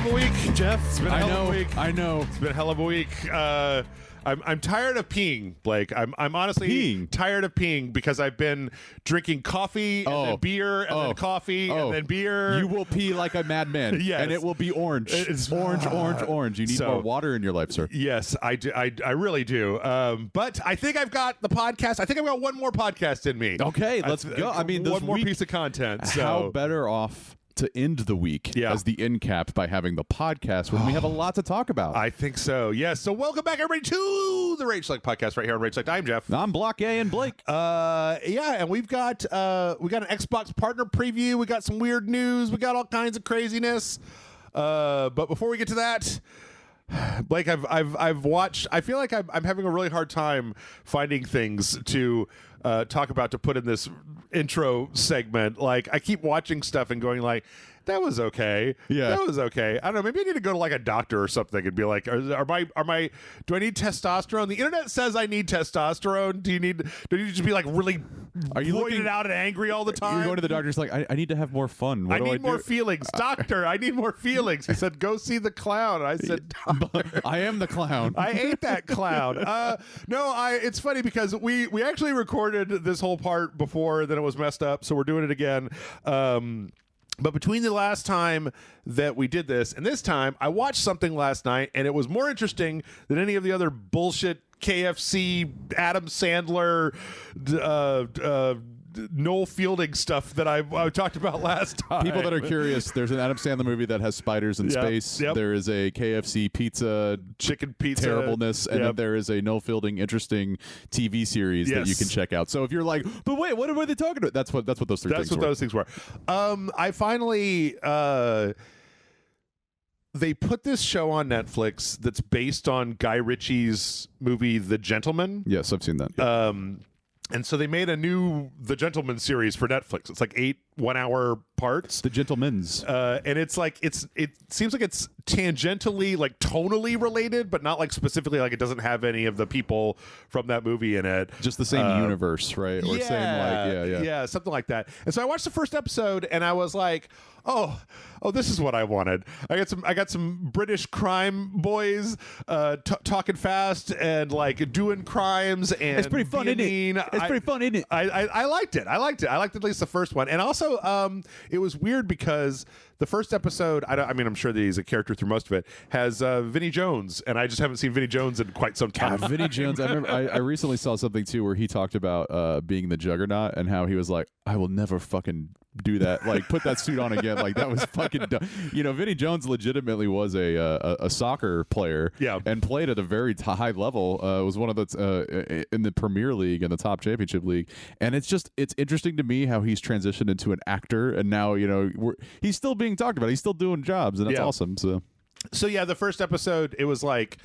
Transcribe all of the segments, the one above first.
of a week, Jeff. It's been a hell of a week. I know. It's been a hell of a week. I'm tired of peeing, Blake. I'm honestly tired of peeing because I've been drinking coffee and then beer and then coffee and then beer. You will pee like a madman. Yes. And it will be orange. It's orange. You need more water in your life, sir. Yes, I do. I really do. But I think I've got the podcast. I think I've got one more podcast in me. Okay, let's go. I mean, one more piece of content. So. How better off to end the week as the end cap by having the podcast when we have a lot to talk about. I think so, yes. So welcome back, everybody, to the RageSelect podcast right here on RageSelect. I'm Jeff. I'm Block A and Blake. And we've got an Xbox partner preview. We got some weird news. We got all kinds of craziness. But before we get to that, Blake, I've watched. I feel like I'm having a really hard time finding things to talk about to put in this intro segment. Like, I keep watching stuff and going like, that was okay. Yeah, that was okay. I don't know. Maybe I need to go to like a doctor or something and be like, do I need testosterone? The internet says I need testosterone. Do you need to just be like really pointed out and angry all the time? You're going to the doctor's like, I need to have more fun. I need more feelings. Doctor, I need more feelings. He said, go see the clown. I said, doctor. I am the clown. I hate that clown. It's funny because we actually recorded this whole part before, then it was messed up, so we're doing it again. But between the last time that we did this and this time, I watched something last night, and it was more interesting than any of the other bullshit KFC, Adam Sandler, Noel Fielding stuff that I talked about last time. People that are curious, there's an Adam Sandler movie that has spiders in space. Yep. There is a KFC pizza, chicken pizza terribleness, and then there is a Noel Fielding interesting TV series that you can check out. So if you're like, but wait, what were they talking about? That's what those three things were. That's what those things were. I finally they put this show on Netflix that's based on Guy Ritchie's movie The Gentleman. Yes, I've seen that. And so they made a new The Gentleman series for Netflix. It's like 8 1-hour parts. The Gentleman's. And it's like it seems like it's tangentially, like tonally related, but not like specifically, like it doesn't have any of the people from that movie in it. Just the same universe, right? Or yeah, something like that. And so I watched the first episode and I was like, oh, this is what I wanted. I got some British crime boys talking fast and like doing crimes, and it's pretty fun, isn't it? It's pretty fun, isn't it? I liked it. I liked at least the first one. And also it was weird because the first episode, I mean, I'm sure that he's a character through most of it, has Vinnie Jones, and I just haven't seen Vinnie Jones in quite some time. Vinnie Jones, I remember I recently saw something too where he talked about being the Juggernaut and how he was like, I will never fucking do that, like put that suit on again. Like that was fucking dumb. You know, Vinnie Jones legitimately was a soccer player, and played at a very high level. Was one of the in the Premier League and the top championship league. And it's interesting to me how he's transitioned into an actor, and now he's still being talked about. He's still doing jobs, and that's awesome. So yeah, the first episode, it was like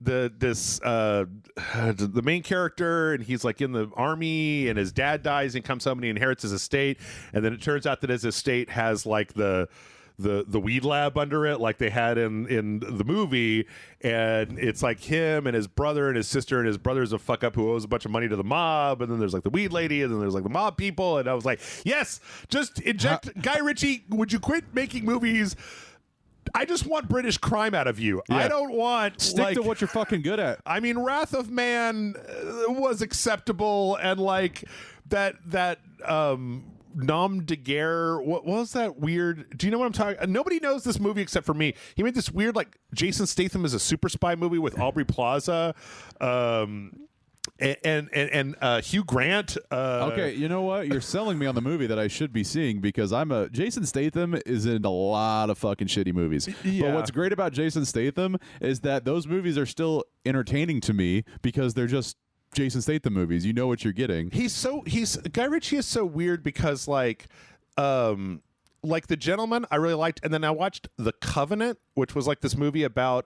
the main character, and he's like in the army, and his dad dies and comes home and he inherits his estate, and then it turns out that his estate has like the weed lab under it, like they had in the movie, and it's like him and his brother and his sister, and his brother's a fuck up who owes a bunch of money to the mob, and then there's like the weed lady, and then there's like the mob people, and I was like, yes, just inject Guy Ritchie, would you quit making movies? I just want British crime out of you. I don't want stick to what you're fucking good at. I mean, Wrath of Man was acceptable, and like that Nom de Guerre, what was that weird? Do you know what I'm talking? Nobody knows this movie except for me. He made this weird like Jason Statham as a super spy movie with Aubrey Plaza. And Hugh Grant. Okay, you know what? You're selling me on the movie that I should be seeing, because Jason Statham is in a lot of fucking shitty movies. Yeah. But what's great about Jason Statham is that those movies are still entertaining to me because they're just Jason Statham movies. You know what you're getting. Guy Ritchie is so weird because like The Gentleman I really liked, and then I watched The Covenant, which was like this movie about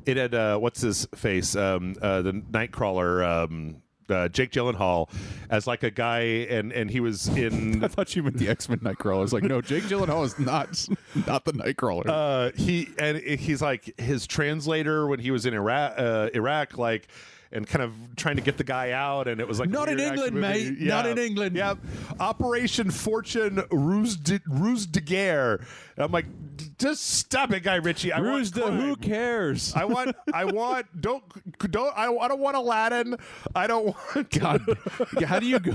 it had what's his face, the Nightcrawler, Jake Gyllenhaal as like a guy, and he was in. I thought you meant the X-Men Nightcrawler. I was like, no, Jake Gyllenhaal is not the Nightcrawler. He's like his translator when he was in Iraq, like. and kind of trying to get the guy out, and it was like Not in England, mate. Yeah. Not in England. Yep. Operation Fortune Ruse de Guerre. And I'm like, just stop it, Guy Ritchie. Who cares? I don't want Aladdin. I don't want God. How do you go?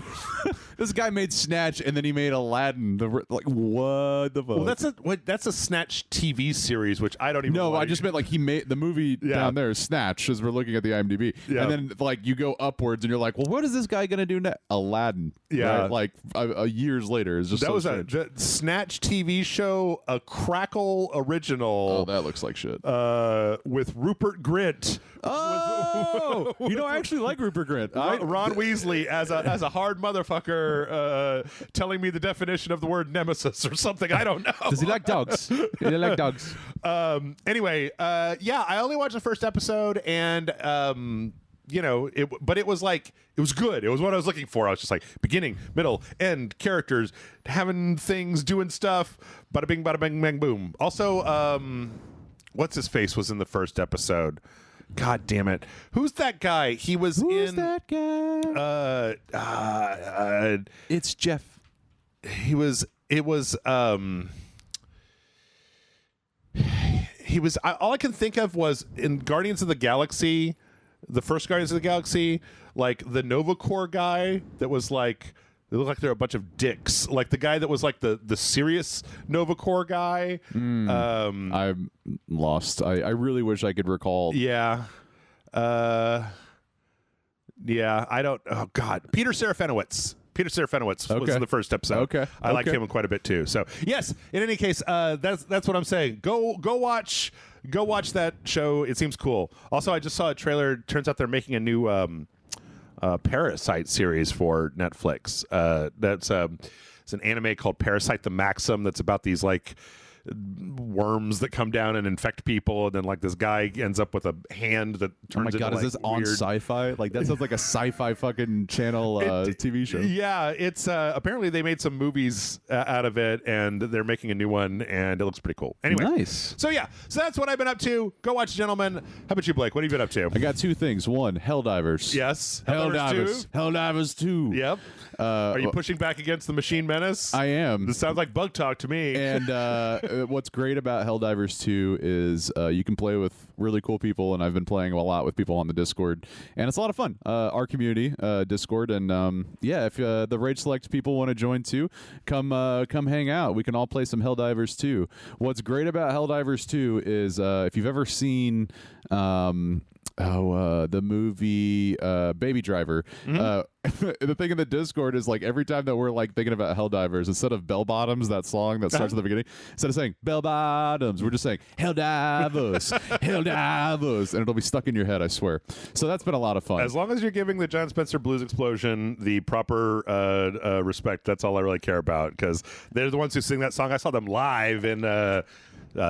This guy made Snatch and then he made Aladdin. What the fuck? Well, that's a Snatch TV series, which I don't even No, like. I just meant like he made the movie down there, Snatch, as we're looking at the IMDb. Yeah. And then like you go upwards and you're like, well, what is this guy going to do next? Aladdin. Yeah. Right? Like years later. It's just that so was strange. the Snatch TV show, a Crackle original. Oh, that looks like shit. With Rupert Grint. Oh, I actually like Rupert Grint. Ron Weasley as a hard motherfucker telling me the definition of the word nemesis or something. I don't know. Does he like dogs? He like dogs. Anyway, I only watched the first episode, and but it was like, it was good. It was what I was looking for. I was just like, beginning, middle, end, characters, having things, doing stuff. Bada bing, bada bing, bang, boom. Also, what's his face was in the first episode. God damn it! Who's that guy? Who's that guy? It's Jeff. He was. All I can think of was in Guardians of the Galaxy, the first Guardians of the Galaxy, like the Nova Corps guy that was like. They look like they're a bunch of dicks. Like the guy that was like the serious Nova Corps guy. I'm lost. I really wish I could recall. Yeah. I don't. Oh God, Peter Serafinowicz. Peter Serafinowicz was in the first episode. Okay. I like him quite a bit too. So yes, in any case, that's what I'm saying. Go watch that show. It seems cool. Also, I just saw a trailer. Turns out they're making a new Parasite series for Netflix. It's an anime called Parasite the Maxim that's about these like worms that come down and infect people, and then like this guy ends up with a hand that turns Oh my into, god, like, is this on weird... Sci-Fi? Like that sounds like a Sci-Fi fucking channel TV show. Yeah, it's apparently they made some movies out of it, and they're making a new one, and it looks pretty cool. Anyway, nice. So that's what I've been up to. Go watch, gentlemen. How about you, Blake? What have you been up to? I got two things. One, Helldivers. Yes, Helldivers. Helldivers 2. Yep. Are you pushing back against the Machine Menace? I am. This sounds like bug talk to me. And what's great about Helldivers 2 is you can play with really cool people, and I've been playing a lot with people on the Discord, and it's a lot of fun. Our community, Discord, and if the RageSelect people want to join too, come hang out. We can all play some Helldivers 2. What's great about Helldivers 2 is if you've ever seen the movie Baby Driver. The thing in the Discord is like every time that we're like thinking about Helldivers, instead of Bell Bottoms, that song that starts at the beginning, instead of saying Bell Bottoms, we're just saying Helldivers, Helldivers, and it'll be stuck in your head, I swear. So that's been a lot of fun. As long as you're giving the John Spencer Blues Explosion the proper respect, that's all I really care about, because they're the ones who sing that song. I saw them live in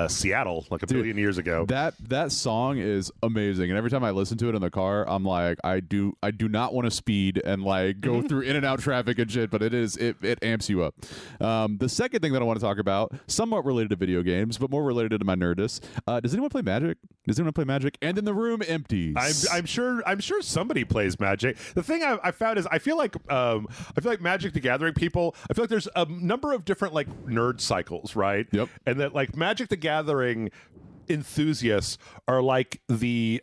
Seattle like a billion years ago. That song is amazing, and every time I listen to it in the car, I'm like, I do not want to speed and like go through in and out traffic and shit, but it amps you up. The second thing that I want to talk about, somewhat related to video games, but more related to my nerdness. Does anyone play Magic? And then the room empties. I'm sure somebody plays Magic. The thing I found is I feel like Magic the Gathering people, I feel like there's a number of different like nerd cycles, right? Yep. And that like Magic the Gathering enthusiasts are like they're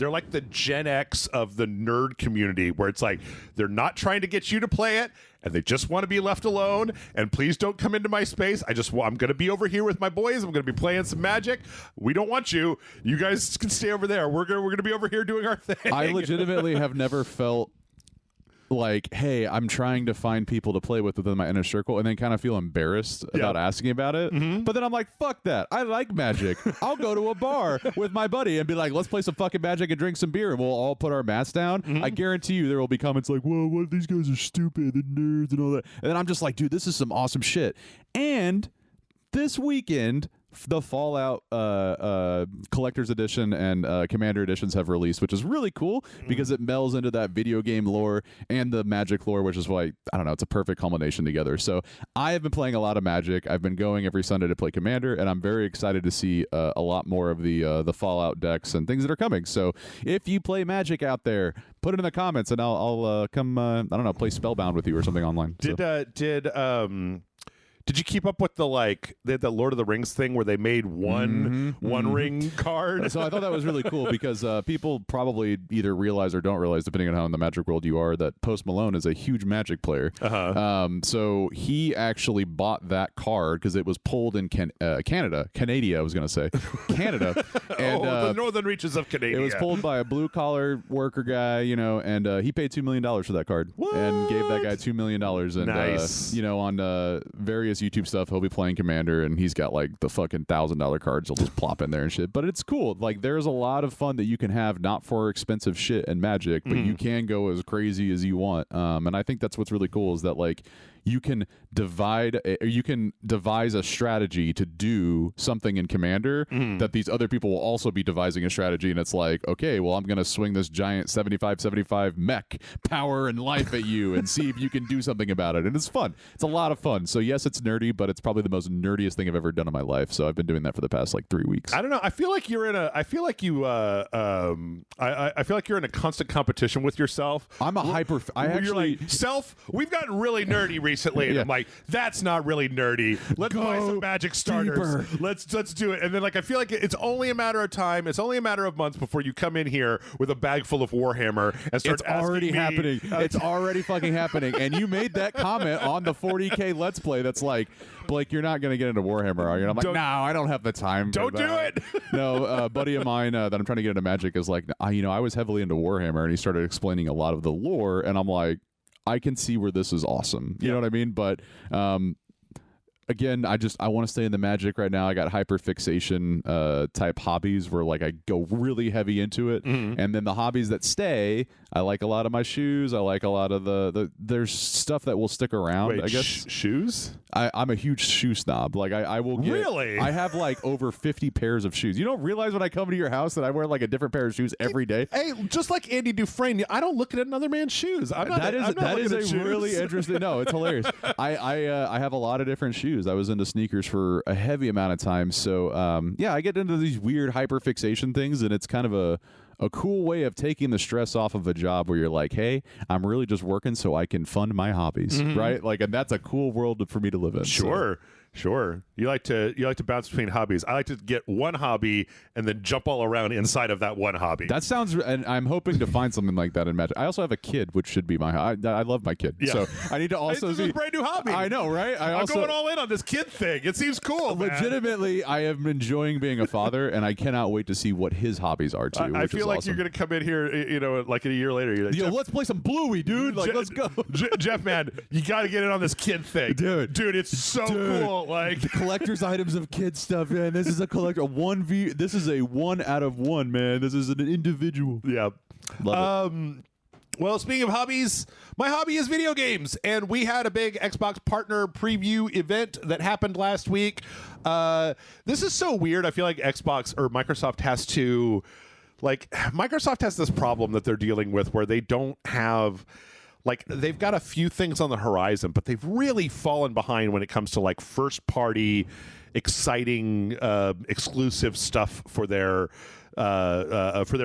like the Gen X of the nerd community, where it's like they're not trying to get you to play it, and they just want to be left alone, and please don't come into my space. I'm going to be over here with my boys. I'm going to be playing some Magic. We don't want you. You guys can stay over there. We're going to be over here doing our thing. I legitimately have never felt like, hey, I'm trying to find people to play with within my inner circle, and then kind of feel embarrassed about asking about it. But then I'm like, fuck that. I like Magic. I'll go to a bar with my buddy and be like, let's play some fucking Magic and drink some beer, and we'll all put our mats down. I guarantee you there will be comments like, whoa, what, these guys are stupid, the nerds and all that. And then I'm just like, dude, this is some awesome shit. And this weekend, the Fallout Collector's Edition and Commander Editions have released, which is really cool because it melds into that video game lore and the Magic lore, which is why, I don't know, it's a perfect culmination together. So I have been playing a lot of Magic. I've been going every Sunday to play Commander, and I'm very excited to see a lot more of the Fallout decks and things that are coming. So if you play Magic out there, put it in the comments, and I'll come, I don't know, play Spellbound with you or something online. Did you keep up with they had the Lord of the Rings thing where they made one ring card? So I thought that was really cool because people probably either realize or don't realize, depending on how in the Magic world you are, that Post Malone is a huge Magic player. So he actually bought that card because it was pulled in Canada. I was going to say. Canada. And, the northern reaches of Canada. It was pulled by a blue-collar worker guy, and he paid $2 million for that card. What? And gave that guy $2 million. And, nice. On various YouTube stuff, he'll be playing Commander, and he's got like the fucking $1,000 cards he'll just plop in there and shit. But it's cool. Like, there's a lot of fun that you can have, not for expensive shit and Magic, but you can go as crazy as you want. And I think that's what's really cool is that, like, you can devise a strategy to do something in Commander that these other people will also be devising a strategy, and it's like, okay, well, I'm going to swing this giant 75/75 mech power and life at you and see if you can do something about it. And it's fun. It's a lot of fun. So yes, it's nerdy, but it's probably the most nerdiest thing I've ever done in my life. So I've been doing that for the past like 3 weeks. I don't know. I feel like you're in a. I feel like you're in a constant competition with yourself. I'm a hyper. You're like, self. We've gotten really nerdy recently, and I'm like, that's not really nerdy. Let's buy some Magic starters. Deeper. Let's do it. And then, like, I feel like it's only a matter of time. It's only a matter of months before you come in here with a bag full of Warhammer and start. It's already happening. It's already fucking happening. And you made that comment on the 40K Let's Play. That's like, Blake, you're not going to get into Warhammer, are you? And I'm like, no, I don't have the time. Don't do it. No, a buddy of mine that I'm trying to get into Magic is like, I was heavily into Warhammer, and he started explaining a lot of the lore, and I'm like, I can see where this is awesome. You know what I mean? But again, I want to stay in the Magic right now. I got hyperfixation type hobbies where like I go really heavy into it, and then the hobbies that stay, I like a lot of my shoes. I like a lot of there's stuff that will stick around. Wait, I guess shoes. I'm a huge shoe snob. Like I will get, really. I have like over 50 pairs of shoes. You don't realize when I come to your house that I wear like a different pair of shoes every day. Hey, just like Andy Dufresne, I don't look at another man's shoes. That is a really interesting. No, it's hilarious. I have a lot of different shoes. I was into sneakers for a heavy amount of time. So I get into these weird hyperfixation things, and it's kind of a cool way of taking the stress off of a job where you're like, hey, I'm really just working so I can fund my hobbies, right? Like, and that's a cool world for me to live in. Sure. Sure. You like to bounce between hobbies. I like to get one hobby and then jump all around inside of that one hobby. That sounds, and I'm hoping to find something like that in Magic. I also have a kid, which should be my I love my kid. Yeah. So I need to also this is a brand new hobby. I know, right? I'm going all in on this kid thing. It seems cool. Legitimately, I am enjoying being a father, and I cannot wait to see what his hobbies are too. I feel like awesome. you're going to come in here, like a year later. You're like, let's play some Bluey, dude. Like, let's go. Jeff, man, you got to get in on this kid thing. Dude, it's so cool. Like, collector's items of kid stuff, man. This is a collector. This is a 1 out of 1, man. This is an individual. Yeah. Love it. Well, speaking of hobbies, my hobby is video games, and we had a big Xbox partner preview event that happened last week. This is so weird. I feel like Xbox or Microsoft has to, Microsoft has this problem that they're dealing with where they don't have, they've got a few things on the horizon, but they've really fallen behind when it comes to first party, exciting, exclusive stuff for their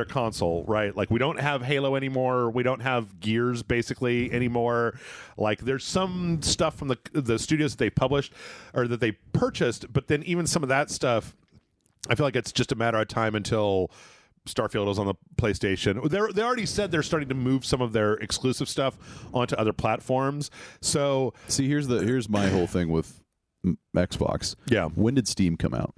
console, right? Like, we don't have Halo anymore. We don't have Gears basically anymore. Like, there's some stuff from the studios that they published or that they purchased, but then even some of that stuff, I feel like it's just a matter of time until Starfield is on the PlayStation. They already said they're starting to move some of their exclusive stuff onto other platforms. So, see, here's my whole thing with Xbox. Yeah. When did Steam come out?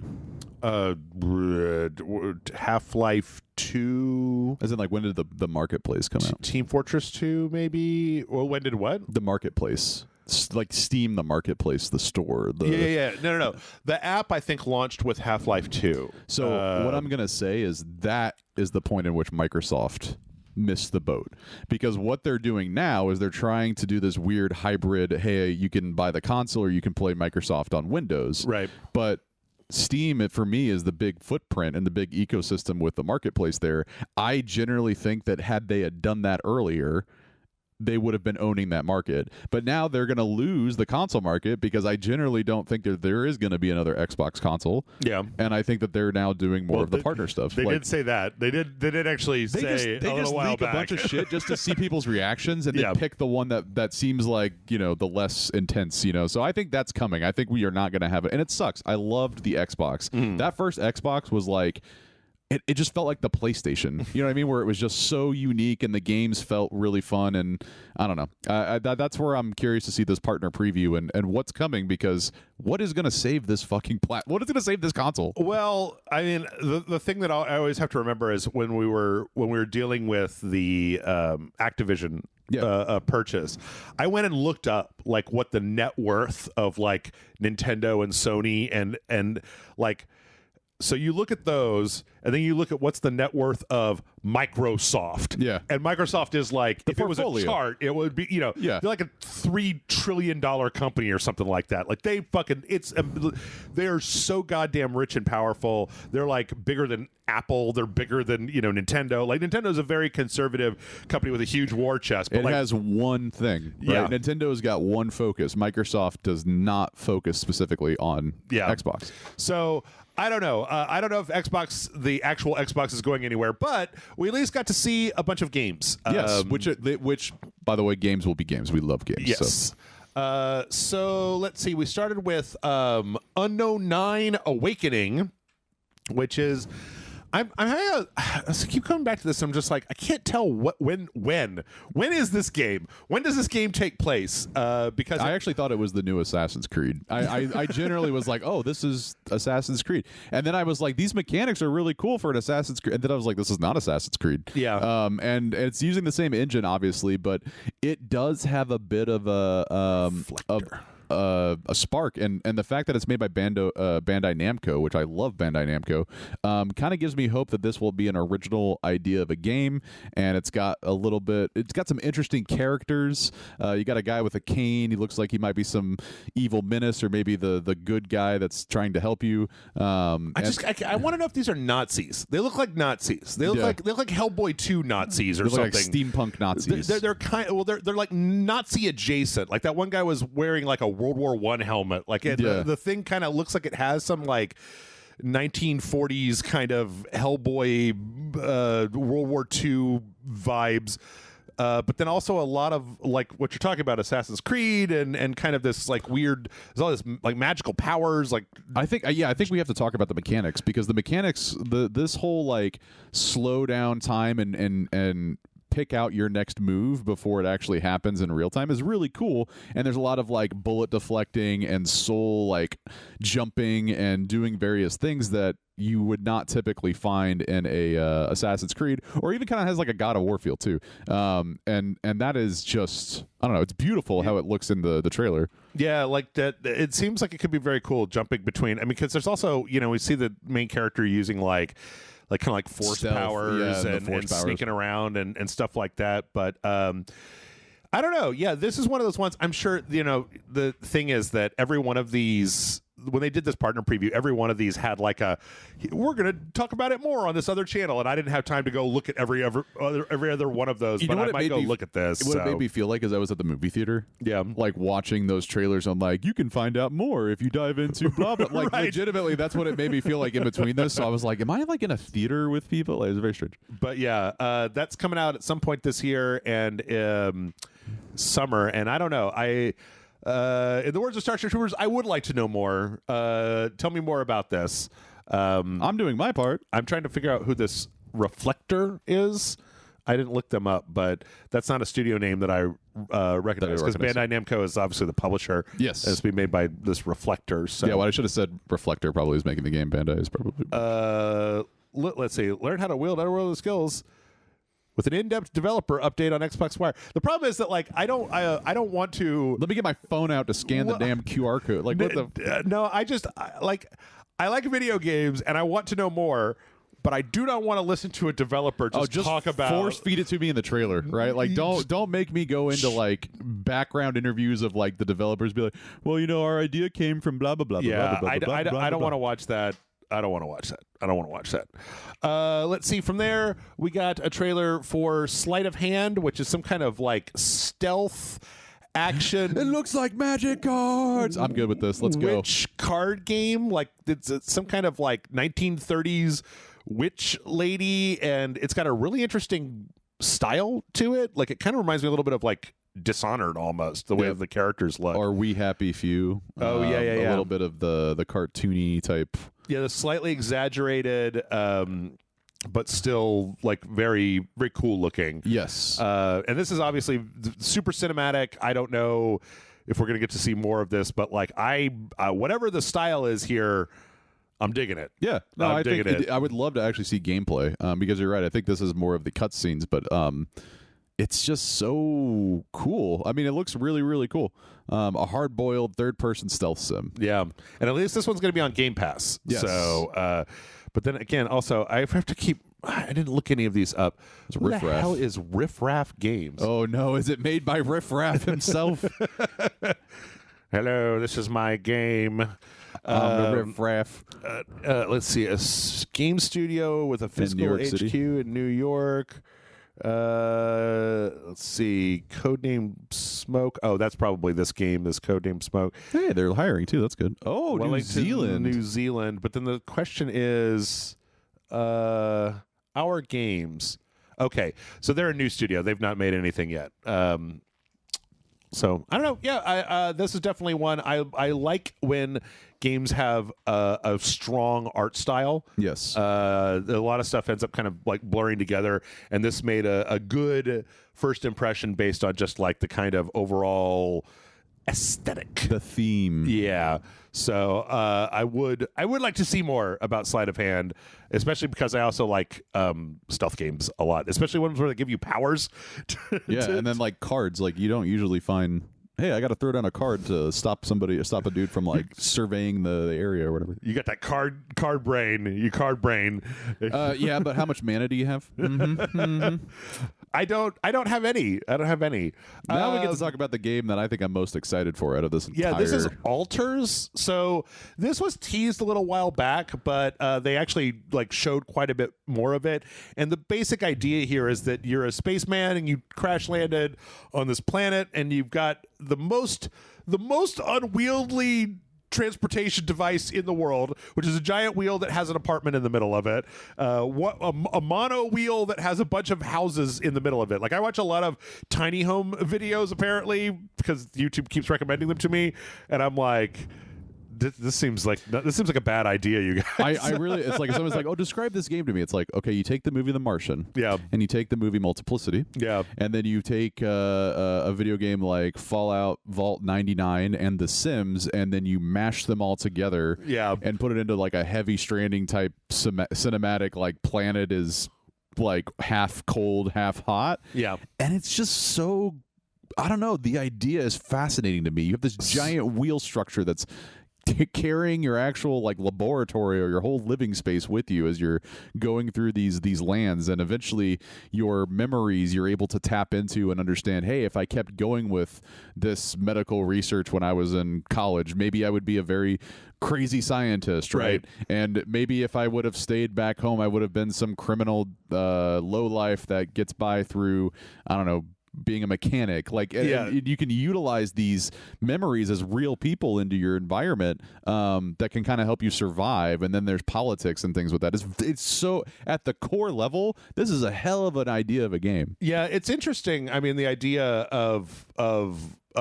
Half-Life 2. As in, when did the marketplace come out? Team Fortress 2, maybe? Well, when did what? The marketplace. Like Steam, the marketplace, the store. Yeah. No. The app, I think, launched with Half-Life 2. So what I'm going to say is that is the point in which Microsoft missed the boat, because what they're doing now is they're trying to do this weird hybrid, hey, you can buy the console or you can play Microsoft on Windows. Right. But Steam, for me, is the big footprint and the big ecosystem with the marketplace there. I generally think that had they had done that earlier, they would have been owning that market. But now they're going to lose the console market because I generally don't think that there is going to be another Xbox console. Yeah. And I think that they're now doing more of the partner stuff. They did say that. They did actually say they a little while leak back. a bunch of shit just to see people's reactions and then pick the one that seems like, the less intense, So I think that's coming. I think we are not going to have it. And it sucks. I loved the Xbox. That first Xbox was like, it just felt like the PlayStation, you know what I mean? Where it was just so unique and the games felt really fun. And I don't know. That's where I'm curious to see this partner preview and what's coming, because what is going to save this fucking what is going to save this console? Well, I mean, the thing that I always have to remember is when we were dealing with the Activision purchase, I went and looked up like what the net worth of like Nintendo and Sony and like. So you look at those, and then you look at what's the net worth of Microsoft. Yeah. And Microsoft is like, if portfolio. it was a chart, it would be, they're like a $3 trillion company or something like that. Like they're so goddamn rich and powerful. They're like bigger than Apple. They're bigger than, Nintendo. Like Nintendo's a very conservative company with a huge war chest. But it has one thing. Right? Yeah. Nintendo's got one focus. Microsoft does not focus specifically on Xbox. So I don't know. I don't know if the actual Xbox is going anywhere, but we at least got to see a bunch of games. Yes, which, by the way, games will be games. We love games. Yes. So let's see. We started with Unknown 9 Awakening, which is... I keep coming back to this. I'm just like, I can't tell when is this game? When does this game take place? Because I actually thought it was the new Assassin's Creed. I generally was like, oh, this is Assassin's Creed, and then I was like, these mechanics are really cool for an Assassin's Creed, and then I was like, this is not Assassin's Creed. Yeah. And it's using the same engine, obviously, but it does have a bit of a spark, and the fact that it's made by Bandai Namco, which I love Bandai Namco, kind of gives me hope that this will be an original idea of a game. And it's got some interesting characters. You got a guy with a cane. He looks like he might be some evil menace, or maybe the good guy that's trying to help you. I want to know if these are Nazis. They look like Nazis. They look like Hellboy 2 Nazis or something. Like steampunk Nazis. They're like Nazi adjacent. Like that one guy was wearing like a World War I helmet. Like the thing kind of looks like it has some like 1940s kind of Hellboy World War II vibes. But then also a lot of like what you're talking about, Assassin's Creed and kind of this like weird, there's all this like magical powers. Like I think we have to talk about the mechanics, because the mechanics, this whole like slow down time and pick out your next move before it actually happens in real time is really cool. And there's a lot of like bullet deflecting and soul like jumping and doing various things that you would not typically find in a Assassin's Creed, or even kind of has like a God of War feel too. And that is just, I don't know, it's beautiful how it looks in the trailer. Yeah, like that. It seems like it could be very cool jumping between. I mean, because there's also, we see the main character using like kind of like force Stealth, powers and sneaking around and stuff like that. But I don't know. Yeah, this is one of those ones. I'm sure, the thing is that every one of these, when they did this partner preview, every one of these had like we're going to talk about it more on this other channel, and I didn't have time to go look at every other one of those, but I might go look at this. What it made me feel like is I was at the movie theater, like watching those trailers. I'm like, you can find out more if you dive into blah blah. Like right. Legitimately, that's what it made me feel like in between this. So I was like, am I like in a theater with people? Like, it was very strange. But yeah, that's coming out at some point this year and summer, and I don't know. In the words of Star Trek Troopers, I would like to know more. Tell me more about this. I'm doing my part. I'm trying to figure out who this Reflector is. I didn't look them up, but that's not a studio name that I recognize, because Bandai Namco is obviously the publisher. Yes. And it's being made by this Reflector. So. Yeah, what I should have said, Reflector probably is making the game. Bandai is probably. Let's see. Learn how to wield underworld skills with an in-depth developer update on Xbox Wire. The problem is that like I don't want to. Let me get my phone out to scan the damn QR code. Like what the? No, I like video games and I want to know more. but I do not want to listen to a developer just talk about force feed it to me in the trailer, right? Like don't make me go into like background interviews of like the developers be like, well, you know, our idea came from blah blah blah. Yeah, blah, blah, blah, I blah, don't blah. want to watch that. I don't want to watch that. Let's see. From there, we got a trailer for Sleight of Hand, which is some kind of like stealth action. It looks like magic cards. I'm good with this. Let's go. Witch card game. Like it's some kind of like 1930s witch lady, and it's got a really interesting style to it. Like it kind of reminds me a little bit of like Dishonored almost, the way the characters look. Or We Happy Few. Oh, yeah. A little bit of the cartoony type. Yeah, the slightly exaggerated, but still like very, very cool looking. Yes. And this is obviously super cinematic. I don't know if we're going to get to see more of this, but like whatever the style is here, I'm digging it. Yeah. No, I'm I think digging it. I would love to actually see gameplay because you're right. I think this is more of the cutscenes, but it's just so cool. I mean, it looks really, really cool. A hard-boiled third-person stealth sim. Yeah, and at least this one's going to be on Game Pass. Yes. So, but then again, also I have to keep. I didn't look any of these up. What the hell is Riff Raff Games? Oh no, is it made by Riff Raff himself? Hello, this is my game. Riff Raff. Let's see, a game studio with a physical HQ City. in New York. Let's see, Codename Smoke. Oh, that's probably this game, this Codename Smoke. Hey, they're hiring too. That's good. Oh, Wellington, New Zealand. But then the question is, our games. Okay, so they're a new studio. They've not made anything yet. So I don't know. Yeah, this is definitely one I like when games have a strong art style. Yes. A lot of stuff ends up kind of like blurring together, and this made a good first impression based on just like the kind of overall aesthetic, the theme. Yeah. So I would like to see more about Sleight of Hand, especially because I also like stealth games a lot, especially ones where they give you powers. And then like cards, like you don't usually find. Hey, I got to throw down a card to stop a dude from like surveying the area or whatever. You got that card brain. Yeah, but how much mana do you have? I don't have any. Now we get to talk about the game that I think I'm most excited for out of this entire... Yeah, this is Alters. So this was teased a little while back, but they actually like showed quite a bit more of it. And the basic idea here is that you're a spaceman and you crash landed on this planet, and you've got the most unwieldy transportation device in the world, which is a giant wheel that has an apartment in the middle of it, a mono wheel that has a bunch of houses in the middle of it. Like I watch a lot of tiny home videos apparently because YouTube keeps recommending them to me, and I'm like, this seems like a bad idea, you guys. I really, it's like if someone's like, oh, describe this game to me. It's like, okay, you take the movie The Martian, yeah, and you take the movie Multiplicity, yeah, and then you take a video game like Fallout Vault 99 and The Sims, and then you mash them all together, yeah, and put it into like a Heavy Stranding type cinematic, like planet is like half cold, half hot, yeah, and it's just so, I don't know, the idea is fascinating to me. You have this giant wheel structure that's carrying your actual like laboratory or your whole living space with you as you're going through these lands, and eventually your memories you're able to tap into and understand, hey, if I kept going with this medical research when I was in college, maybe I would be a very crazy scientist, right? And maybe if I would have stayed back home, I would have been some criminal low life that gets by through, I don't know, being a mechanic. Like, and you can utilize these memories as real people into your environment that can kind of help you survive. And then there's politics and things with that. It's so at the core level, this is a hell of an idea of a game. Yeah, it's interesting. I mean, the idea of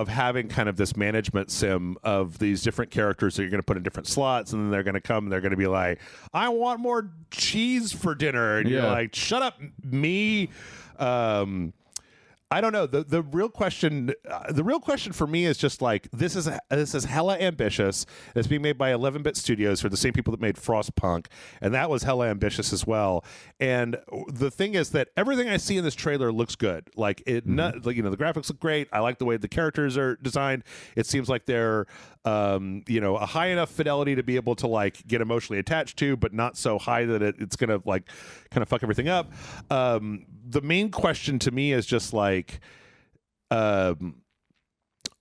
having kind of this management sim of these different characters that you're going to put in different slots, and then they're going to come and they're going to be like, I want more cheese for dinner. And you're like, shut up, me. I don't know. The real question for me is just like this is hella ambitious. It's being made by 11-bit studios, for the same people that made Frostpunk, and that was hella ambitious as well. And the thing is that everything I see in this trailer looks good. Like the graphics look great. I like the way the characters are designed. It seems like they're a high enough fidelity to be able to like get emotionally attached to, but not so high that it's gonna like kind of fuck everything up. The main question to me is just like, I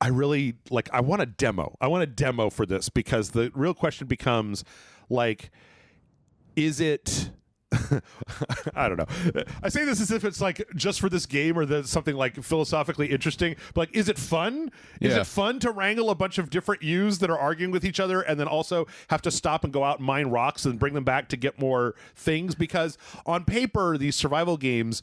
really like. I want a demo. I want a demo for this, because the real question becomes like, is it? I don't know. I say this as if it's like just for this game or something like philosophically interesting. But like, is it fun? Is it fun to wrangle a bunch of different U's that are arguing with each other, and then also have to stop and go out and mine rocks and bring them back to get more things? Because on paper, these survival games,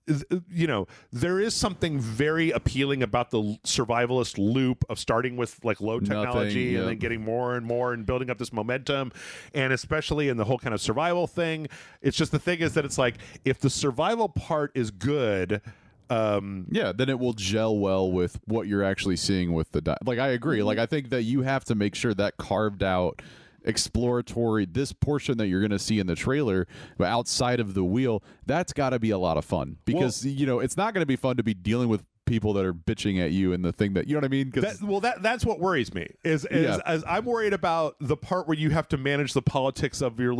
there is something very appealing about the survivalist loop of starting with like low technology and then getting more and more and building up this momentum, and especially in the whole kind of survival thing. It's just, the thing is that it's like, if the survival part is good, then it will gel well with what you're actually seeing with the like, I agree. Like, I think that you have to make sure that carved out exploratory, this portion that you're going to see in the trailer, but outside of the wheel, that's got to be a lot of fun, because it's not going to be fun to be dealing with people that are bitching at you and the thing that, you know what I mean? That's what worries me is as I'm worried about the part where you have to manage the politics of your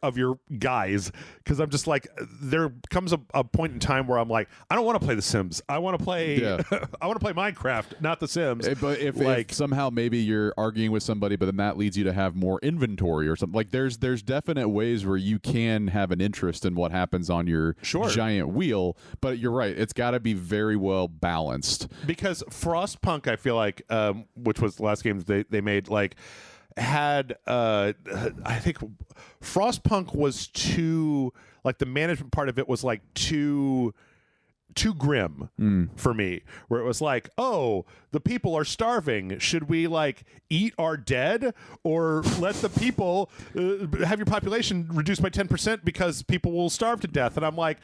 of your guys, because I'm just like, there comes a point in time where I'm like, I don't want to play The Sims. I want to play I want to play Minecraft, not The Sims. But if somehow maybe you're arguing with somebody, but then that leads you to have more inventory or something, like there's definite ways where you can have an interest in what happens on your giant wheel. But you're right, it's got to be very well balanced, because Frostpunk, I feel like, which was the last game they made, like had I think Frostpunk was too, like, the management part of it was like too grim for me, where it was like, oh, the people are starving, should we like eat our dead, or let the people have your population reduced by 10% because people will starve to death? And I'm like,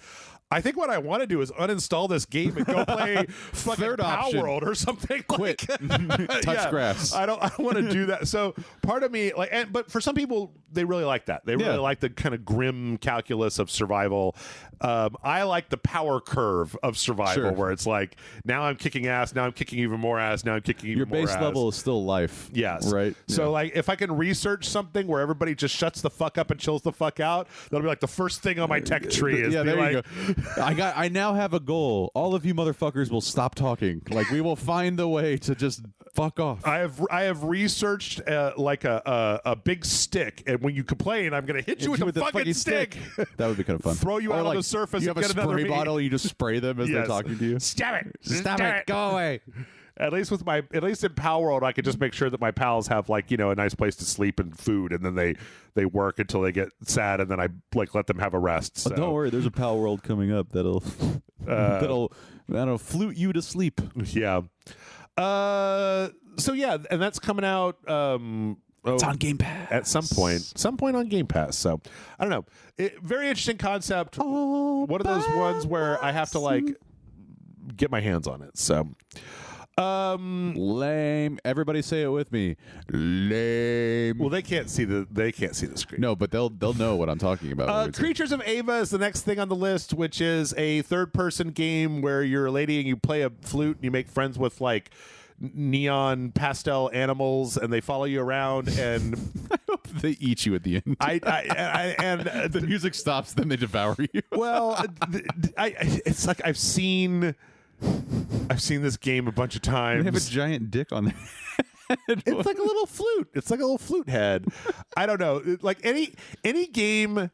I think what I want to do is uninstall this game and go play fucking Power World or something. Quit. Touch grass. I don't want to do that. So part of me, like, but for some people, they really like that. They really like the kind of grim calculus of survival. I like the power curve of survival, where it's like, now I'm kicking ass, now I'm kicking even more ass, now I'm kicking even more ass. Your base level is still life. Yes. Right? So like, if I can research something where everybody just shuts the fuck up and chills the fuck out, that'll be like the first thing on my tech tree. Is there you go. I now have a goal. All of you motherfuckers will stop talking. Like, we will find the way to just fuck off. I have researched like a big stick, and when you complain, I'm going to hit you with the fucking stick. That would be kind of fun. Throw you out on the surface. You have and a get spray bottle. You just spray them as they're talking to you. Stop it! Stop it! Go away. At least in Power World, I could just make sure that my pals have, like, a nice place to sleep and food, and then they work until they get sad, and then I like let them have a rest. So. Don't worry, there's a Power World coming up that'll flute you to sleep. Yeah. So yeah, and that's coming out. It's on Game Pass at some point on Game Pass. So I don't know. Very interesting concept. One of those ones where I have to like get my hands on it. So. Lame. Everybody say it with me. Lame. Well, they can't see the screen. No, but they'll know what I'm talking about. Creatures of Ava is the next thing on the list, which is a third-person game where you're a lady and you play a flute and you make friends with like neon pastel animals, and they follow you around, and I hope they eat you at the end. And the music stops, then they devour you. Well, it's like I've seen this game a bunch of times. They have a giant dick on their head. It's like a little flute. It's like a little flute head. I don't know. Like any game.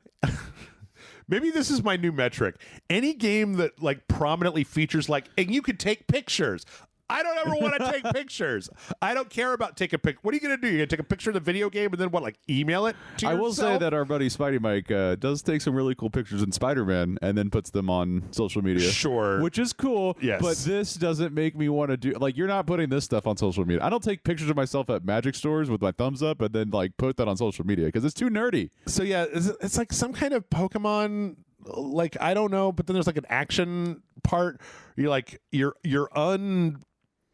Maybe this is my new metric. Any game that like prominently features like, and you could take pictures. I don't ever want to take pictures. I don't care about taking a picture. What are you going to do? You're going to take a picture of the video game and then what, like email it to yourself? I will say that our buddy Spidey Mike does take some really cool pictures in Spider-Man and then puts them on social media. Sure. Which is cool. Yes. But this doesn't make me want to do, like, you're not putting this stuff on social media. I don't take pictures of myself at magic stores with my thumbs up and then like put that on social media because it's too nerdy. So yeah, it's like some kind of Pokemon, like, I don't know, but then there's like an action part. You're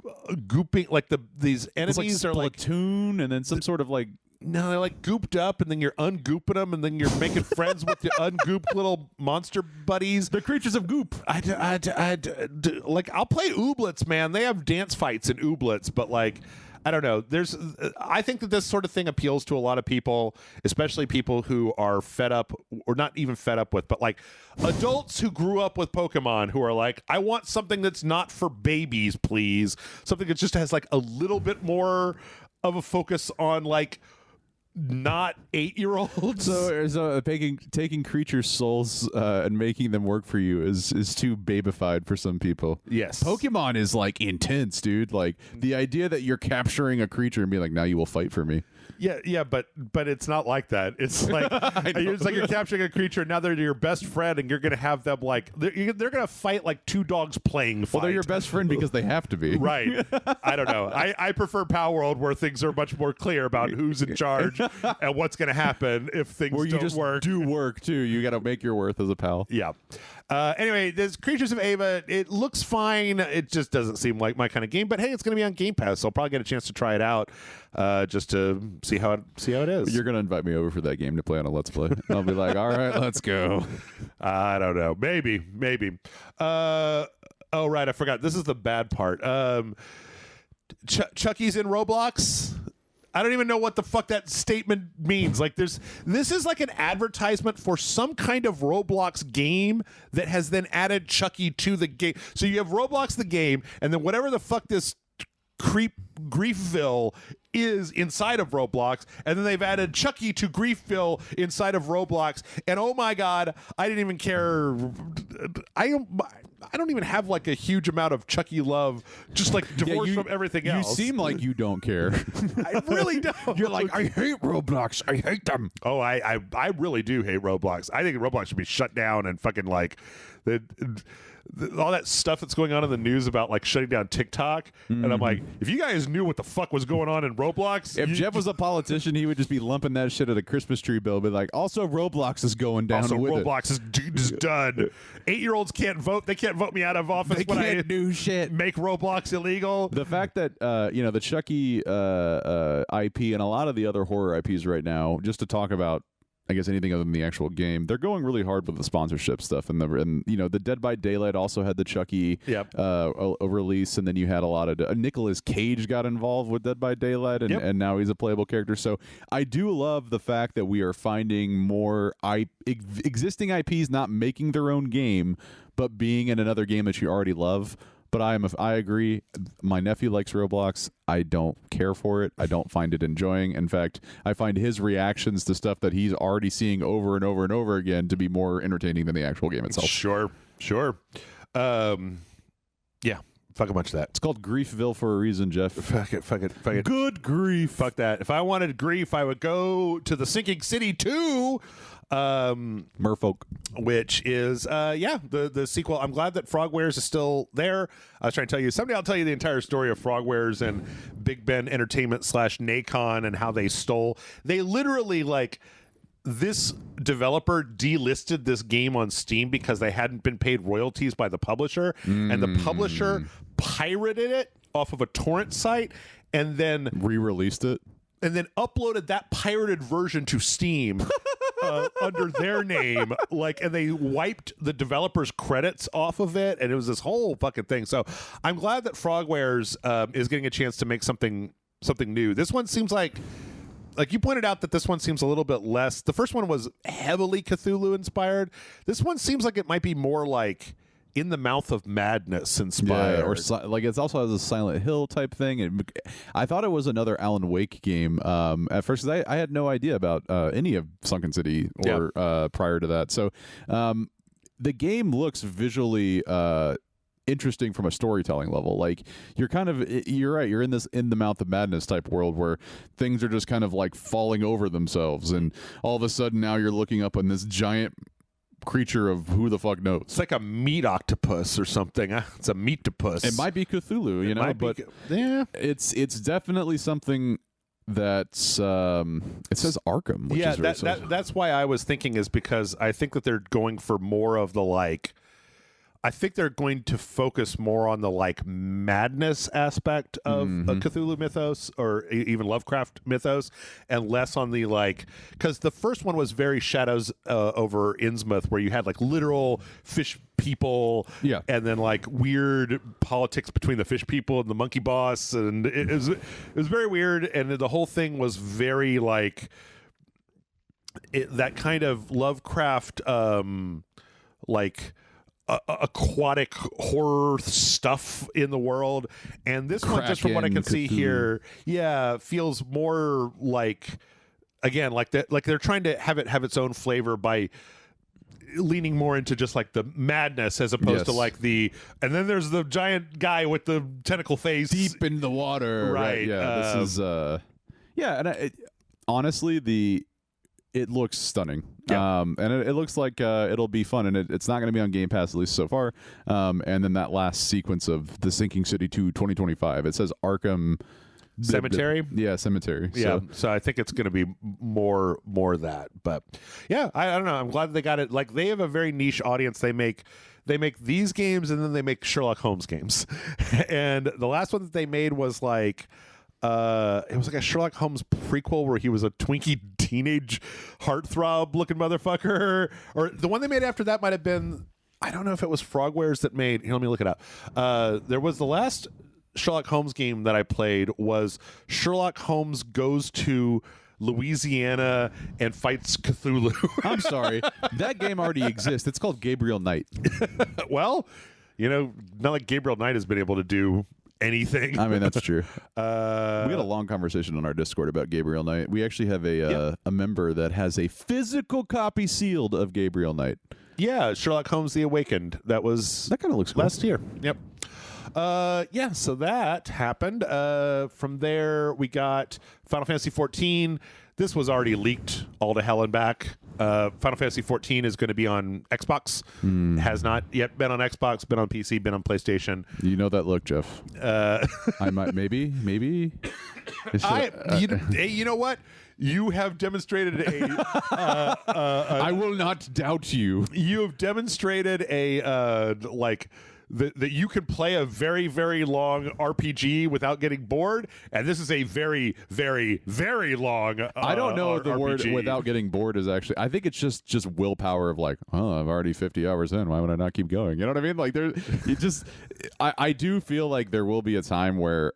gooping, like these enemies are like Splatoon, and then some sort of like. No, they're like gooped up, and then you're ungooping them, and then you're making friends with the ungooped little monster buddies. The creatures of goop. Like, I'll play Ooblets, man. They have dance fights in Ooblets, but like, I don't know. I think that this sort of thing appeals to a lot of people, especially people who are fed up, or not even fed up with, but like adults who grew up with Pokemon, who are like, I want something that's not for babies, please. Something that just has like a little bit more of a focus on like not 8-year-olds. So taking creatures' souls and making them work for you is too babified for some people. Yes. Pokemon is like intense, dude. Like the idea that you're capturing a creature and being like, now you will fight for me. Yeah, but it's not like that. It's like it's like you're capturing a creature, and now they're your best friend, and you're gonna have them like they're gonna fight like two dogs playing fight. Well, they're your best friend because they have to be. Right. I don't know. I prefer Power World, where things are much more clear about who's in charge and what's gonna happen if things where you don't just work. do work too. You got to make your worth as a pal. Yeah. Anyway, this Creatures of Ava, it looks fine. It just doesn't seem like my kind of game. But hey, it's going to be on Game Pass, so I'll probably get a chance to try it out, just to see how it is. You're going to invite me over for that game to play on a Let's Play. I'll be like, all right, let's go. I don't know. Maybe. Oh, right, I forgot. This is the bad part. Chucky's in Roblox. I don't even know what the fuck that statement means. Like, this is like an advertisement for some kind of Roblox game that has then added Chucky to the game. So you have Roblox the game, and then whatever the fuck this Griefville is inside of Roblox, and then they've added Chucky to Griefville inside of Roblox. And oh my god, I didn't even care. I don't even have like a huge amount of Chucky love, just like divorced from everything else. You seem like you don't care. I really don't. You're like, I hate Roblox. I hate them. Oh, I really do hate Roblox. I think Roblox should be shut down, and fucking like all that stuff that's going on in the news about like shutting down TikTok. And I'm like, if you guys knew what the fuck was going on in Roblox, if Jeff was a politician, he would just be lumping that shit at a Christmas tree bill, be like, also Roblox is going down. Also, with Roblox is done. 8-year-olds can't vote. They can't vote me out of office. They can't do shit. Make Roblox illegal. The fact that the Chucky IP and a lot of the other horror IPs right now, just to talk about, I guess, anything other than the actual game, they're going really hard with the sponsorship stuff, and the Dead by Daylight also had the Chucky a release, and then you had a lot of Nicolas Cage got involved with Dead by Daylight, and now he's a playable character. So I do love the fact that we are finding more existing IPs not making their own game, but being in another game that you already love. But I agree. My nephew likes Roblox. I don't care for it. I don't find it enjoying. In fact, I find his reactions to stuff that he's already seeing over and over and over again to be more entertaining than the actual game itself. Sure. Yeah. Fuck a bunch of that. It's called Griefville for a reason, Jeff. Fuck it. Good grief. Fuck that. If I wanted grief, I would go to the Sinking City 2. Merfolk, which is the sequel. I'm glad that Frogwares is still there. I was trying to tell you someday I'll tell you the entire story of Frogwares and Big Ben Entertainment / Nacon and how they literally, like, this developer delisted this game on Steam because they hadn't been paid royalties by the publisher, and the publisher pirated it off of a torrent site and then re-released it and then uploaded that pirated version to Steam under their name, and they wiped the developer's credits off of it, and it was this whole fucking thing. So I'm glad that Frogwares is getting a chance to make something new. This one seems like you pointed out that this one seems a little bit less. The first one was heavily Cthulhu inspired. This one seems like it might be more like In the Mouth of Madness inspired. Yeah, or it also has a Silent Hill type thing. I thought it was another Alan Wake game at first, because I had no idea about any of Sunken City or prior to that. So the game looks visually interesting from a storytelling level. Like, you're right, you're in this In the Mouth of Madness type world where things are just kind of like falling over themselves, and all of a sudden now you're looking up on this giant creature of who the fuck knows. It's like a meat octopus or something. It's a meatopus. It might be Cthulhu, but it's definitely something that's it says Arkham, which is very that's why I was thinking, is because I think that they're going for more of the, like, I think they're going to focus more on the like madness aspect of a Cthulhu mythos or even Lovecraft mythos, and less on the like, because the first one was very Shadows over Innsmouth, where you had like literal fish people, and then like weird politics between the fish people and the monkey boss, and it was very weird, and the whole thing was very like that kind of Lovecraft like aquatic horror stuff in the world. And this one, just from what I can see here, feels more like, again, like that, like they're trying to have it have its own flavor by leaning more into just like the madness as opposed to like and then there's the giant guy with the tentacle face deep in the water, right? Yeah, this is and honestly, it looks stunning. And it looks like it'll be fun, and it's not going to be on Game Pass, at least so far. And then that last sequence of the Sinking City 2 2025, it says Arkham Cemetery. Cemetery. So I think it's going to be more that. But yeah, I don't know. I'm glad they got it. Like, they have a very niche audience. They make these games, and then they make Sherlock Holmes games. And the last one that they made was like, it was like a Sherlock Holmes prequel where he was a twinkie teenage heartthrob looking motherfucker. Or the one they made after that might have been, I don't know if it was Frogwares that made, here, let me look it up. There was the last Sherlock Holmes game that I played was Sherlock Holmes goes to Louisiana and fights Cthulhu. I'm sorry. That game already exists. It's called Gabriel Knight. Well, not like Gabriel Knight has been able to do anything. I mean, that's true. We had a long conversation on our Discord about Gabriel Knight. We actually have a member that has a physical copy sealed of Gabriel Knight. Yeah, Sherlock Holmes the Awakened. That kind of looks cool. Last year. Yep. So that happened. From there, we got Final Fantasy 14. This was already leaked all to hell and back. Final Fantasy 14 is going to be on Xbox. Has not yet been on Xbox, been on PC, been on PlayStation. You know that look, Jeff. I might, maybe. You know what? You have demonstrated I will not doubt you. You have demonstrated that you can play a very, very long RPG without getting bored, and this is a very, very, very long I don't know if the RPG. word without getting bored is actually, I think it's just willpower of like, oh, I'm already 50 hours in, why would I not keep going? You know what I mean? Like, I do feel like there will be a time where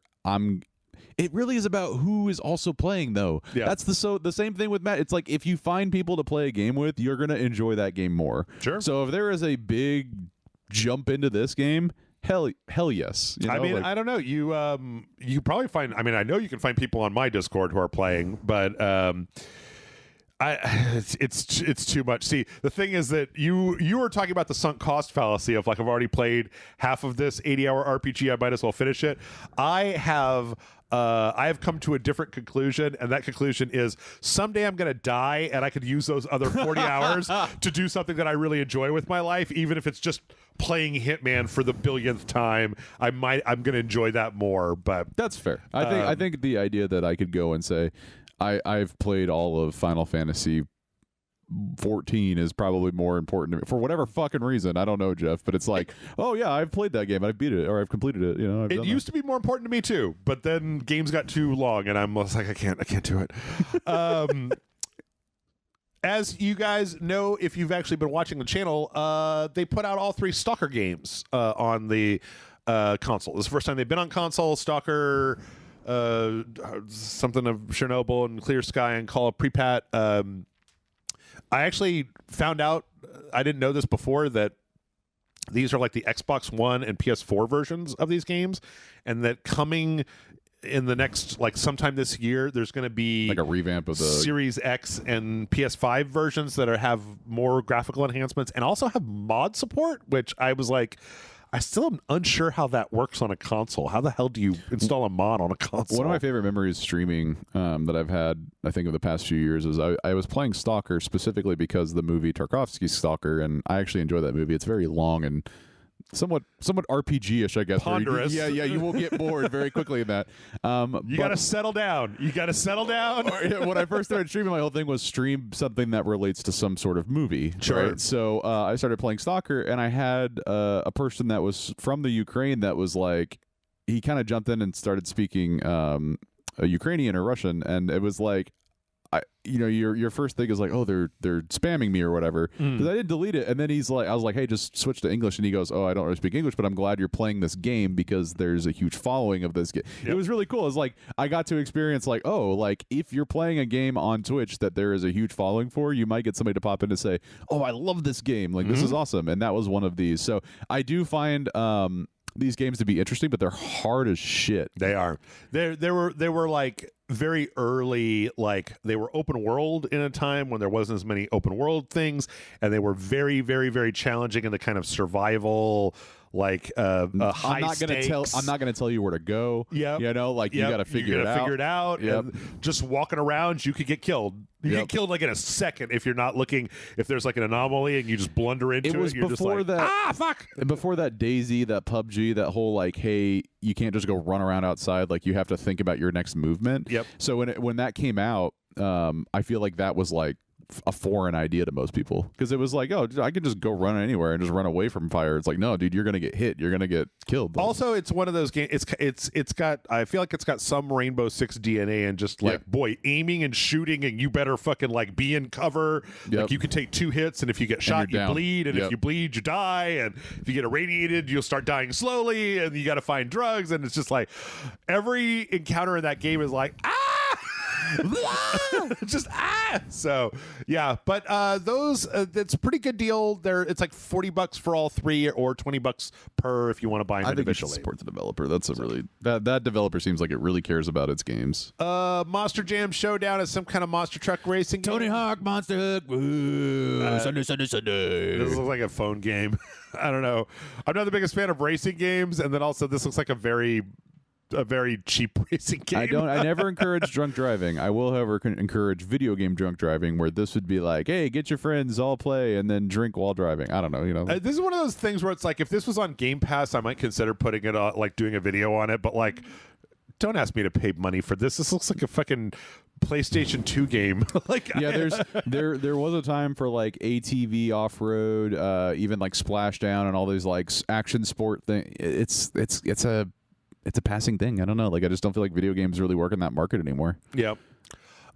it really is about who is also playing, though. Yeah. That's the same thing with Matt. It's like, if you find people to play a game with, you're going to enjoy that game more. Sure. So if there is a big jump into this game, hell yes. I mean, I don't know. You probably find, I mean, I know you can find people on my Discord who are playing, but it's too much. See, the thing is that you were talking about the sunk cost fallacy of like, I've already played half of this 80-hour RPG, I might as well finish it. I have come to a different conclusion, and that conclusion is someday I'm going to die, and I could use those other 40 hours to do something that I really enjoy with my life, even if it's just playing Hitman for the billionth time. I'm going to enjoy that more. But that's fair. I think the idea that I could go and say I've played all of Final Fantasy 14 is probably more important to me for whatever fucking reason. I don't know, Jeff, but it's like, oh yeah, I've played that game, I've beat it, or I've completed it. It used to be more important to me too, but then games got too long, and I'm like, I can't do it. As you guys know, if you've actually been watching the channel, they put out all 3 Stalker games on the console. This is the first time they've been on console. Stalker, something of Chernobyl and Clear Sky and Call of Prepat. I actually found out, I didn't know this before, that these are like the Xbox One and PS4 versions of these games, and that coming in the next, like sometime this year, there's going to be like a revamp of the Series X and PS5 versions that have more graphical enhancements and also have mod support, which I was like, I still am unsure how that works on a console. How the hell do you install a mod on a console? One of my favorite memories streaming that I've had, I think, of the past few years is I was playing Stalker specifically because the movie Tarkovsky's Stalker, and I actually enjoy that movie. It's very long and somewhat RPG-ish, I guess. Ponderous. You will get bored very quickly in that. You got to settle down. When I first started streaming, my whole thing was stream something that relates to some sort of movie. Sure. Right? So I started playing Stalker, and I had a person that was from the Ukraine that was like, he kind of jumped in and started speaking Ukrainian or Russian, and it was like, your first thing is like, oh, they're spamming me or whatever. Because I didn't delete it, and then I was like, hey, just switch to English, and he goes, oh, I don't really speak English, but I'm glad you're playing this game because there's a huge following of this game. Yep. It was really cool. It's like I got to experience like, oh, like if you're playing a game on Twitch that there is a huge following for, you might get somebody to pop in to say, oh, I love this game, like this is awesome, and that was one of these. So I do find these games to be interesting, but they're hard as shit. They are. They were like very early, like they were open world in a time when there wasn't as many open world things, and they were very, very, very challenging in the kind of survival, like high stakes. I'm not gonna tell you where to go. Yeah, you got to figure it out. Yep. And just walking around, you could get killed. You get killed like in a second if you're not looking. If there's like an anomaly and you just blunder into it, you're just like, fuck. Before that DayZ, that PUBG, that whole like, hey, you can't just go run around outside. Like you have to think about your next movement. Yep. So when that came out, I feel like that was like a foreign idea to most people, because it was like, oh, I can just go run anywhere and just run away from fire. It's like, no, dude, you're gonna get hit, you're gonna get killed. Also, it's one of those games. It's got. I feel like it's got some Rainbow Six DNA, and just like, boy, aiming and shooting, and you better fucking like be in cover. Yep. Like you can take 2 hits, and if you get shot, you bleed, and if you bleed, you die, and if you get irradiated, you'll start dying slowly, and you got to find drugs, and it's just like every encounter in that game is like just so yeah, but those it's a pretty good deal. It's like $40 for all 3 or $20 per if you want to buy them individually. I think you should support the developer. That's a really that developer seems like it really cares about its games. Monster Jam Showdown is some kind of monster truck racing game. Tony Hawk Monster Hook. Sunday. This looks like a phone game. I don't know. I'm not the biggest fan of racing games, and then also this looks like a very cheap racing game. I never encourage drunk driving. I will, however, encourage video game drunk driving, where this would be like, hey, get your friends, all play, and then drink while driving. I don't know, this is one of those things where it's like, if this was on Game Pass, I might consider putting it on, like doing a video on it, but like, don't ask me to pay money for this. This looks like a fucking PlayStation 2 game. Like, yeah, there was a time for like ATV off road, even like Splashdown and all these like action sport thing. It's a passing thing. I don't know. Like, I just don't feel like video games really work in that market anymore. Yep.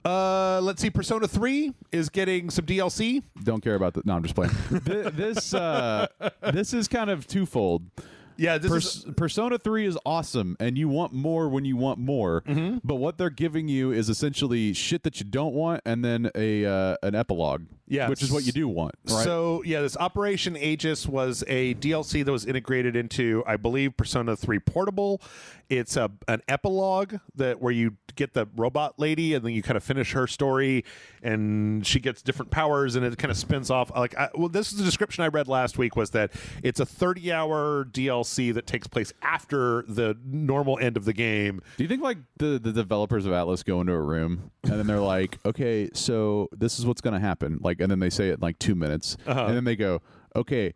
Let's see. Persona 3 is getting some DLC. Don't care about that. No, I'm just playing. This is kind of twofold. Yeah, Persona 3 is awesome, and you want more when you want more. Mm-hmm. But what they're giving you is essentially shit that you don't want, and then an epilogue. Yeah, which is what you do want. Right? So yeah, this Operation Aegis was a DLC that was integrated into, I believe, Persona 3 Portable. It's an epilogue where you get the robot lady, and then you kind of finish her story, and she gets different powers, and it kind of spins off. Like, this is the description I read last week, was that it's a 30-hour DLC that takes place after the normal end of the game. Do you think like the developers of Atlas go into a room and then they're like, okay, so this is what's going to happen, like, and then they say it in like 2 minutes, and then they go, okay,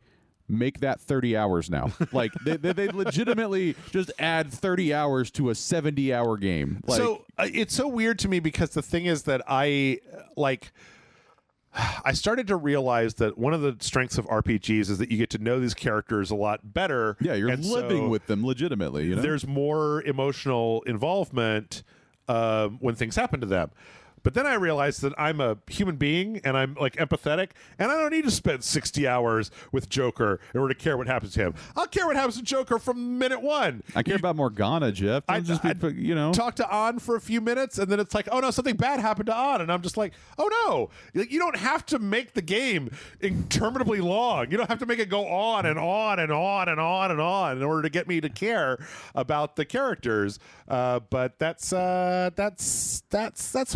make that 30 hours now. Like they legitimately just add 30 hours to a 70-hour game. Like, so it's so weird to me, because the thing is that I started to realize that one of the strengths of RPGs is that you get to know these characters a lot better. Yeah, you're living with them legitimately. There's more emotional involvement when things happen to them. But then I realized that I'm a human being, and I'm like empathetic, and I don't need to spend 60 hours with Joker in order to care what happens to him. I'll care what happens to Joker from minute 1. I care about Morgana, Jeff. I talk to An for a few minutes, and then it's like, oh no, something bad happened to An, and I'm just like, oh no. You don't have to make the game interminably long. You don't have to make it go on and on and on and on and on in order to get me to care about the characters. But that's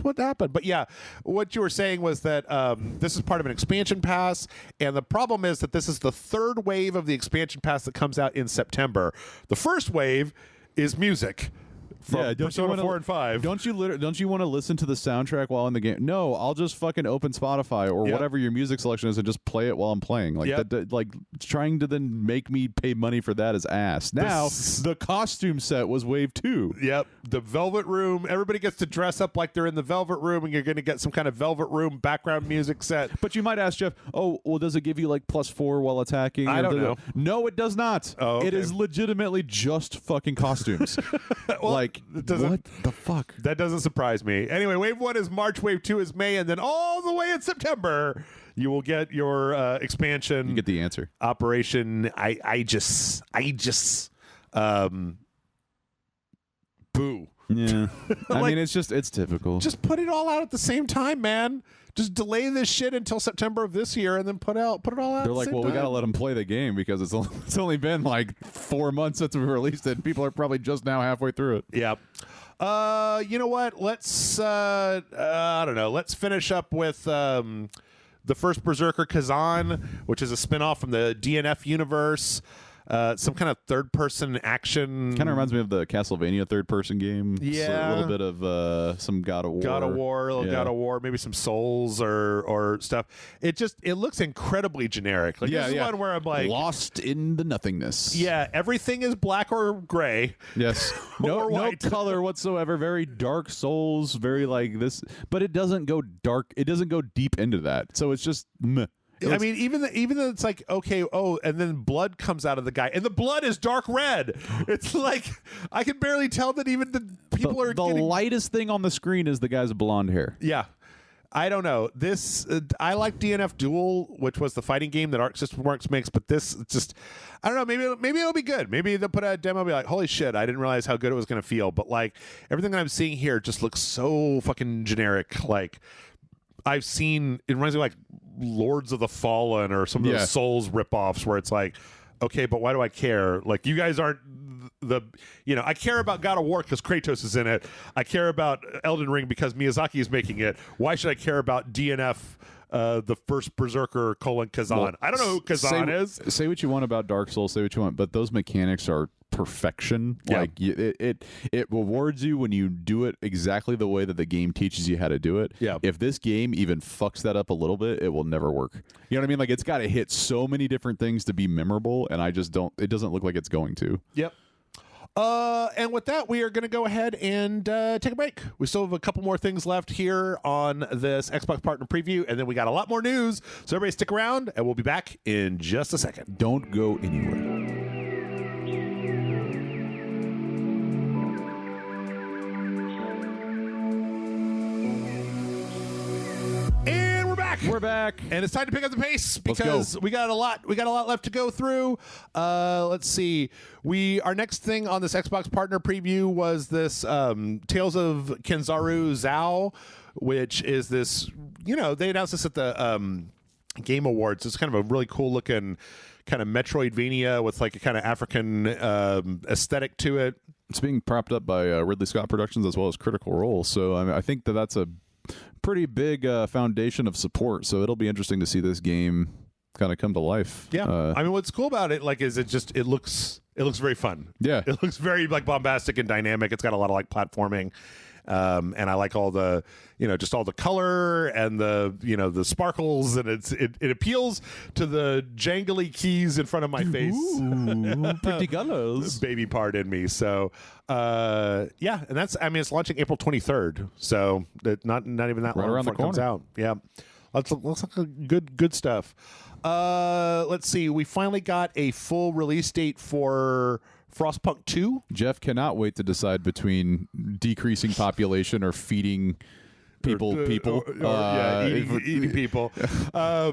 what happened. But yeah, what you were saying was that this is part of an expansion pass, and the problem is that this is the 3rd wave of the expansion pass that comes out in September. The first wave is music. from Persona 4 and 5. Don't you want to listen to the soundtrack while in the game? No, I'll just fucking open Spotify or whatever your music selection is and just play it while I'm playing. Like that, like trying to then make me pay money for that is ass. Now the costume set was Wave 2. Yep, the Velvet Room. Everybody gets to dress up like they're in the Velvet Room, and you're going to get some kind of Velvet Room background music set. But you might ask, Jeff, oh, well, does it give you like +4 while attacking? I don't know. No, it does not. Oh, okay. It is legitimately just fucking costumes. Well, like, what the fuck? That doesn't surprise me. Anyway, Wave 1 is March, Wave 2 is May, and then all the way in September, you will get your expansion. You get the answer. Operation. I just boo. Yeah. I Like, mean, it's typical. Just put it all out at the same time, man. Just delay this shit until September of this year, and then put it all out. They're at the like, same well, we time. got to let them play the game because it's only been like 4 months since we released it. People are probably just now halfway through it. Yeah. You know what? Let's I don't know. Let's finish up with the first Berserker Kazan, which is a spinoff from the DNF universe. Some kind of third-person action. Kind of reminds me of the Castlevania third-person game. Yeah. A little bit of some God of War. God of War, maybe some Souls or stuff. It looks incredibly generic. Like, this is one where I'm like, lost in the nothingness. yeah, everything is black or gray. Yes. No white. color whatsoever. Very Dark Souls. Very like this, but it doesn't go dark. It doesn't go deep into that. So it's just meh. I mean, even though it's like, okay, and then blood comes out of the guy, and the blood is dark red. It's like, I can barely tell that even the people are the lightest thing on the screen is the guy's blonde hair. Yeah. I don't know. This, I like DNF Duel, which was the fighting game that Arc System Works makes, but this just, I don't know, maybe it'll be good. Maybe they'll put out a demo and be like, holy shit, I didn't realize how good it was going to feel. But like, everything that I'm seeing here just looks so fucking generic. Like, it reminds me of like Lords of the Fallen or some of those Souls ripoffs where it's like, okay, but why do I care? Like, you guys aren't I care about God of War because Kratos is in it. I care about Elden Ring because Miyazaki is making it. Why should I care about DNF, the first Berserker Kazan? Well, I don't know who Kazan is. Say what you want about Dark Souls, say what you want, but those mechanics are perfection. Yeah. Like it rewards you when you do it exactly the way that the game teaches you how to do it. Yeah. If this game even fucks that up a little bit, it will never work. You know what I mean? Like, it's got to hit so many different things to be memorable, and it doesn't look like it's going to. Yep. And with that, we are going to go ahead and take a break. We still have a couple more things left here on this Xbox Partner Preview, and then we got a lot more news. So everybody stick around, and we'll be back in just a second. Don't go anywhere. We're back, and it's time to pick up the pace because we got a lot left to go through. Let's see. Our next thing on this Xbox Partner Preview was this Tales of Kenzaru Zao, which is this. They announced this at the Game Awards. It's kind of a really cool looking kind of Metroidvania with like a kind of African aesthetic to it. It's being propped up by Ridley Scott Productions as well as Critical Role. So I think that's a pretty big foundation of support, so it'll be interesting to see this game kind of come to life. Yeah, I mean, what's cool about it, like, is it looks very fun. Yeah, it looks very like bombastic and dynamic. It's got a lot of like platforming, and I like all the just all the color and the sparkles, and it appeals to the jangly keys in front of my face. Ooh, pretty colors, baby part in me. So and that's, I mean, it's launching April 23rd, so not even that long around before it comes out. Yeah, looks like good stuff. Let's see, we finally got a full release date for Frostpunk 2. Jeff cannot wait to decide between decreasing population or feeding people. Eating people. I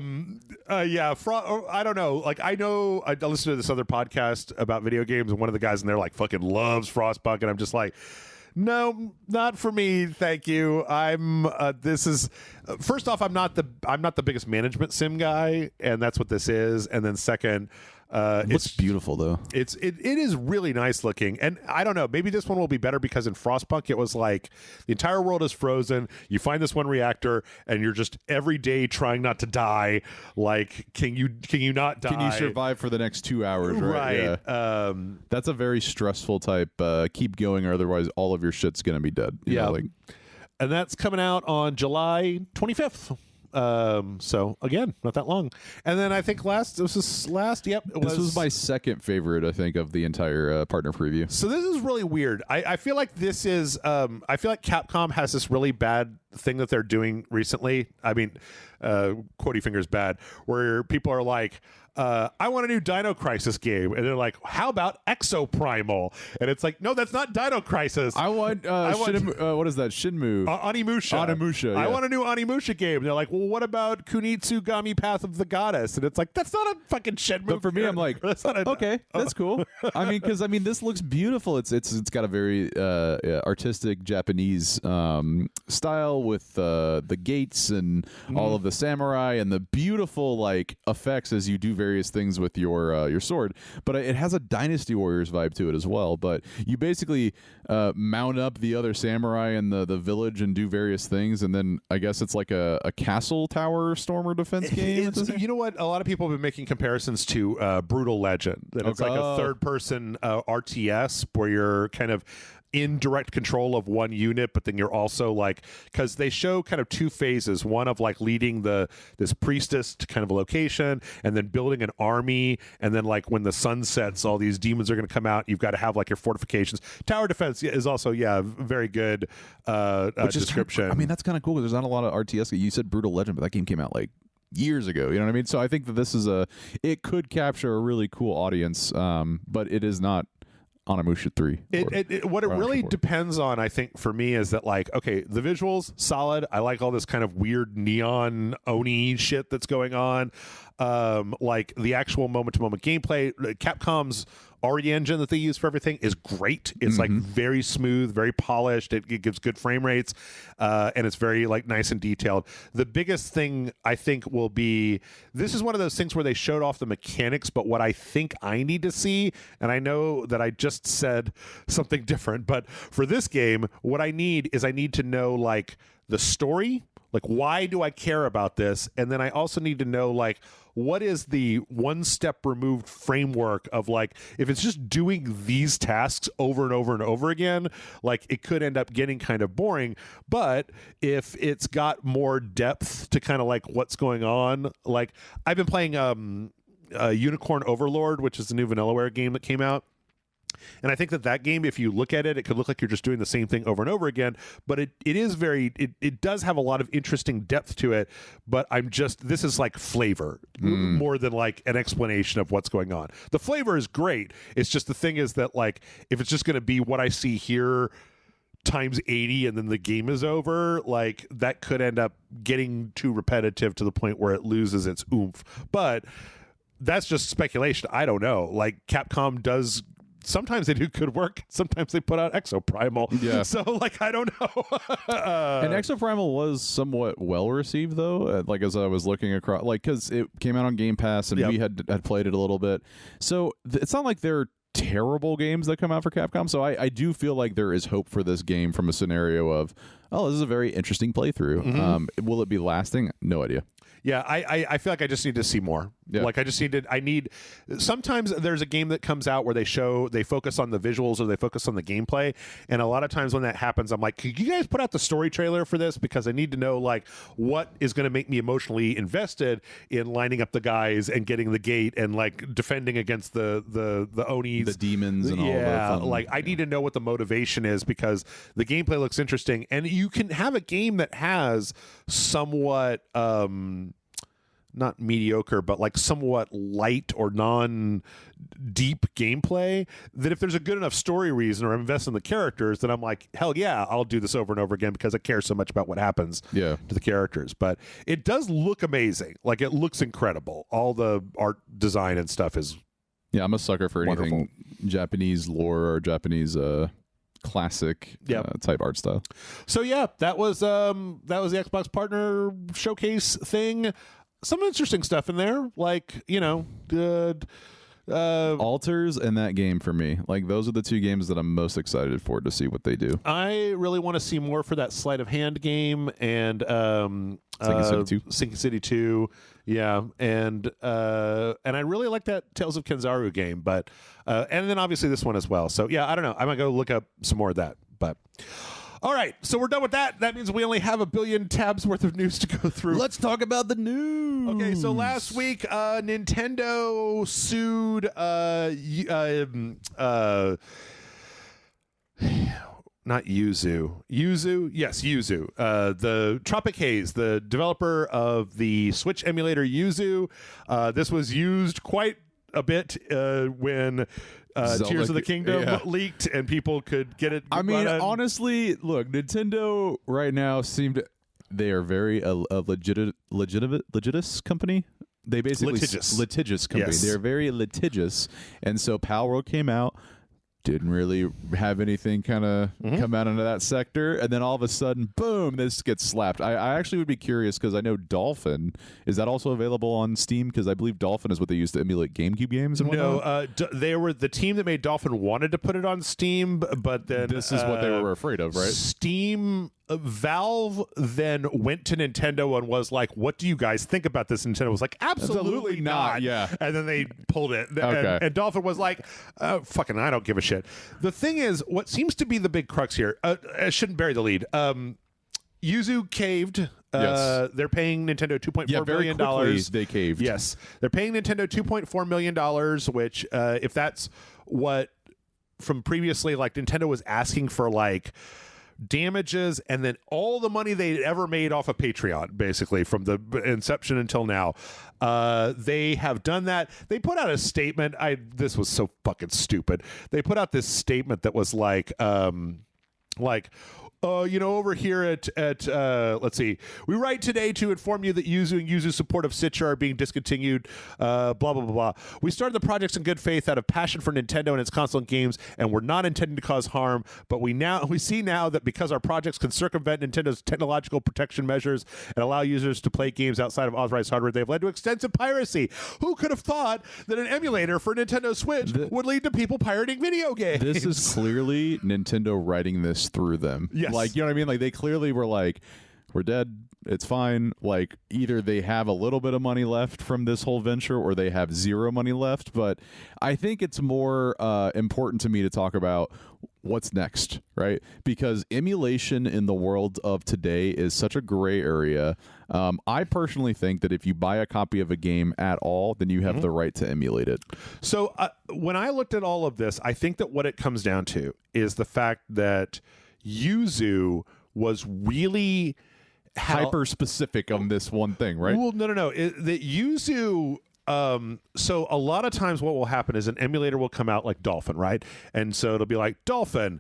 don't know. Like, I listened to this other podcast about video games, and one of the guys in there like fucking loves Frostpunk, and I'm just like, no, not for me, thank you. This is, first off, I'm not the biggest management sim guy, and that's what this is. And then second, It looks beautiful though. It is really nice looking, and I don't know, maybe this one will be better because in Frostpunk it was like the entire world is frozen. You find this one reactor, and you're just every day trying not to die. Like, can you not die? Can you survive for the next 2 hours? Right. Yeah. That's a very stressful type. Keep going, or otherwise all of your shit's gonna be dead. You know, like, and that's coming out on July 25th. So again, not that long. And then I think this was my second favorite, I think, of the entire partner preview. So this is really weird. I feel like this is I feel like Capcom has this really bad thing that they're doing recently. I mean, quotey fingers bad, where people are like, I want a new Dino Crisis game, and they're like, how about Exoprimal? And it's like, no, that's not Dino Crisis. I want what is that? Shinmu. Onimusha. Onimusha. Yeah. I want a new Onimusha game. They're like, well, what about Kunitsugami Path of the Goddess? And it's like, that's not a fucking Shenmue. But for me, I'm like, that's not okay, that's cool. I mean, because this looks beautiful. It's got a very artistic Japanese style with the gates and all of the samurai and the beautiful like effects as you do various things with your sword. But it has a Dynasty Warriors vibe to it as well. But you basically mount up the other samurai in the village and do various things, and then I guess it's like a castle tower stormer defense game. You know what? A lot of people have been making comparisons to Brutal Legend. That it's like a third-person RTS where you're kind of in direct control of one unit, but then you're also like, because they show kind of two phases, one of like leading this priestess to kind of a location and then building an army, and then like when the sun sets, all these demons are going to come out. You've got to have like your fortifications. Tower defense is also very good description. That's kind of cool because there's not a lot of RTS. You said Brutal Legend, but that game came out like years ago, you know what I mean? So I think that this is it could capture a really cool audience, but it is not Onimusha 3. What it really depends on, I think, for me, is that like, okay, the visuals solid. I like all this kind of weird neon Oni shit that's going on. Like the actual moment-to-moment gameplay, Capcom's RE engine that they use for everything is great. It's like very smooth, very polished. It gives good frame rates, and it's very like nice and detailed. The biggest thing I think will be, this is one of those things where they showed off the mechanics, but what I think I need to see, and I know that I just said something different, but for this game, what I need to know like the story. Like, why do I care about this? And then I also need to know, like, what is the one step removed framework of, like, if it's just doing these tasks over and over and over again, like, it could end up getting kind of boring. But if it's got more depth to kind of, like, what's going on, like, I've been playing Unicorn Overlord, which is the new Vanillaware game that came out. And I think that game, if you look at it, it could look like you're just doing the same thing over and over again. But it does have a lot of interesting depth to it. But this is like flavor more than like an explanation of what's going on. The flavor is great. It's just the thing is that like, if it's just going to be what I see here times 80 and then the game is over, like that could end up getting too repetitive to the point where it loses its oomph. But that's just speculation. I don't know. Like Capcom does. Sometimes they do good work. Sometimes they put out Exoprimal. Yeah. So, like, I don't know. And Exoprimal was somewhat well received, though. Like, as I was looking across, like, because it came out on Game Pass, and we had played it a little bit. So it's not like they're terrible games that come out for Capcom. So I do feel like there is hope for this game from a scenario of, oh, this is a very interesting playthrough. Will it be lasting? No idea. Yeah, I feel like I just need to see more. Yeah. Like sometimes there's a game that comes out where they focus on the visuals or they focus on the gameplay, and a lot of times when that happens, I'm like, could you guys put out the story trailer for this, because I need to know like what is going to make me emotionally invested in lining up the guys and getting the gate and like defending against the Onis, the demons, and all that. Like I need to know what the motivation is, because the gameplay looks interesting, and you can have a game that has somewhat not mediocre, but like somewhat light or non-deep gameplay, that if there's a good enough story reason or I'm invested in the characters, then I'm like, hell yeah, I'll do this over and over again because I care so much about what happens to the characters. But it does look amazing. Like, it looks incredible. All the art design and stuff is I'm a sucker for anything Japanese lore or Japanese classic type art style. So that was the Xbox partner showcase thing. Some interesting stuff in there, like, Alters and that game for me. Like, those are the two games that I'm most excited for to see what they do. I really want to see more for that sleight of hand game and Sinking City 2. Yeah, and I really like that Tales of Kenzaru game, but and then obviously this one as well. So yeah, I don't know. I might go look up some more of that. But all right, so we're done with that. That means we only have a billion tabs worth of news to go through. Let's talk about the news. Okay, so last week, Nintendo sued not Yuzu. Yes, Yuzu. The Tropic Haze, the developer of the Switch emulator Yuzu. This was used quite a bit when Tears of the Kingdom leaked and people could get it. I mean, honestly, look, Nintendo right now they are very a litigious company. They basically litigious company. Yes. They're very litigious, and so Palworld came out. Didn't really have anything kind of come out into that sector, and then all of a sudden, boom, this gets slapped. I actually would be curious because I know Dolphin, is that also available on Steam? Because I believe Dolphin is what they used to emulate GameCube games and whatnot. No, they were the team that made Dolphin wanted to put it on Steam, but then this is what they were afraid of, right? Valve then went to Nintendo and was like, "What do you guys think about this?" Nintendo was like, "Absolutely not." Yeah, and then they pulled it. Okay. And Dolphin was like, "Fucking, I don't give a shit." The thing is, what seems to be the big crux here. I shouldn't bury the lead. Yuzu caved. Yes. They're paying Nintendo $2.4 million. They caved. Yes, they're paying Nintendo $2.4 million, which, if that's what from previously, like Nintendo was asking for, like damages and then all the money they'd ever made off of Patreon, basically from the inception until now. They have done that. They put out a statement. This was so fucking stupid. They put out this statement that was like over here at let's see, we write today to inform you that Yuzu and Yuzu's support of Citra are being discontinued, blah, blah, blah, blah. We started the projects in good faith out of passion for Nintendo and its console games, and we're not intending to cause harm, but we see now that because our projects can circumvent Nintendo's technological protection measures and allow users to play games outside of authorized hardware, they've led to extensive piracy. Who could have thought that an emulator for Nintendo Switch would lead to people pirating video games? This is clearly Nintendo writing this through them. Yes. Like, you know what I mean? Like, they clearly were like, we're dead. It's fine. Like, either they have a little bit of money left from this whole venture or they have zero money left. But I think it's more important to me to talk about what's next, right? Because emulation in the world of today is such a gray area. I personally think that if you buy a copy of a game at all, then you have the right to emulate it. So when I looked at all of this, I think that what it comes down to is the fact that Yuzu was really hyper specific on this one thing, right? Well, no. The Yuzu. So a lot of times what will happen is an emulator will come out like Dolphin, right? And so it'll be like, Dolphin,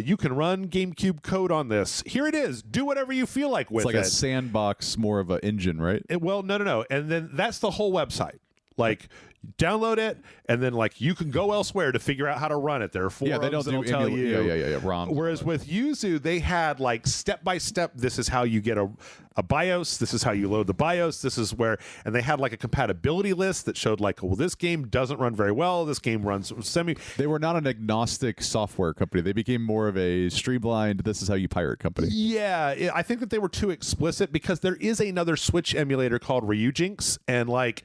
you can run GameCube code on this. Here it is. Do whatever you feel like with it. It's like a sandbox, more of an engine, right? Well, no. And then that's the whole website. Like, download it, and then like you can go elsewhere to figure out how to run it. There are forums that'll tell you. Yeah. ROMs. Whereas with Yuzu, they had like step by step. This is how you get a BIOS. This is how you load the BIOS. This is where, and they had like a compatibility list that showed like, well, this game doesn't run very well. This game runs semi. They were not an agnostic software company. They became more of a streamlined, this is how you pirate company. Yeah, I think that they were too explicit because there is another Switch emulator called RageSelect, and like,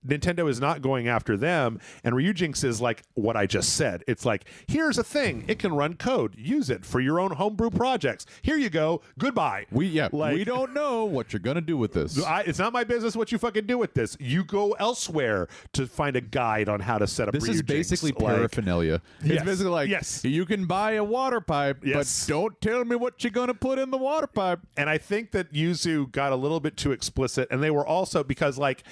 Nintendo is not going after them, and Ryujinx is like what I just said. It's like, here's a thing. It can run code. Use it for your own homebrew projects. Here you go. Goodbye. We don't know what you're going to do with this. It's not my business what you fucking do with this. You go elsewhere to find a guide on how to set up This is basically paraphernalia. It's basically like, you can buy a water pipe, but don't tell me what you're going to put in the water pipe. And I think that Yuzu got a little bit too explicit, and they were also, because like,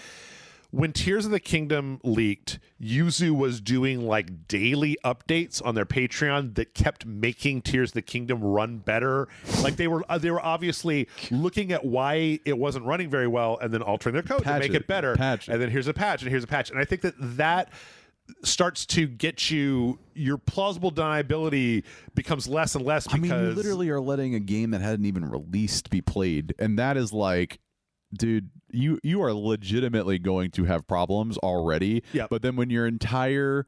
when Tears of the Kingdom leaked, Yuzu was doing like daily updates on their Patreon that kept making Tears of the Kingdom run better. Like they were obviously looking at why it wasn't running very well and then altering their code to make it better. And then here's a patch and here's a patch. And I think that starts to get your plausible deniability becomes less and less because you literally are letting a game that hadn't even released be played, and that is like dude, you are legitimately going to have problems already. Yep. But then when your entire,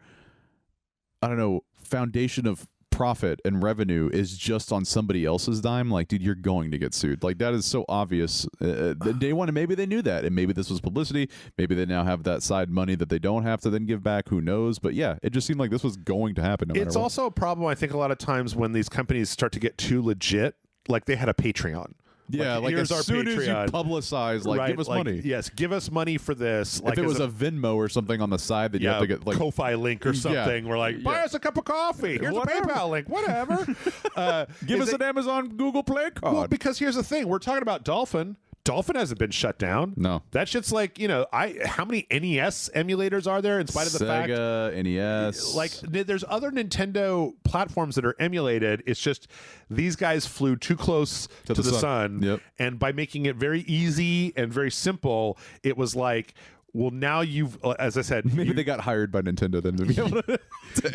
I don't know, foundation of profit and revenue is just on somebody else's dime, like, dude, you're going to get sued. Like, that is so obvious. Day one, and maybe they knew that, and maybe this was publicity. Maybe they now have that side money that they don't have to then give back. Who knows? But yeah, it just seemed like this was going to happen. It's also a problem, I think, a lot of times when these companies start to get too legit. Like, they had a Patreon. Yeah, like here's as our soon Patreon. as you publicize, like, Right, give us money. Yes, give us money for this. Like, if it was a Venmo or something on the side that you have to get, like, Ko-Fi link or something, we're like, buy us a cup of coffee. Here's Whatever. a PayPal link. Whatever. give us an Amazon Google Play card. Well, because here's the thing. We're talking about Dolphin. Dolphin hasn't been shut down. No. That shit's like, how many NES emulators are there in spite of the fact? Sega, NES. Like, there's other Nintendo platforms that are emulated. It's just these guys flew too close to the sun. Yep. And by making it very easy and very simple, it was like, well, now you've, as I said, maybe they got hired by Nintendo then to be able to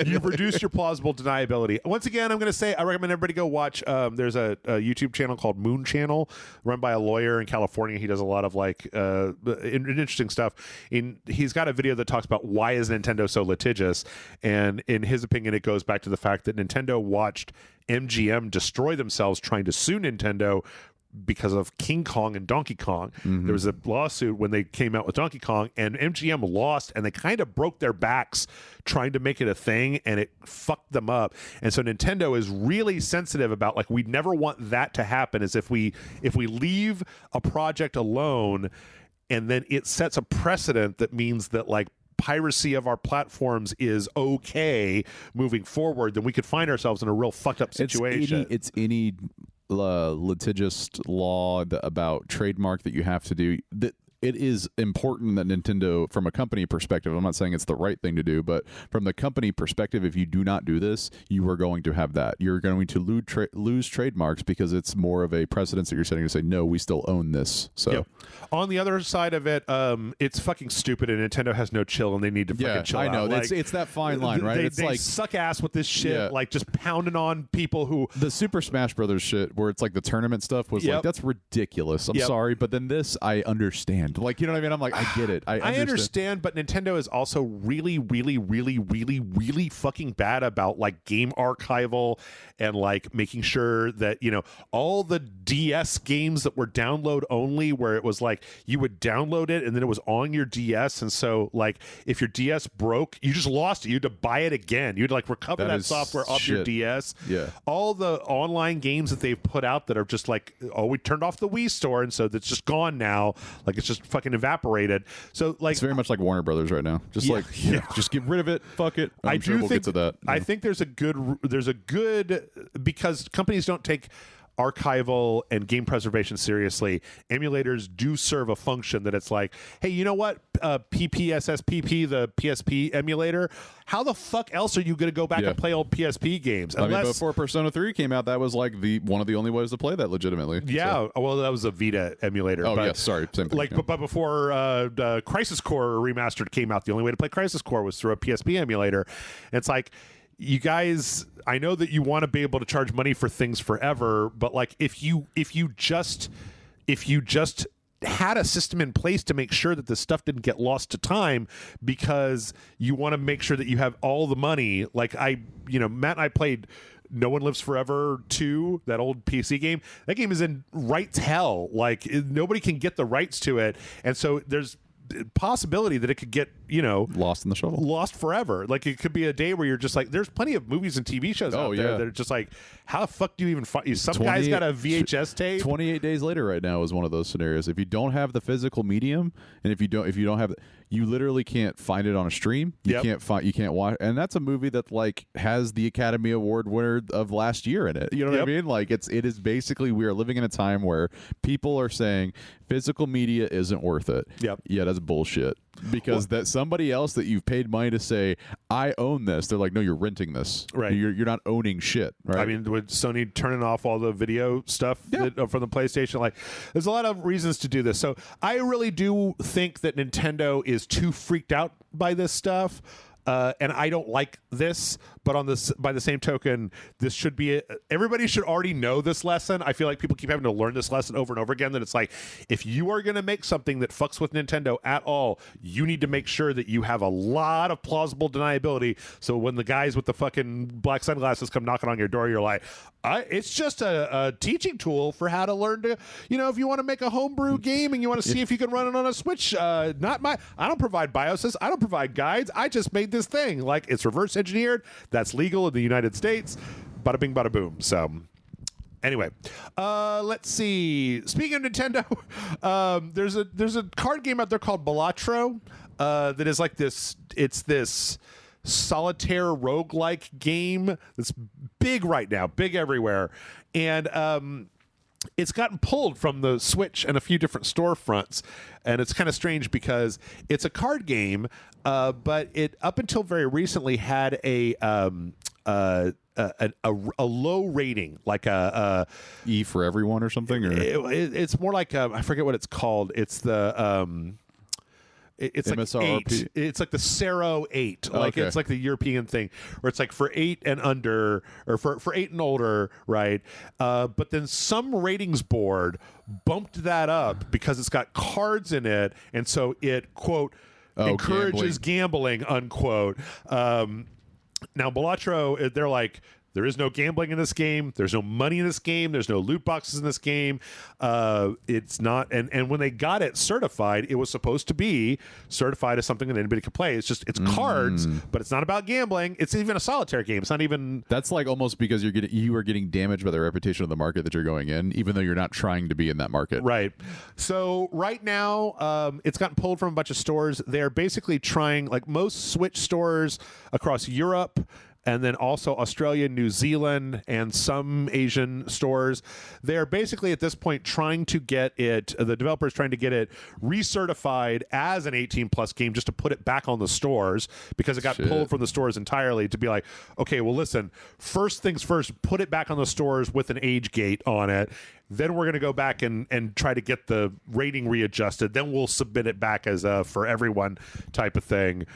you've reduced your plausible deniability. Once again, I'm going to say I recommend everybody go watch. There's a YouTube channel called Moon Channel, run by a lawyer in California. He does a lot of like interesting stuff. He's got a video that talks about why is Nintendo so litigious, and in his opinion, it goes back to the fact that Nintendo watched MGM destroy themselves trying to sue Nintendo because of King Kong and Donkey Kong. Mm-hmm. There was a lawsuit when they came out with Donkey Kong, and MGM lost, and they kind of broke their backs trying to make it a thing, and it fucked them up. And so Nintendo is really sensitive about, like, we never want that to happen, is if we leave a project alone and then it sets a precedent that means that, like, piracy of our platforms is okay moving forward, then we could find ourselves in a real fucked up situation. It's any litigious law about trademark that you have to do. That it is important that Nintendo, from a company perspective, I'm not saying it's the right thing to do, but from the company perspective, if you do not do this, you are going to have that. You're going to lose trademarks because it's more of a precedence that you're setting to say, no, we still own this. So yep. On the other side of it, it's fucking stupid, and Nintendo has no chill, and they need to fucking chill I know. out. Like, it's that fine line, right? They, it's they like suck ass with this shit, like just pounding on people who... The Super Smash Brothers shit, where it's like the tournament stuff was like, that's ridiculous. I'm sorry, but then this, I understand. Like, you know what I mean? I'm like, I get it. I understand, but Nintendo is also really, really, really, really, really fucking bad about like game archival and like making sure that, all the DS games that were download only, where it was like you would download it and then it was on your DS. And so like if your DS broke, you just lost it. You had to buy it again. You'd like recover that software off your DS. Yeah. All the online games that they've put out that are just like, oh, we turned off the Wii store, and so that's just gone now. Like it's just fucking evaporated. So like it's very much like Warner Brothers right now. Just just get rid of it. Fuck it. I'm sure we'll get to that. I think there's a good because companies don't take archival and game preservation seriously. Emulators do serve a function that it's like, hey, you know what? PPSSPP, the PSP emulator, how the fuck else are you going to go back and play old PSP games? I mean, before Persona 3 came out, that was like one of the only ways to play that legitimately. Yeah, well, that was a Vita emulator. Oh, yes, sorry. Same thing. But before Crisis Core Remastered came out, the only way to play Crisis Core was through a PSP emulator. And it's like, you guys, I know that you want to be able to charge money for things forever, but like if you just had a system in place to make sure that this stuff didn't get lost to time, because you want to make sure that you have all the money. Like Matt and I played No One Lives Forever 2, that old PC game. That game is in rights hell. Like nobody can get the rights to it, and so there's possibility that it could get lost in the shuffle, lost forever. Like it could be a day where you're just like, there's plenty of movies and TV shows out there that are just like, how the fuck do you even find? Some guy's got a VHS tape. 28 days later right now is one of those scenarios. If you don't have the physical medium, and if you don't have you literally can't find it on a stream. You can't watch, and that's a movie that like has the Academy Award winner of last year in it. You know what I mean? Like it is basically, we are living in a time where people are saying physical media isn't worth it. Yeah, that's bullshit. Because that somebody else that you've paid money to say, I own this, they're like, no, you're renting this. Right. You're not owning shit. Right. I mean, with Sony turning off all the video stuff from the PlayStation, like, there's a lot of reasons to do this. So I really do think that Nintendo is too freaked out by this stuff. and I don't like this. But on this, by the same token, this should be everybody should already know this lesson. I feel like people keep having to learn this lesson over and over again. That it's like, if you are going to make something that fucks with Nintendo at all, you need to make sure that you have a lot of plausible deniability. So when the guys with the fucking black sunglasses come knocking on your door, you're like, it's just a teaching tool for how to learn to, if you want to make a homebrew game and you want to see if you can run it on a Switch. I don't provide BIOSes. I don't provide guides. I just made this thing. Like, it's reverse engineered. That's legal in the United States. Bada bing, bada boom. So anyway, let's see. Speaking of Nintendo, there's a card game out there called Balatro that is like this. It's this solitaire roguelike game that's big right now, big everywhere, and it's gotten pulled from the Switch and a few different storefronts, and it's kind of strange because it's a card game, but it up until very recently had a low rating, like a E for everyone or something, or it's more like I forget what it's called. It's the it's MSRP. like 8. It's like the Sero 8. Like, okay. It's like the European thing where it's like for 8 and under, or for 8 and older, right? But then some ratings board bumped that up because it's got cards in it, and so it, quote, encourages gambling, unquote. Now Balatro, they're like, there is no gambling in this game. There's no money in this game. There's no loot boxes in this game. It's not, and when they got it certified, it was supposed to be certified as something that anybody could play. It's just, it's cards, but it's not about gambling. It's even a solitaire game. It's not even. That's like almost because you are getting damaged by the reputation of the market that you're going in, even though you're not trying to be in that market. Right. So right now, it's gotten pulled from a bunch of stores. They're basically trying, like most Switch stores across Europe, and then also Australia, New Zealand, and some Asian stores. They're basically at this point trying to get it, the developers trying to get it recertified as an 18-plus game just to put it back on the stores, because it got pulled from the stores entirely, to be like, okay, well, listen, first things first, put it back on the stores with an age gate on it. Then we're going to go back and try to get the rating readjusted. Then we'll submit it back as a for everyone type of thing.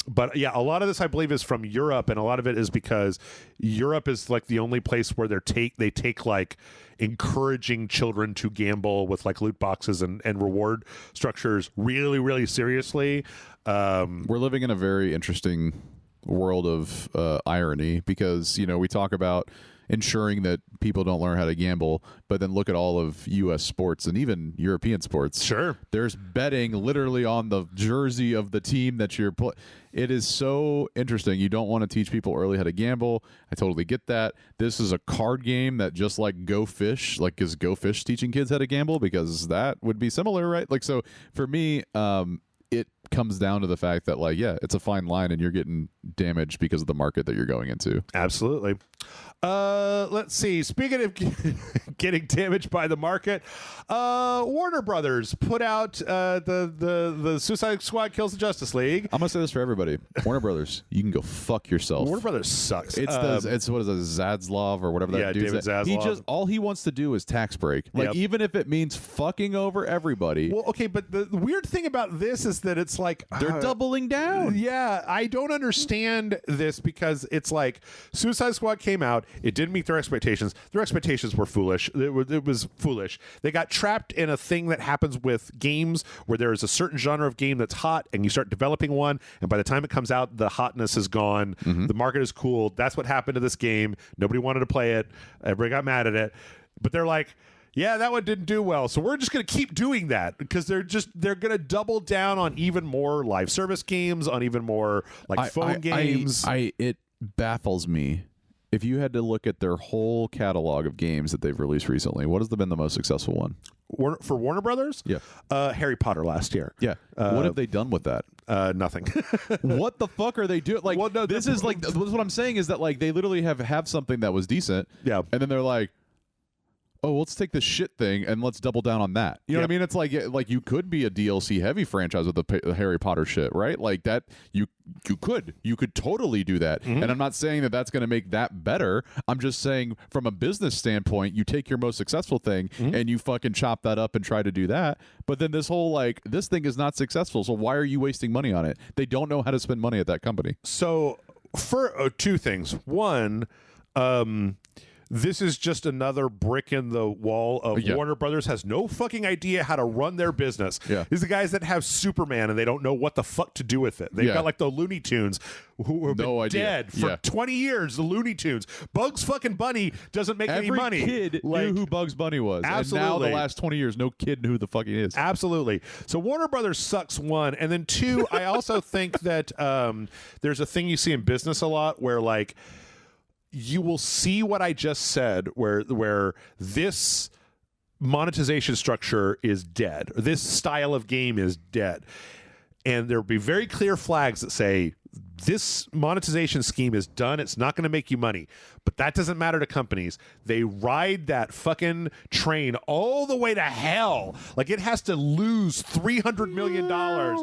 But yeah, a lot of this I believe is from Europe, and a lot of it is because Europe is like the only place where they take like encouraging children to gamble with like loot boxes and reward structures really, really seriously. We're living in a very interesting world of irony, because we talk about ensuring that people don't learn how to gamble, but then look at all of U.S. sports and even European sports. Sure. There's betting literally on the jersey of the team that you're playing. It is so interesting. You don't want to teach people early how to gamble. I totally get that. This is a card game that, just like Go Fish, like is Go Fish teaching kids how to gamble, because that would be similar, right? Like, so for me, it comes down to the fact that, like, yeah, it's a fine line and you're getting damaged because of the market that you're going into. Absolutely. Let's see. Speaking of getting damaged by the market, Warner Brothers put out the Suicide Squad Kills the Justice League. I'm gonna say this for everybody: Warner Brothers, you can go fuck yourself. Warner Brothers sucks. It's what is it, Zaslav or whatever that dude David said. Zaslav. All he wants to do is tax break, like even if it means fucking over everybody. Well, okay, but the weird thing about this is that it's like they're doubling down. Yeah, I don't understand this, because it's like Suicide Squad came out. It didn't meet their expectations. Their expectations were foolish. It was foolish. They got trapped in a thing that happens with games, where there is a certain genre of game that's hot, and you start developing one, and by the time it comes out, the hotness is gone. The market is cooled. That's what happened to this game. Nobody wanted to play it. Everybody got mad at it. But they're like, yeah, that one didn't do well, so we're just going to keep doing that, because they're going to double down on even more live service games, on even more like phone games. It baffles me. If you had to look at their whole catalog of games that they've released recently, what has been the most successful one? For Warner Brothers? Yeah. Harry Potter last year. Yeah. What have they done with that? Nothing. What the fuck are they doing? Like, well, no, this is like, what I'm saying is that, like, they literally have something that was decent. Yeah. And then they're like, oh, let's take this shit thing and let's double down on that. You know what I mean? It's like you could be a DLC heavy franchise with the Harry Potter shit, right? Like that you could totally do that. And I'm not saying that that's going to make that better. I'm just saying from a business standpoint, you take your most successful thing and you fucking chop that up and try to do that. But then this whole this thing is not successful, so why are you wasting money on it? They don't know how to spend money at that company. So for two things. One, this is just another brick in the wall of Warner Brothers has no fucking idea how to run their business. Yeah. These are the guys that have Superman and they don't know what the fuck to do with it. They've got like the Looney Tunes who have been dead for 20 years. The Looney Tunes. Bugs fucking Bunny doesn't make any money. Every kid knew who Bugs Bunny was. Absolutely. And now the last 20 years, no kid knew who the fuck he is. Absolutely. So Warner Brothers sucks, one. And then two, I also think that there's a thing you see in business a lot where like you will see what I just said, where this monetization structure is dead, or this style of game is dead, and there'll be very clear flags that say this monetization scheme is done. It's not going to make you money, but that doesn't matter to companies. They ride that fucking train all the way to hell. Like it has to lose $300 million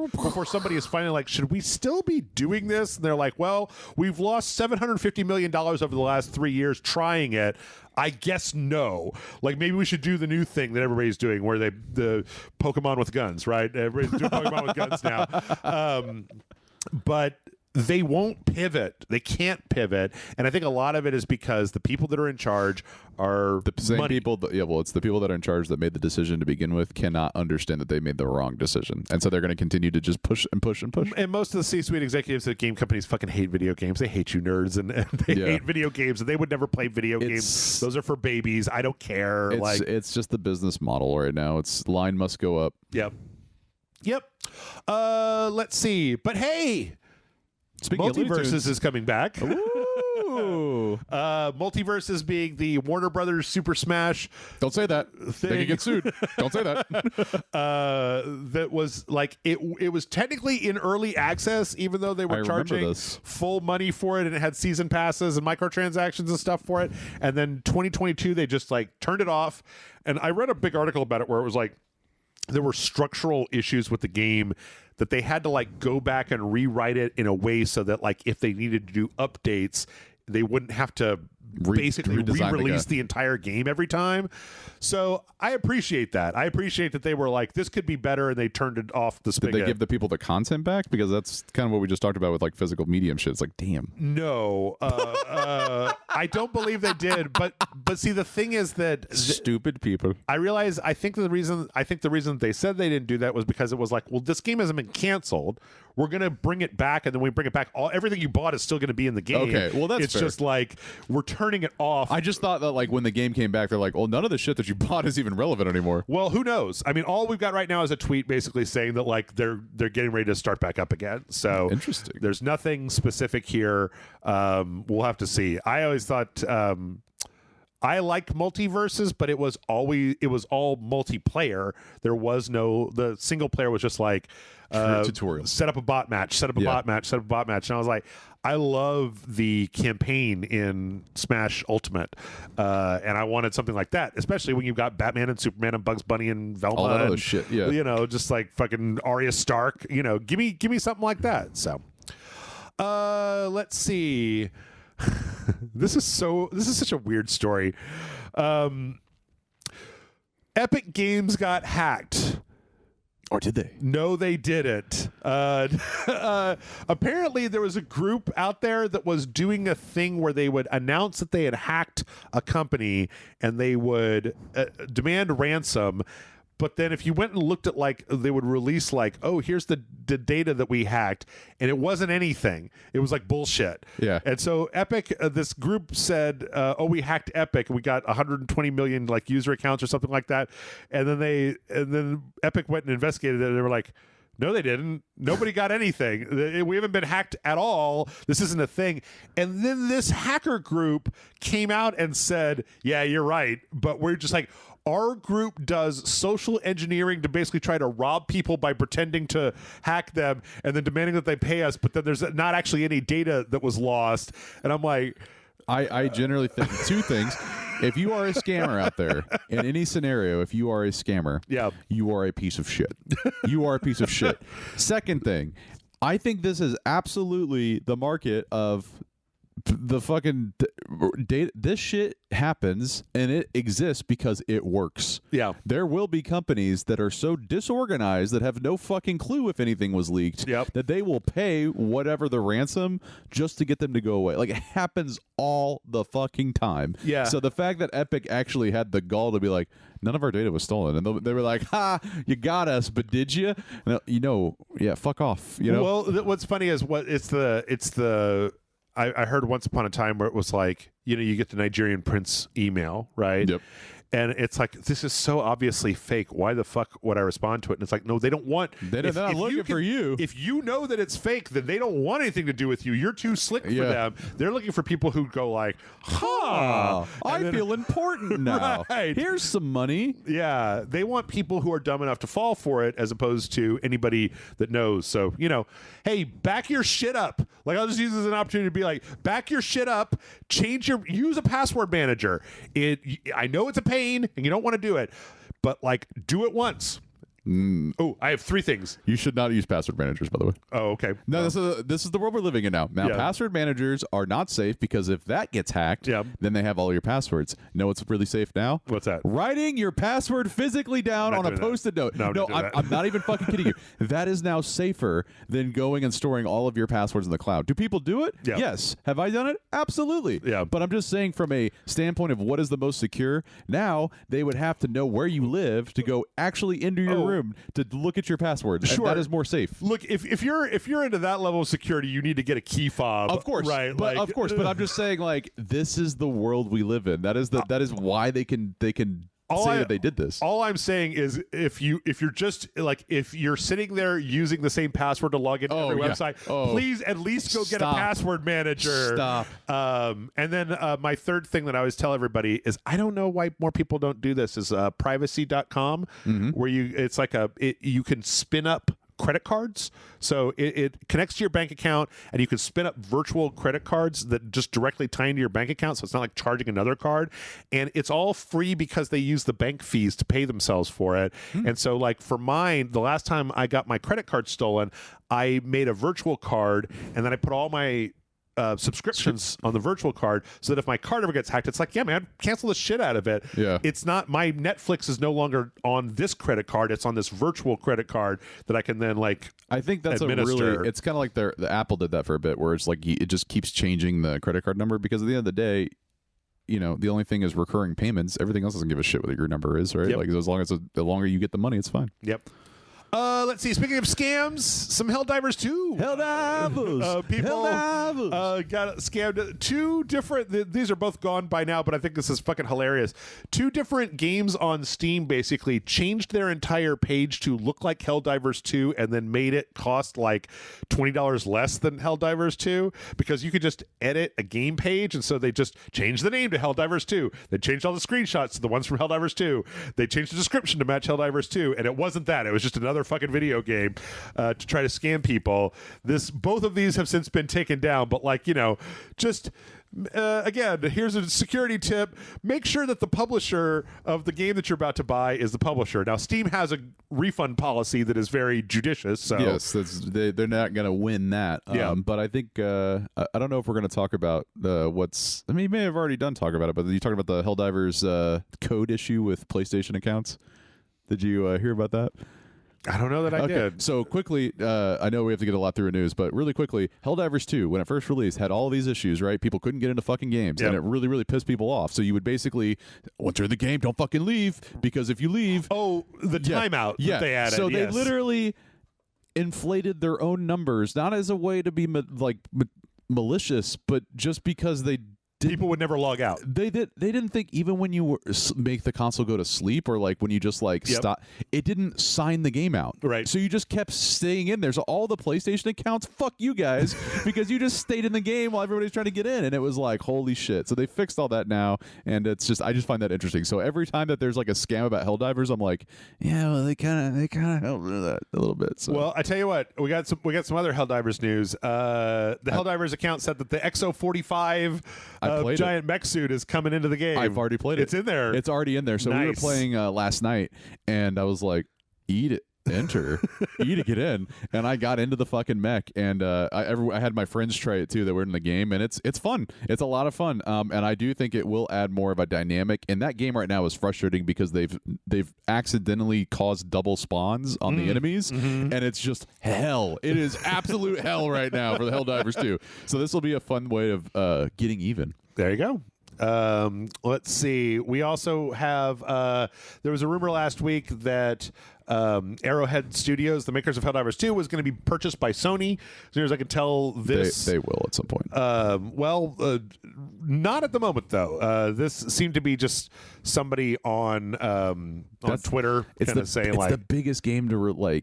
before somebody is finally like, should we still be doing this? And they're like, well, we've lost $750 million over the last 3 years trying it. I guess no. Like maybe we should do the new thing that everybody's doing where the Pokemon with guns, right? Everybody's doing Pokemon with guns now. But they won't pivot. They can't pivot. And I think a lot of it is because the people that are in charge are the same money. people. It's the people that are in charge that made the decision to begin with cannot understand that they made the wrong decision. And so they're going to continue to just push and push and push. And most of the C-suite executives at game companies fucking hate video games. They hate you nerds and they hate video games. And they would never play video games. Those are for babies. I don't care. It's just the business model right now. It's line must go up. Yep. Let's see. But hey, speaking Multiverses is coming back. Ooh. Multiverses being the Warner Brothers Super Smash. Don't say that. They can get sued. Don't say that. That was like it was technically in early access, even though they were charging full money for it, and it had season passes and microtransactions and stuff for it. And then 2022, they just like turned it off. And I read a big article about it where it was like there were structural issues with the game that they had to like go back and rewrite it in a way so that like if they needed to do updates, they wouldn't have to basically re-release the entire game every time. So I appreciate that. I appreciate that they were like, this could be better, and they turned it off the spigot. Did they give the people the content back? Because that's kind of what we just talked about with like physical medium shit. It's like, damn. No, I don't believe they did. But see, the thing is that stupid people. I realize. I think the reason they said they didn't do that was because it was like, well, this game hasn't been canceled. We're gonna bring it back, and then we bring it back. Everything you bought is still gonna be in the game. Okay, well that's fair. Just like we're turning it off. I just thought that like when the game came back, they're like, well, none of the shit that you bought is even relevant anymore. Well, who knows? I mean, all we've got right now is a tweet basically saying that like they're getting ready to start back up again. So interesting. There's nothing specific here. We'll have to see. I always thought. I liked multiverses, but it was all multiplayer. There was the single player was just like tutorial. Set up a bot match, set up a bot match, set up a bot match. And I was like, I love the campaign in Smash Ultimate, and I wanted something like that, especially when you've got Batman and Superman and Bugs Bunny and Velma, all that and, other shit. Yeah, you know, just like fucking Arya Stark. You know, give me something like that. So, let's see. This is such a weird story. Epic Games got hacked. Or did they? No, they didn't. Apparently, there was a group out there that was doing a thing where they would announce that they had hacked a company and they would demand ransom. But then if you went and looked at, like, they would release, like, oh, here's the data that we hacked, and it wasn't anything. It was like bullshit. Yeah. And so Epic, this group said, oh, we hacked Epic. We got 120 million, like, user accounts or something like that. And then Epic went and investigated it, and they were like, no, they didn't. Nobody got anything. We haven't been hacked at all. This isn't a thing. And then this hacker group came out and said, yeah, you're right. But we're just like, our group does social engineering to basically try to rob people by pretending to hack them and then demanding that they pay us. But then there's not actually any data that was lost. And I'm like, I generally think two things. If you are a scammer out there, in any scenario, if you are a scammer, you are a piece of shit. You are a piece of shit. Second thing, I think this is absolutely the market of the fucking data. This shit happens and it exists because it works. Yeah. There will be companies that are so disorganized that have no fucking clue if anything was leaked that they will pay whatever the ransom just to get them to go away. Like, it happens all the fucking time. Yeah. So the fact that Epic actually had the gall to be like, none of our data was stolen, and they were like, "Ha, you got us, but did you?" Yeah, fuck off. Well, what's funny is I heard once upon a time where it was like, you get the Nigerian prince email, right? Yep. And it's like, this is so obviously fake. Why the fuck would I respond to it? And it's like, no, they don't want. They're not looking for you. If you know that it's fake, then they don't want anything to do with you. You're too slick for them. They're looking for people who go like, I feel important now. Right. Here's some money. Yeah, they want people who are dumb enough to fall for it, as opposed to anybody that knows. So, hey, back your shit up. Like, I'll just use this as an opportunity to be like, back your shit up. Use a password manager. I know it's a pain and you don't want to do it, but like, do it once. Oh, I have 3 things. You should not use password managers, by the way. Oh, okay. No, this is the world we're living in now. Now, password managers are not safe because if that gets hacked, then they have all your passwords. Know what's really safe now? What's that? Writing your password physically down on a Post-it note. No, I'm not even fucking kidding you. That is now safer than going and storing all of your passwords in the cloud. Do people do it? Yeah. Yes. Have I done it? Absolutely. Yeah. But I'm just saying, from a standpoint of what is the most secure, now they would have to know where you live to go actually into your room to look at your passwords. Sure. And that is more safe. Look, if you're into that level of security, you need to get a key fob. Of course, right? But of course, but I'm just saying, like, this is the world we live in. That is why they can say that they did this. All I'm saying is, if you're just like, if you're sitting there using the same password to log into every website, please at least go get a password manager. Stop. And then my third thing that I always tell everybody is, I don't know why more people don't do this, is privacy.com, where you can spin up credit cards. So it connects to your bank account, and you can spin up virtual credit cards that just directly tie into your bank account. So it's not like charging another card, and it's all free because they use the bank fees to pay themselves for it. And so, like, for mine, the last time I got my credit card stolen, I made a virtual card, and then I put all my subscriptions on the virtual card, so that if my card ever gets hacked, it's like, yeah, man, cancel the shit out of it. Yeah. It's not, my Netflix is no longer on this credit card, it's on this virtual credit card that I can then, like, I think that's administer. it's kind of like the Apple did that for a bit, where it's like it just keeps changing the credit card number, because at the end of the day, the only thing is recurring payments. Everything else doesn't give a shit what your number is, right? Yep. Like, as long as the longer you get the money, it's fine. Yep. Let's see. Speaking of scams, some Helldivers 2. Helldivers. People Helldivers. got scammed. 2 different. These are both gone by now, but I think this is fucking hilarious. 2 different games on Steam basically changed their entire page to look like Helldivers 2, and then made it cost like $20 less than Helldivers 2, because you could just edit a game page, and so they just changed the name to Helldivers 2. They changed all the screenshots to the ones from Helldivers 2. They changed the description to match Helldivers 2, and it wasn't that. It was just another fucking video game to try to scam people. Both of these have since been taken down, but, like, just again, here's a security tip: make sure that the publisher of the game that you're about to buy is the publisher. Now, Steam has a refund policy that is very judicious, so yes, they're not going to win that. But I think I don't know if we're going to talk about what's. I mean, you may have already done talk about it, but you talking about the Helldivers code issue with PlayStation accounts. Did you hear about that? I don't know that I did. So quickly, I know we have to get a lot through the news, but really quickly, Helldivers 2, when it first released, had all these issues, right? People couldn't get into fucking games, and it really, really pissed people off. So you would basically, once you're in the game, don't fucking leave, because if you leave... Oh, the timeout that they added. So they literally inflated their own numbers, not as a way to be malicious, but just because people would never log out. They didn't think, even when you make the console go to sleep, or like when you just stop, it didn't sign the game out. Right. So you just kept staying in there. So all the PlayStation accounts, fuck you guys, because you just stayed in the game while everybody's trying to get in, and it was like, holy shit. So they fixed all that now, and I just find that interesting. So every time that there's like a scam about Helldivers, I'm like, yeah, well, they kind of helped do that a little bit. So. Well, I tell you what, we got some other Helldivers news. The Helldivers account said that the XO45 played giant mech suit is coming into the game. I've already played it. It's in there. It's already in there. So we were playing last night, and I was like, eat it. Enter, eat to get in, and I got into the fucking mech, and I had my friends try it too that were in the game, and it's fun. It's a lot of fun, and I do think it will add more of a dynamic. And that game right now is frustrating because they've accidentally caused double spawns on the enemies, and it's just hell. It is absolute hell right now for the Helldivers 2. So this will be a fun way of getting even. There you go. Let's see. We also have there was a rumor last week that Arrowhead Studios, the makers of Helldivers 2, was going to be purchased by Sony. As near as I can tell, this they will at some point. Not at the moment though. This seemed to be just somebody on Twitter kind of saying it's the biggest game to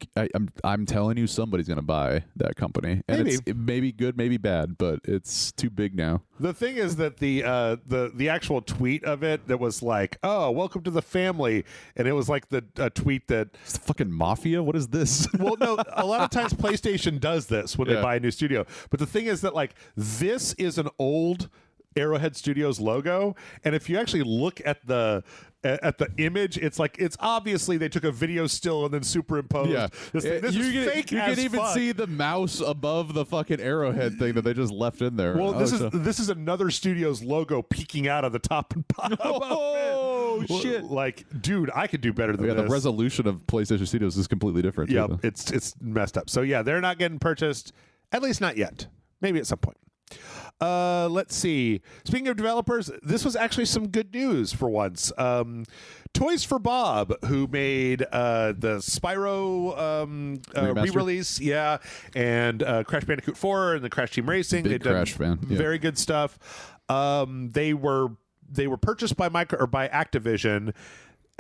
I'm telling you, somebody's going to buy that company, and it may be good, maybe bad, but it's too big now. The thing is that the actual tweet of it that was like, "Oh, welcome to the family," and it was like a tweet that it's the fucking mafia. What is this? Well, no, a lot of times PlayStation does this when they buy a new studio. But the thing is that like this is an old Arrowhead Studios logo, and if you actually look at the image, it's obviously they took a video still and then superimposed. Yeah, this is fake. You as can even fuck. see the mouse above the fucking Arrowhead thing that they just left in there. Well, this is another studio's logo peeking out of the top and bottom. Oh shit! Like, dude, I could do better than this. The resolution of PlayStation Studios is completely different. Yeah, it's messed up. So yeah, they're not getting purchased, at least not yet. Maybe at some point. Let's see. Speaking of developers, this was actually some good news for once. Toys for Bob, who made the Spyro re-release, and Crash Bandicoot 4 and the Crash Team Racing. Big Crash fan. Yeah. Very good stuff. They were purchased by Activision,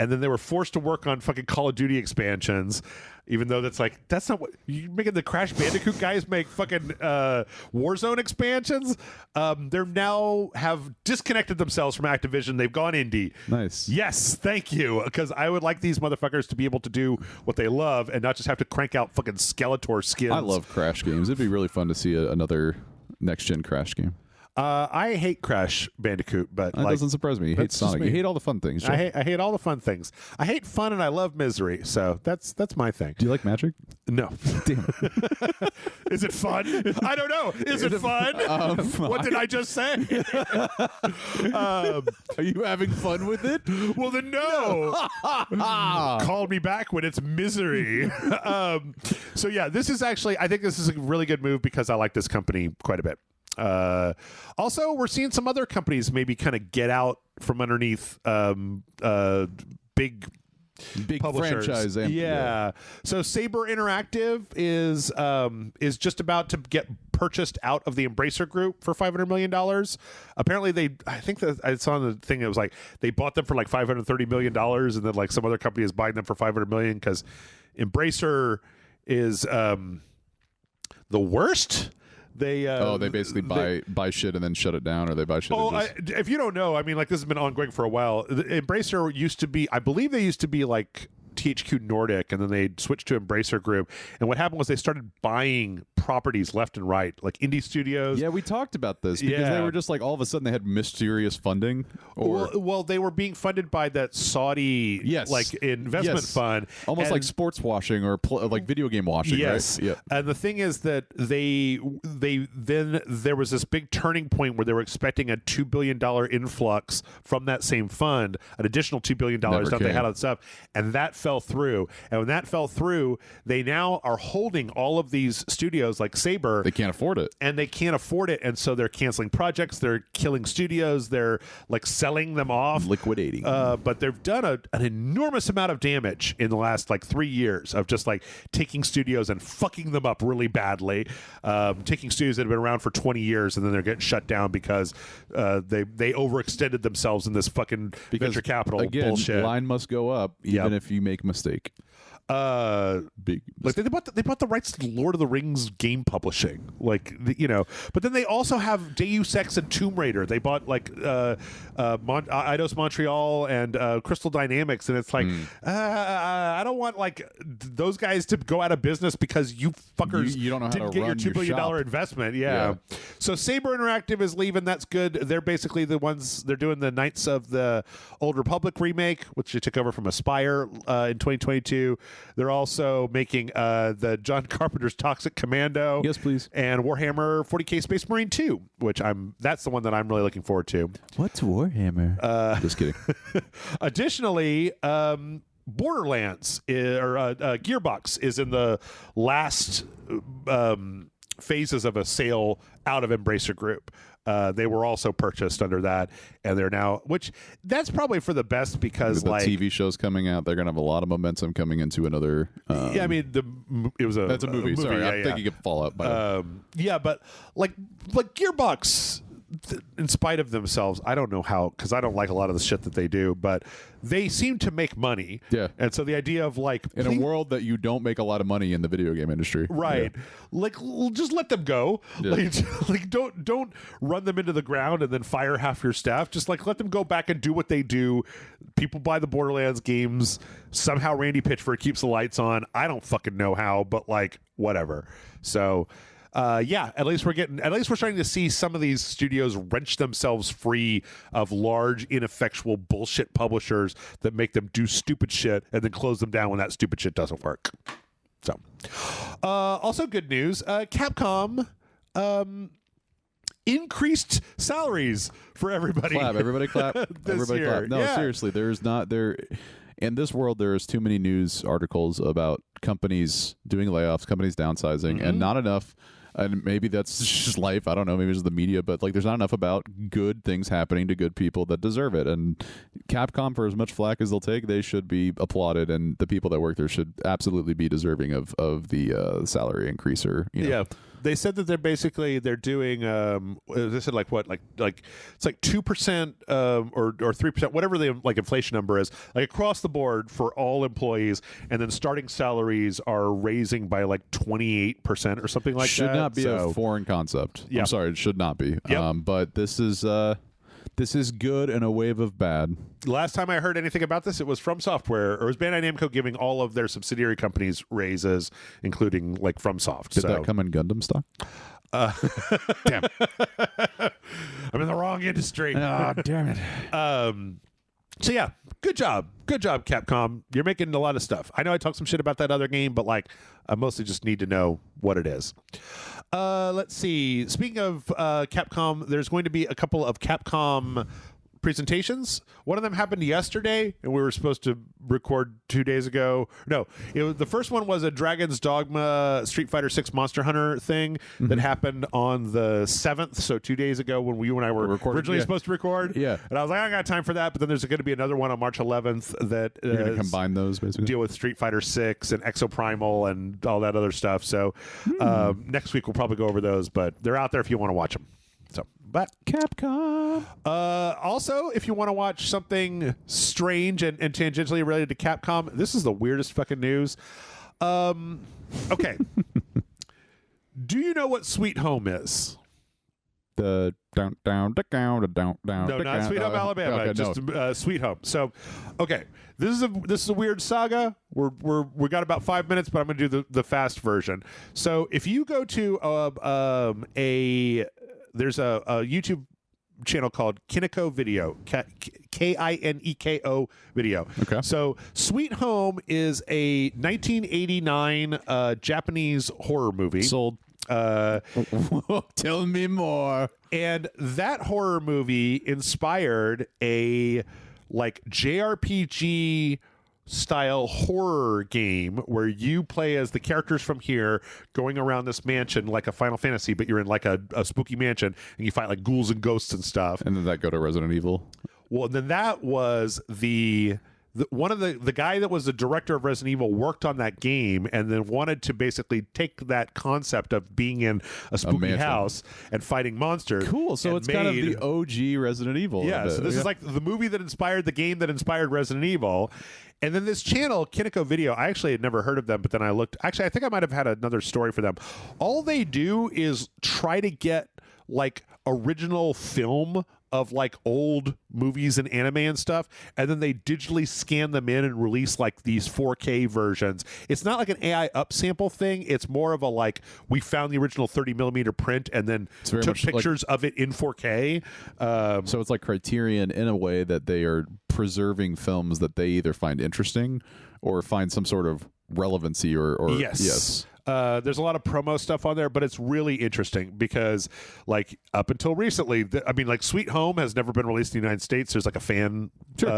and then they were forced to work on fucking Call of Duty expansions, even though that's not what you're making. The Crash Bandicoot guys make fucking Warzone expansions. They're now have disconnected themselves from Activision. They've gone indie. Nice. Yes, thank you. Because I would like these motherfuckers to be able to do what they love and not just have to crank out fucking Skeletor skins. I love Crash games. It'd be really fun to see another next-gen Crash game. I hate Crash Bandicoot, but that doesn't surprise me. You hate Sonic. You hate all the fun things. Sure. I hate all the fun things. I hate fun and I love misery. So that's my thing. Do you like magic? No. Damn it. Is it fun? I don't know. Is it fun? What did I just say? Are you having fun with it? Well, then no. Call me back when it's misery. So yeah, this is actually, I think this is a really good move because I like this company quite a bit. Also, we're seeing some other companies maybe kind of get out from underneath big publishers. Franchise. Yeah. So Saber Interactive is just about to get purchased out of the Embracer Group for $500 million. Apparently, I think that I saw the thing. It was like they bought them for like $530 million, and then like some other company is buying them for $500 million because Embracer is the worst. They basically buy shit and then shut it down, or they buy shit. If you don't know, I mean, like this has been ongoing for a while. Embracer used to be, I believe they used to be like THQ Nordic, and then they switched to Embracer Group. And what happened was they started buying properties left and right, like indie studios. Yeah, we talked about this because they were just like all of a sudden they had mysterious funding. Well, they were being funded by that Saudi investment fund, almost like sports washing or like video game washing. Yes, right? Yeah. And the thing is that they then there was this big turning point where they were expecting a $2 billion influx from that same fund, an additional $2 billion stuff they had on stuff, and that fell through. And when that fell through, they now are holding all of these studios like Saber. They can't afford it. And they can't afford it. And so they're canceling projects. They're killing studios. They're like selling them off. Liquidating. But they've done an enormous amount of damage in the last like 3 years of just like taking studios and fucking them up really badly. Taking studios that have been around for 20 years and then they're getting shut down because they overextended themselves in this fucking venture capital bullshit. Line must go up even if you make a mistake. Big. Like they bought the rights to Lord of the Rings game publishing, like But then they also have Deus Ex and Tomb Raider. They bought like Eidos Montreal and Crystal Dynamics, and it's like I don't want like those guys to go out of business because you fuckers you don't know how didn't to get your run $2 your billion shop. investment. Yeah. So Saber Interactive is leaving. That's good. They're basically the ones. They're doing the Knights of the Old Republic remake, which they took over from Aspire in 2022. They're also making the John Carpenter's Toxic Commando. Yes, please. And Warhammer 40K Space Marine 2, which that's the one that I'm really looking forward to. What's Warhammer? Just kidding. Additionally, Borderlands Gearbox is in the last phases of a sale out of Embracer Group. They were also purchased under that, and they're now, which that's probably for the best because the like TV shows coming out, they're gonna have a lot of momentum coming into another. Yeah, I mean that's a movie. Sorry, yeah, I'm thinking of Fallout. Yeah, but like Gearbox, in spite of themselves, I don't know how, because I don't like a lot of the shit that they do, but they seem to make money. Yeah. And so the idea of like in a world that you don't make a lot of money in the video game industry, right? Yeah. Like just let them go. Yeah. Like don't run them into the ground and then fire half your staff. Just like let them go back and do what they do. People buy the Borderlands games. Somehow Randy Pitchford keeps the lights on. I don't fucking know how, but like whatever. So. Yeah, at least we're starting to see some of these studios wrench themselves free of large, ineffectual bullshit publishers that make them do stupid shit and then close them down when that stupid shit doesn't work. So, also good news, Capcom increased salaries for everybody. Clap, everybody clap. Everybody year. clap. No, Yeah. seriously, there's not there. In this world, there's too many news articles about companies doing layoffs, companies downsizing, and not enough. And maybe that's just life. I don't know. Maybe it's the media, but like, there's not enough about good things happening to good people that deserve it. And Capcom, for as much flack as they'll take, they should be applauded, and the people that work there should absolutely be deserving of the salary increase. Or Yeah. They said that they're doing they said like what like it's like 2% or 3%, whatever the like inflation number is, like across the board for all employees, and then starting salaries are raising by like 28% or something like should that. Should not be a foreign concept. Yeah. I'm sorry, it should not be. Yep. But this is good in a wave of bad. Last time I heard anything about this, it was From Software, or it was Bandai Namco giving all of their subsidiary companies raises, including like FromSoft. Did that come in Gundam stock? Damn. I'm in the wrong industry. Oh, damn it. So yeah, good job, Capcom. You're making a lot of stuff. I know I talked some shit about that other game, but like, I mostly just need to know what it is. Let's see. Speaking of Capcom, there's going to be a couple of Capcom presentations. One of them happened yesterday, and we were supposed to record 2 days ago. No, the first one was a Dragon's Dogma Street Fighter 6 Monster Hunter thing that happened on the 7th, so 2 days ago when you and I were originally supposed to record. Yeah. And I was like, I don't got time for that, but then there's going to be another one on March 11th that You're going to combine those, basically? Deal with Street Fighter 6 and Exoprimal and all that other stuff. So next week we'll probably go over those, but they're out there if you want to watch them. So, but Capcom. Also, if you want to watch something strange and tangentially related to Capcom, this is the weirdest fucking news. Okay. Do you know what Sweet Home is? The down. No, not Sweet Home Alabama. Okay, just Sweet Home. So, okay, this is a weird saga. We got about 5 minutes, but I'm going to do the fast version. So, if you go to there's a YouTube channel called Kineko Video, Kineko Video. Okay. So Sweet Home is a 1989 Japanese horror movie. Sold. Tell me more. And that horror movie inspired a like JRPG style horror game where you play as the characters from here going around this mansion like a Final Fantasy, but you're in like a spooky mansion and you fight like ghouls and ghosts and stuff. And then that go to Resident Evil. Well, and then that was the one of the guy that was the director of Resident Evil worked on that game and then wanted to basically take that concept of being in a spooky house and fighting monsters. Cool. So it's kind of the OG Resident Evil. Yeah. So this is like the movie that inspired the game that inspired Resident Evil. And then this channel, Kineko Video, I actually had never heard of them, but then I looked. Actually, I think I might have had another story for them. All they do is try to get like original film of like old movies and anime and stuff, and then they digitally scan them in and release like these 4K versions. It's not like an AI upsample thing. It's more of a like, we found the original 30 millimeter print and then took pictures of it in 4K. So it's like Criterion in a way that they are preserving films that they either find interesting or find some sort of relevancy or yes. There's a lot of promo stuff on there, but it's really interesting because, like, up until recently, like, Sweet Home has never been released in the United States. There's like a fan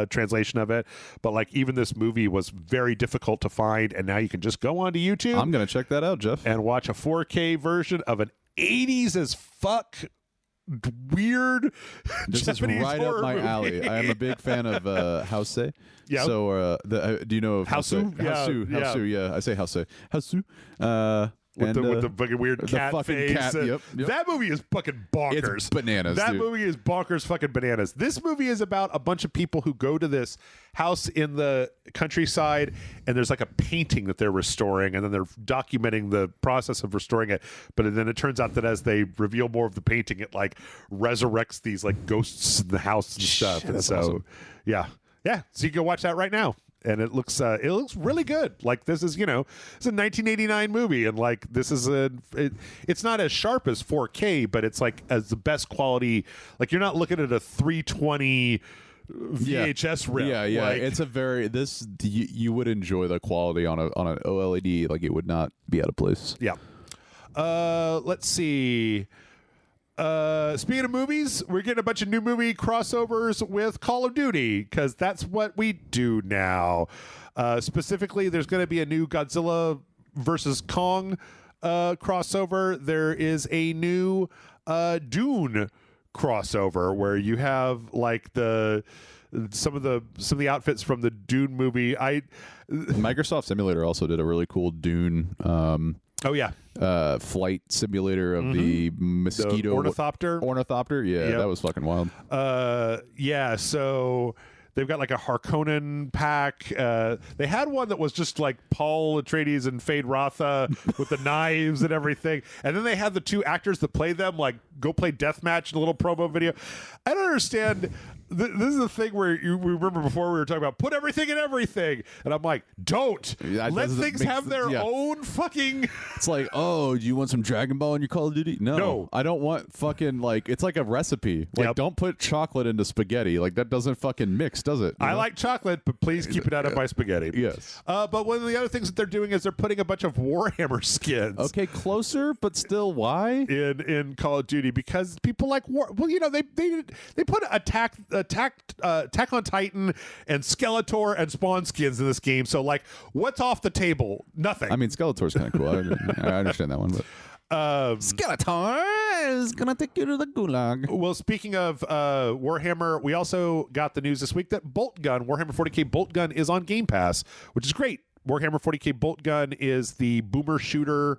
translation of it, but like even this movie was very difficult to find, and now you can just go onto YouTube. I'm gonna check that out, Jeff, and watch a 4K version of an 80s as fuck weird this Japanese is right up my movie. alley. I am a big fan of House. Yeah. So do you know of Hausu? Hausu, yeah. I say House. Hausu. With the fucking weird cat face. Yep. That movie is fucking bonkers. It's bananas. That dude. movie is bonkers fucking bananas. This movie is about a bunch of people who go to this house in the countryside, and there's like a painting that they're restoring, and then they're documenting the process of restoring it. But then it turns out that as they reveal more of the painting, it like resurrects these like ghosts in the house and stuff. And so, awesome. yeah. So you can go watch that right now. And it looks really good. Like this is, it's a 1989 movie, and like this is it's not as sharp as 4K, but it's like as the best quality. Like you're not looking at a 320 VHS rip. Yeah. Like, It's a very you would enjoy the quality on an OLED. Like it would not be out of place. Yeah. Let's see. Speaking of movies, we're getting a bunch of new movie crossovers with Call of Duty because that's what we do now. Specifically, there's going to be a new Godzilla versus Kong crossover. There is a new Dune crossover where you have like some of the outfits from the Dune movie. Microsoft Simulator also did a really cool Dune. Oh yeah, flight simulator of the mosquito ornithopter. Yeah, that was fucking wild. Yeah. So they've got like a Harkonnen pack. They had one that was just like Paul Atreides and Fade Rotha with the knives and everything. And then they had the two actors that play them like go play deathmatch in a little promo video. I don't understand. This is the thing where we remember before we were talking about put everything in everything, and I'm like, don't let things have their own fucking. It's like, oh, do you want some Dragon Ball in your Call of Duty? No, I don't want fucking like it's like a recipe. Like, don't put chocolate into spaghetti. Like that doesn't fucking mix, does it? I like chocolate, but please keep it out of my spaghetti. Yes. But one of the other things that they're doing is they're putting a bunch of Warhammer skins. Okay, closer, but still, why in Call of Duty? Because people like war. Well, they put Attack on Titan and Skeletor and Spawn skins in this game. So like, what's off the table? Nothing. I mean, Skeletor's kind of cool. I understand that one, but Skeletor is gonna take you to the gulag. Well, speaking of Warhammer, we also got the news this week that Bolt Gun, Warhammer 40K Bolt Gun, is on Game Pass, which is great. Warhammer 40K Bolt Gun is the boomer shooter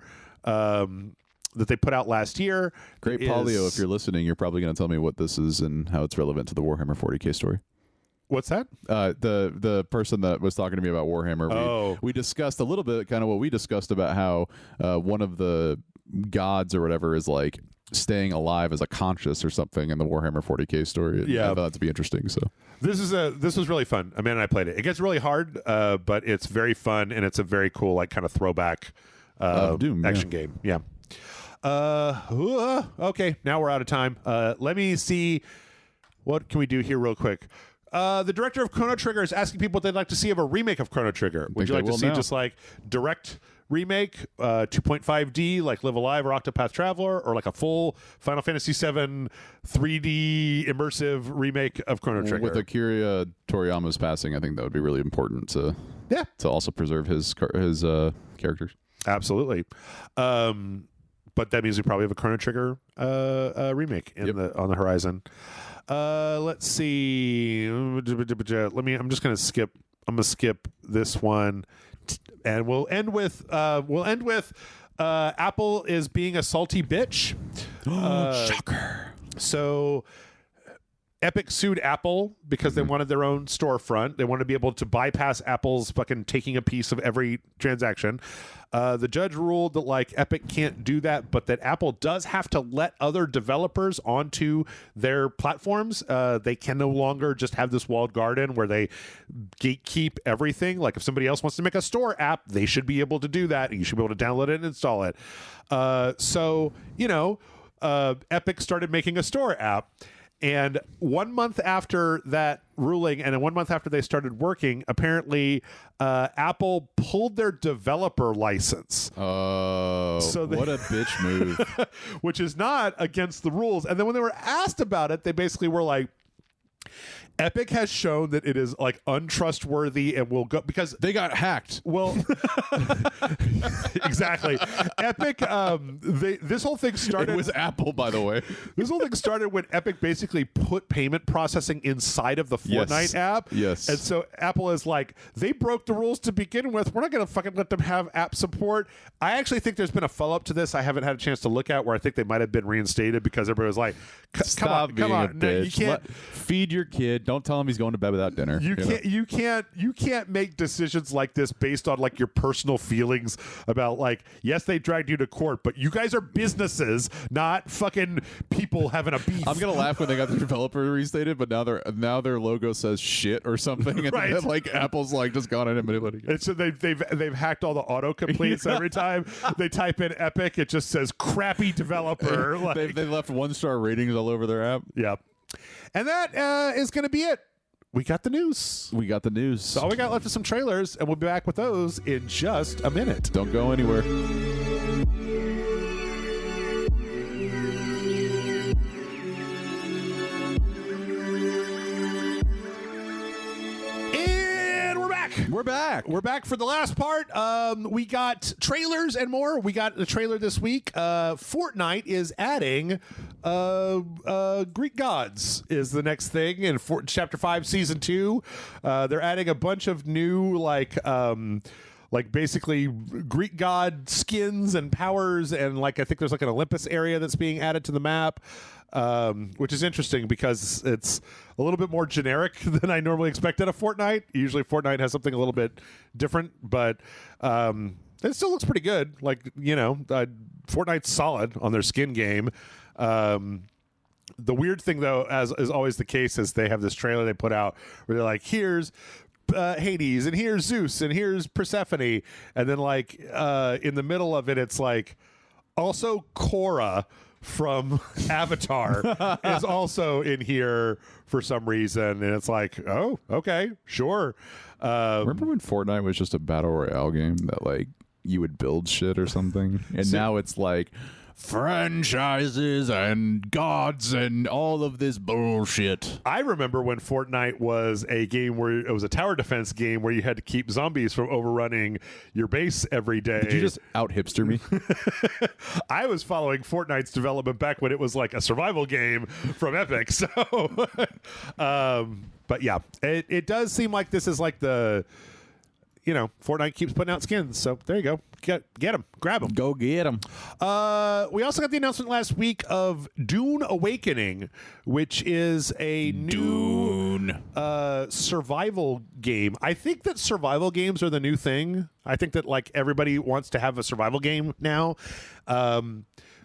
that they put out last year. Great Polio, if you're listening, you're probably going to tell me what this is and how it's relevant to the Warhammer 40K story. What's that? The person that was talking to me about Warhammer, we discussed a little bit kind of what we discussed about how one of the gods or whatever is like staying alive as a conscious or something in the Warhammer 40K story. Yeah. I thought it to be interesting. So this was really fun. I mean, I played it. It gets really hard, but it's very fun, and it's a very cool like kind of throwback Doom action game. Yeah. Okay, now we're out of time. Let me see. What can we do here real quick? The director of Chrono Trigger is asking people what they'd like to see of a remake of Chrono Trigger. Would you like to see just like direct remake, 2.5D like Live Alive or Octopath Traveler, or like a full Final Fantasy VII 3D immersive remake of Chrono Trigger? With Akira Toriyama's passing, I think that would be really important to also preserve his characters. Absolutely. But that means we probably have a Chrono Trigger remake on the horizon. Let's see. I'm just going to skip skip this one, and we'll end with Apple is being a salty bitch. Shocker. So Epic sued Apple because they wanted their own storefront. They wanted to be able to bypass Apple's fucking taking a piece of every transaction. The judge ruled that like Epic can't do that, but that Apple does have to let other developers onto their platforms. They can no longer just have this walled garden where they gatekeep everything. Like if somebody else wants to make a store app, they should be able to do that. And you should be able to download it and install it. So, Epic started making a store app. And 1 month after that ruling, and then 1 month after they started working, apparently Apple pulled their developer license. Oh, so what a bitch move. Which is not against the rules. And then when they were asked about it, they basically were like, Epic has shown that it is like untrustworthy and will go because they got hacked. Well, exactly. Epic. This whole thing started. It was Apple, by the way. This whole thing started when Epic basically put payment processing inside of the Fortnite app. Yes. And so Apple is like, they broke the rules to begin with. We're not going to fucking let them have app support. I actually think there's been a follow up to this. I haven't had a chance to look at where I think they might have been reinstated because everybody was like, come on, no, you can't feed your kid. Don't tell him he's going to bed without dinner. You can't make decisions like this based on like your personal feelings about like, yes, they dragged you to court, but you guys are businesses, not fucking people having a beef. I'm gonna laugh when they got the developer reinstated, but now their logo says shit or something, and right. then, like Apple's like just gone in and manipulating it. So they've hacked all the autocompletes. So every time they type in Epic, it just says crappy developer. Like, they left 1-star ratings all over their app. Yep. And that is going to be it. We got the news. So all we got left is some trailers, and we'll be back with those in just a minute. Don't go anywhere. We're back for the last part. We got trailers and more. We got the trailer this week. Fortnite is adding Greek gods is the next thing in Chapter 5, Season 2. They're adding a bunch of new, like basically Greek god skins and powers, and like I think there's like an Olympus area that's being added to the map. Which is interesting because it's a little bit more generic than I normally expect out of Fortnite. Usually Fortnite has something a little bit different, but it still looks pretty good. Like, Fortnite's solid on their skin game. The weird thing, though, as is always the case, is they have this trailer they put out where they're like, here's Hades, and here's Zeus, and here's Persephone. And then, like, in the middle of it, it's like, also Korra from Avatar is also in here for some reason, and it's like, oh, okay, sure. Remember when Fortnite was just a battle royale game that like you would build shit or something, and now it's like franchises and gods and all of this bullshit. I remember when Fortnite was a game where it was a tower defense game where you had to keep zombies from overrunning your base every day. Did you just out hipster me? I was following Fortnite's development back when it was like a survival game from Epic. So, but yeah, it does seem like this is like the, Fortnite keeps putting out skins. So there you go. Get them. Grab them. Go get them. We also got the announcement last week of Dune Awakening, which is a new survival game. I think that survival games are the new thing. I think that like everybody wants to have a survival game now.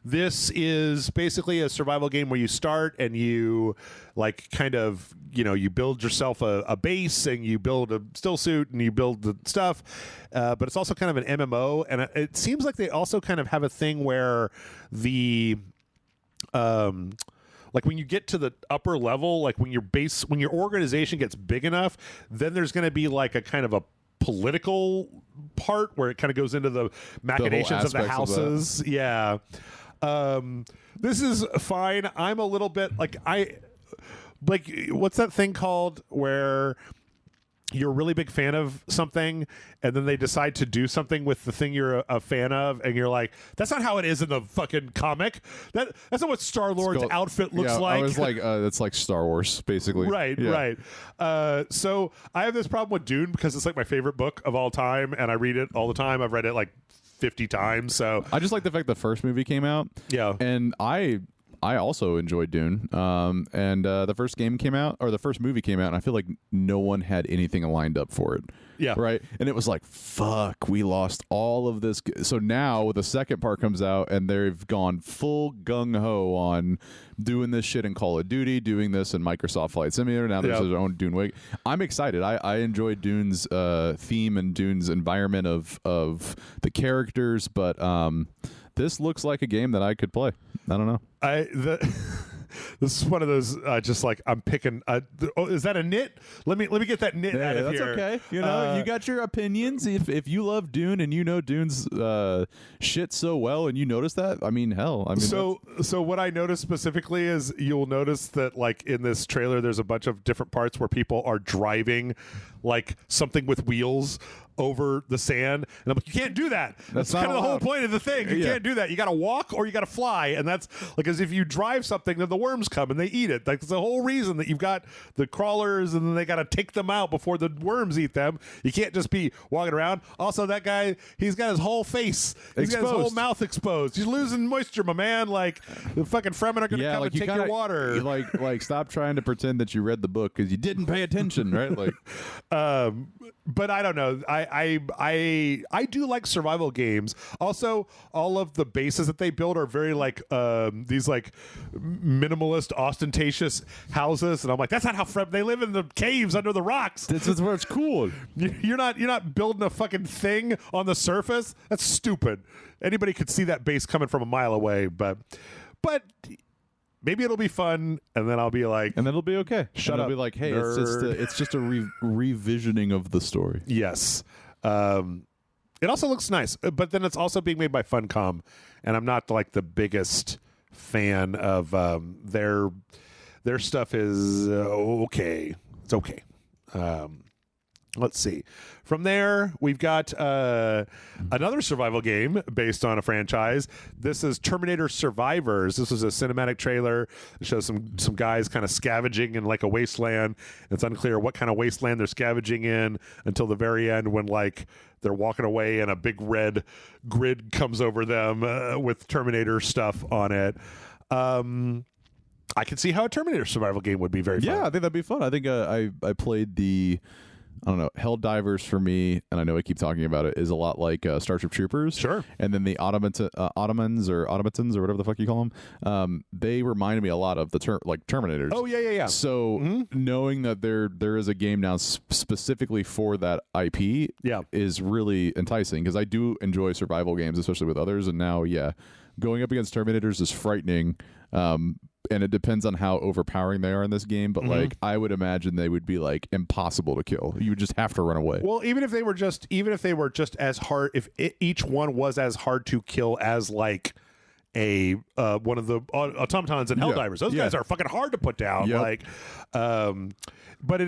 This is basically a survival game where you start and you like kind of, you build yourself a base and you build a still suit and you build the stuff. But it's also kind of an MMO. And it seems like they also kind of have a thing where the, like when you get to the upper level, like when your organization gets big enough, then there's going to be like a kind of a political part where it kind of goes into the machinations of the houses. Yeah. This is fine. I'm a little bit like what's that thing called where you're a really big fan of something, and then they decide to do something with the thing you're a fan of, and you're like, that's not how it is in the fucking comic. That's not what Star-Lord's outfit looks like. I was like, that's like Star Wars, basically. Right, right. So I have this problem with Dune because it's like my favorite book of all time, and I read it all the time. I've read it like 50 times. So I just like the fact the first movie came out. Yeah. And I also enjoyed Dune. And the first game came out, or the first movie came out, and I feel like no one had anything lined up for it. Yeah. Right. And it was like, fuck, we lost all of this. So now the second part comes out, and they've gone full gung ho on doing this shit in Call of Duty, doing this in Microsoft Flight Simulator. Now there's their own Dune Wake. I'm excited. I enjoyed Dune's theme and Dune's environment of the characters, but this looks like a game that I could play. I don't know. This is one of those just like I'm picking. Is that a nit? Let me get that nit out of that's here. Okay. You know, you got your opinions. If you love Dune and you know Dune's shit so well, and you notice that, I mean, hell, I mean. So what I noticed specifically is you'll notice that like in this trailer, there's a bunch of different parts where people are driving like something with wheels over the sand, and I'm like, you can't do that. That's kind of the whole point of the thing. You can't do that. You got to walk or you got to fly, and that's like as if you drive something, then the worms come and they eat it. Like it's the whole reason that you've got the crawlers, and then they got to take them out before the worms eat them. You can't just be walking around. Also, that guy, he's got his whole face, he's got his whole mouth exposed. He's losing moisture, my man. Like the fucking Fremen are going to come and take your water. Like stop trying to pretend that you read the book because you didn't pay attention, right? Like, but I don't know. I do like survival games. Also, all of the bases that they build are very like these like minimalist, ostentatious houses, and I'm like, that's not how they live in the caves under the rocks. This is where it's cool. You're not building a fucking thing on the surface. That's stupid. Anybody could see that base coming from a mile away, but. Maybe it'll be fun, and then I'll be like, and then it'll be okay. Shut up. I'll be like, hey, nerd. it's just a revisioning of the story. Yes. It also looks nice, but then it's also being made by Funcom, and I'm not like the biggest fan of their stuff. Is okay. It's okay. Let's see. From there, we've got another survival game based on a franchise. This is Terminator Survivors. This is a cinematic trailer. It shows some guys kind of scavenging in like a wasteland. It's unclear what kind of wasteland they're scavenging in until the very end when like they're walking away and a big red grid comes over them with Terminator stuff on it. I can see how a Terminator survival game would be very fun. Yeah, I think that'd be fun. I think I played the... I don't know, Helldivers for me, and I know I keep talking about it, is a lot like Starship Troopers. Sure. And then the Automatons or whatever the fuck you call them, they reminded me a lot of the Terminators. Oh, yeah. So knowing that there is a game now specifically for that IP is really enticing, because I do enjoy survival games, especially with others, and now, going up against Terminators is frightening. And it depends on how overpowering they are in this game, but like I would imagine they would be like impossible to kill. You would just have to run away. Well, even if they were just as hard, if each one was as hard to kill as like a one of the automatons and Helldivers, those guys are fucking hard to put down. Like, but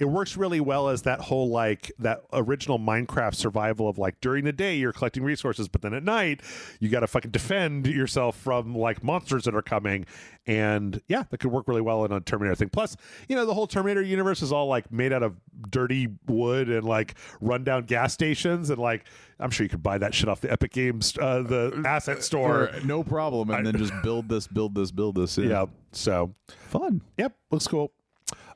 it works really well as that whole like that original Minecraft survival of like during the day you're collecting resources, but then at night you got to fucking defend yourself from like monsters that are coming. And that could work really well in a Terminator thing. Plus, the whole Terminator universe is all like made out of dirty wood and like rundown gas stations, and like I'm sure you could buy that shit off the Epic Games the asset store, no problem, and then just build this. Yeah, so fun. Yep, looks cool.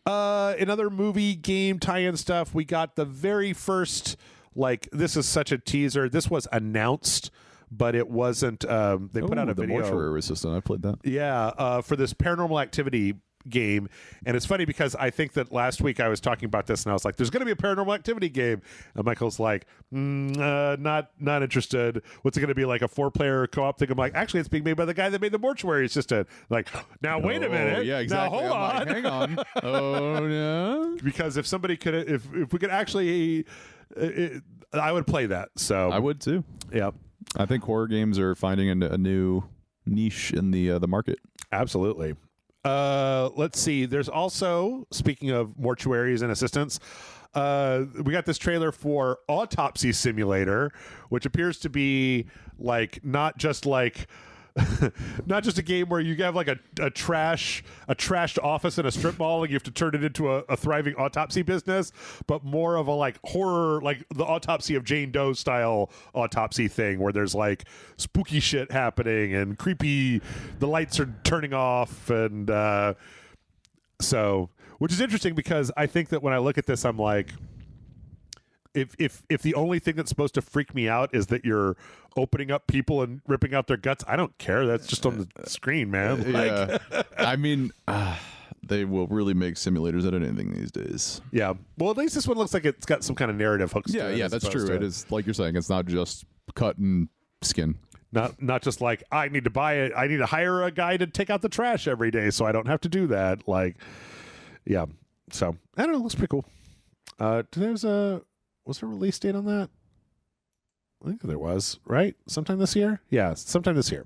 Another movie game tie-in stuff. We got the very first, like, this is such a teaser. This was announced, but it wasn't. They put out a video. The Mortuary Assistant. I played that. Yeah, for this Paranormal Activity game. And it's funny because I think that last week I was talking about this and I was like, there's going to be a Paranormal Activity game. And Michael's like, not interested. What's it going to be, like a 4-player co-op thing? I'm like, actually, it's being made by the guy that made the Mortuary Assistant. Like, now, wait a minute. Yeah, exactly. Now, hold on. Like, hang on. Oh, no. Because if somebody could, if we could actually, I would play that. So I would too. Yeah. I think horror games are finding a new niche in the market. Absolutely. Let's see. There's also, speaking of mortuaries and assistants, we got this trailer for Autopsy Simulator, which appears to be like not just a game where you have like a trashed office in a strip mall and you have to turn it into a thriving autopsy business, but more of a like horror, like the Autopsy of Jane Doe style autopsy thing where there's like spooky shit happening and creepy, the lights are turning off, and so, which is interesting because I think that when I look at this, I'm like, if the only thing that's supposed to freak me out is that you're opening up people and ripping out their guts, I don't care. That's just on the screen, man. Yeah. I mean, they will really make simulators out of anything these days. Yeah. Well, at least this one looks like it's got some kind of narrative hooks to it. Yeah, that's true. It is, like you're saying, it's not just cut and skin. Not just like, I need to hire a guy to take out the trash every day so I don't have to do that. Like, yeah. So, I don't know. Looks pretty cool. Was there a release date on that? I think there was, right? Sometime this year? Yeah, sometime this year.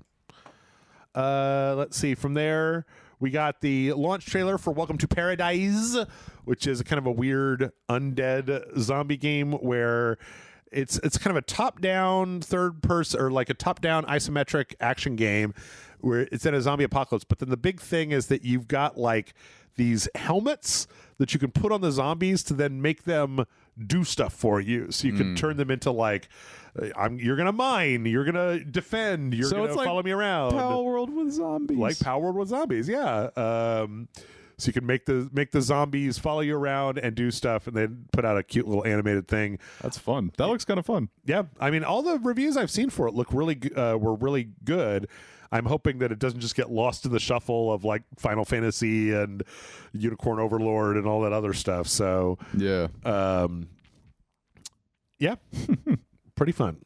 Let's see. From there, we got the launch trailer for Welcome to Paradise, which is kind of a weird undead zombie game where it's kind of a top-down third person, or like a top-down isometric action game where it's in a zombie apocalypse. But then the big thing is that you've got like these helmets that you can put on the zombies to then make them do stuff for you. So you can turn them into like, you're gonna mine, you're gonna defend, you're gonna follow me around. Power World with zombies, like Power World with zombies. Yeah. So you can make the zombies follow you around and do stuff, and then put out a cute little animated thing. That's fun. That looks kind of fun. Yeah. I mean, all the reviews I've seen for it look were really good. I'm hoping that it doesn't just get lost in the shuffle of like Final Fantasy and Unicorn Overlord and all that other stuff. So yeah, yeah, pretty fun.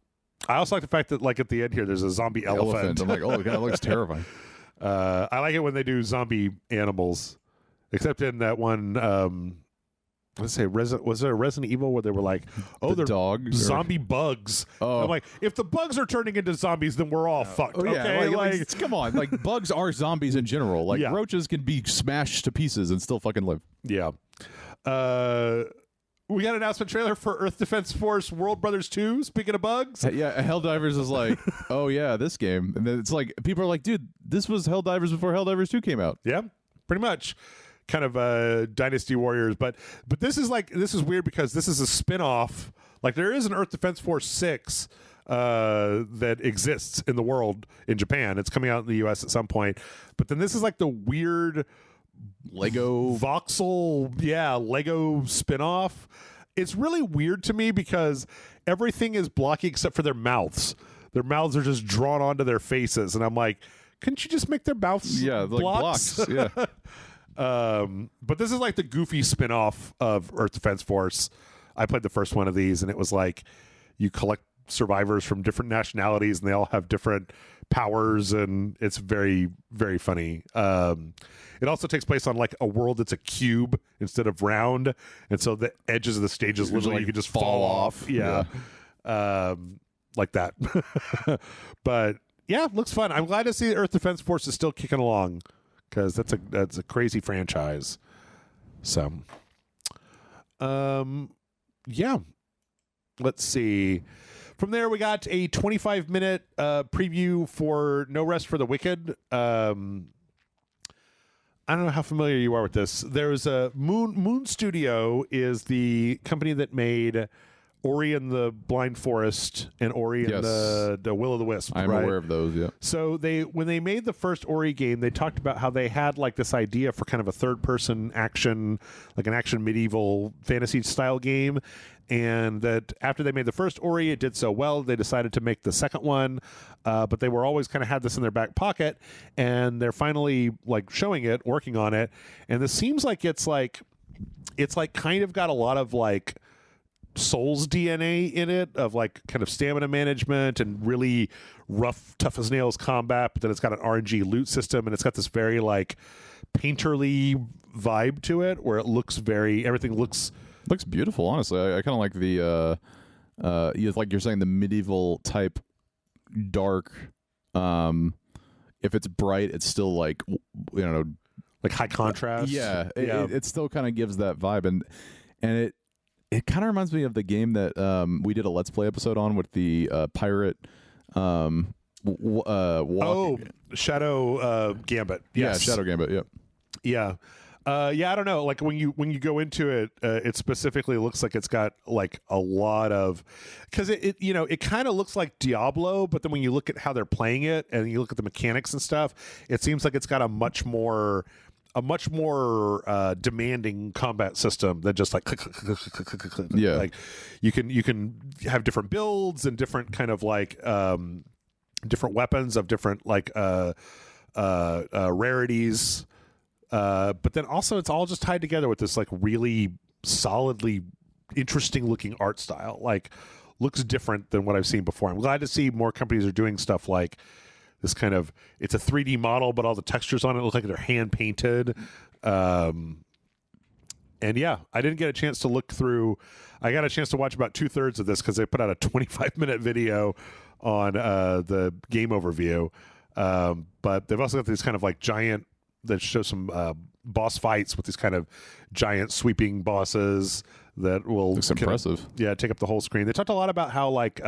I also like the fact that like at the end here, there's a zombie elephant. I'm like, oh, God, that looks terrifying. I like it when they do zombie animals, except in that one. Let's say, was there a Resident Evil where they were like, oh, they're dogs, zombie bugs? Oh. I'm like, if the bugs are turning into zombies, then we're all fucked. Oh, yeah. Okay, like, come on, like bugs are zombies in general. Like roaches can be smashed to pieces and still fucking live. Yeah. We got an announcement trailer for Earth Defense Force World Brothers 2, speaking of bugs. Yeah, Helldivers is like, oh yeah, this game. And then it's like, people are like, dude, this was Helldivers before Helldivers 2 came out. Yeah, pretty much. Kind of Dynasty Warriors, but this is weird because this is a spin-off. Like there is an Earth Defense Force 6 that exists in the world in Japan. It's coming out in the US at some point. But then this is like the weird Lego voxel, Lego spin-off. It's really weird to me because everything is blocky except for their mouths. Their mouths are just drawn onto their faces, and I'm like, couldn't you just make their mouths blocks? Yeah. But this is like the goofy spin-off of Earth Defense Force. I played the first one of these, and it was like you collect survivors from different nationalities, and they all have different powers, and it's very, very funny. It also takes place on like a world that's a cube instead of round, and so the edges of the stages literally like you can just fall off. Yeah. Like that. But yeah, looks fun. I'm glad to see Earth Defense Force is still kicking along, because that's a crazy franchise. So, yeah. Let's see. From there, we got a 25-minute preview for No Rest for the Wicked. I don't know how familiar you are with this. There's a Moon Studio is the company that made Ori and the Blind Forest and Ori and the Will of the Wisp. I'm aware of those, yeah. So when they made the first Ori game, they talked about how they had like this idea for kind of a third-person action, like an action medieval fantasy style game, and that after they made the first Ori, it did so well, they decided to make the second one, but they were always kind of had this in their back pocket, and they're finally like showing it, working on it, and this seems like it's like kind of got a lot of like Souls DNA in it, of like kind of stamina management and really rough, tough as nails combat, but then it's got an RNG loot system, and it's got this very like painterly vibe to it, where everything looks beautiful. Honestly, I kind of like the like you're saying, the medieval type dark. If it's bright, it's still like like high contrast. Yeah, it still kind of gives that vibe, and it kind of reminds me of the game that we did a Let's Play episode on with the pirate. Shadow Gambit. Yes. Yeah, Shadow Gambit. Yep. Yeah. I don't know. Like when you go into it, it specifically looks like it's got like a lot of, because it kind of looks like Diablo, but then when you look at how they're playing it and you look at the mechanics and stuff, it seems like it's got a much more demanding combat system than just like click, click, click, click, click, click, click. Yeah. Like you can have different builds and different kind of like different weapons of different like rarities. But then also it's all just tied together with this like really solidly interesting looking art style. Like looks different than what I've seen before. I'm glad to see more companies are doing stuff like this kind of, it's a 3D model, but all the textures on it look like they're hand painted. And yeah, I didn't get a chance to look through. I got a chance to watch about 2/3 of this because they put out a 25-minute video on the game overview. But they've also got these kind of like giant, that show some boss fights with these kind of giant sweeping bosses that will looks impressive. Take up the whole screen. They talked a lot about how like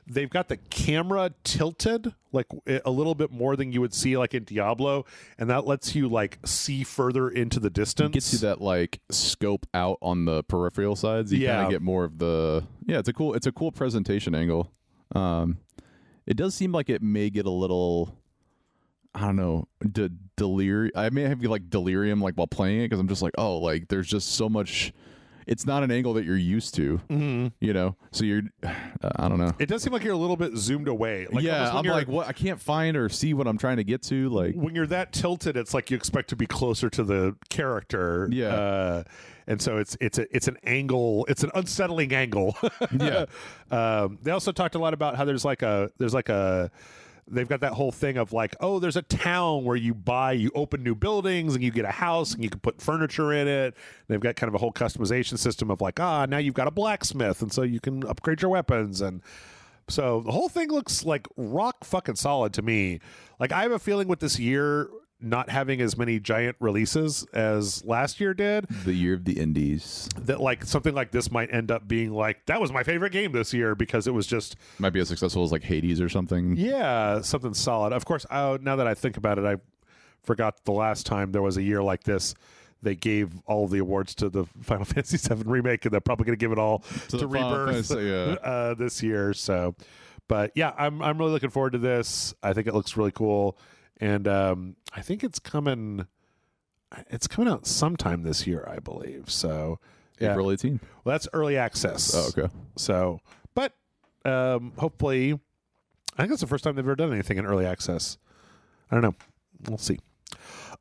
they've got the camera tilted like a little bit more than you would see like in Diablo, and that lets you like see further into the distance. It gets you that like scope out on the peripheral sides. You kind of get more of the it's a cool presentation angle. It does seem like it may get a little, I don't know, delirium. I may have like delirium like while playing it because I'm just like, oh, like there's just so much. It's not an angle that you're used to, you know. So you're, I don't know. It does seem like you're a little bit zoomed away. Like I'm like, what? I can't find or see what I'm trying to get to. Like when you're that tilted, it's like you expect to be closer to the character. Yeah. And so it's an angle. It's an unsettling angle. Yeah. They also talked a lot about how there's like a they've got that whole thing of like, oh, there's a town where you open new buildings and you get a house and you can put furniture in it. They've got kind of a whole customization system of like, now you've got a blacksmith and so you can upgrade your weapons. And so the whole thing looks like rock fucking solid to me. Like I have a feeling with this year not having as many giant releases as last year did, the year of the indies, that like something like this might end up being like, that was my favorite game this year because it was just might be as successful as like Hades or something. Yeah, something solid. Of course, now that I think about it, I forgot the last time there was a year like this. They gave all of the awards to the Final Fantasy VII remake, and they're probably going to give it all to Rebirth this year. So, but yeah, I'm really looking forward to this. I think it looks really cool. And I think it's coming out sometime this year, I believe. So yeah. April 18th. Well, that's early access. Oh, okay. So, but hopefully, I think that's the first time they've ever done anything in early access. I don't know. We'll see.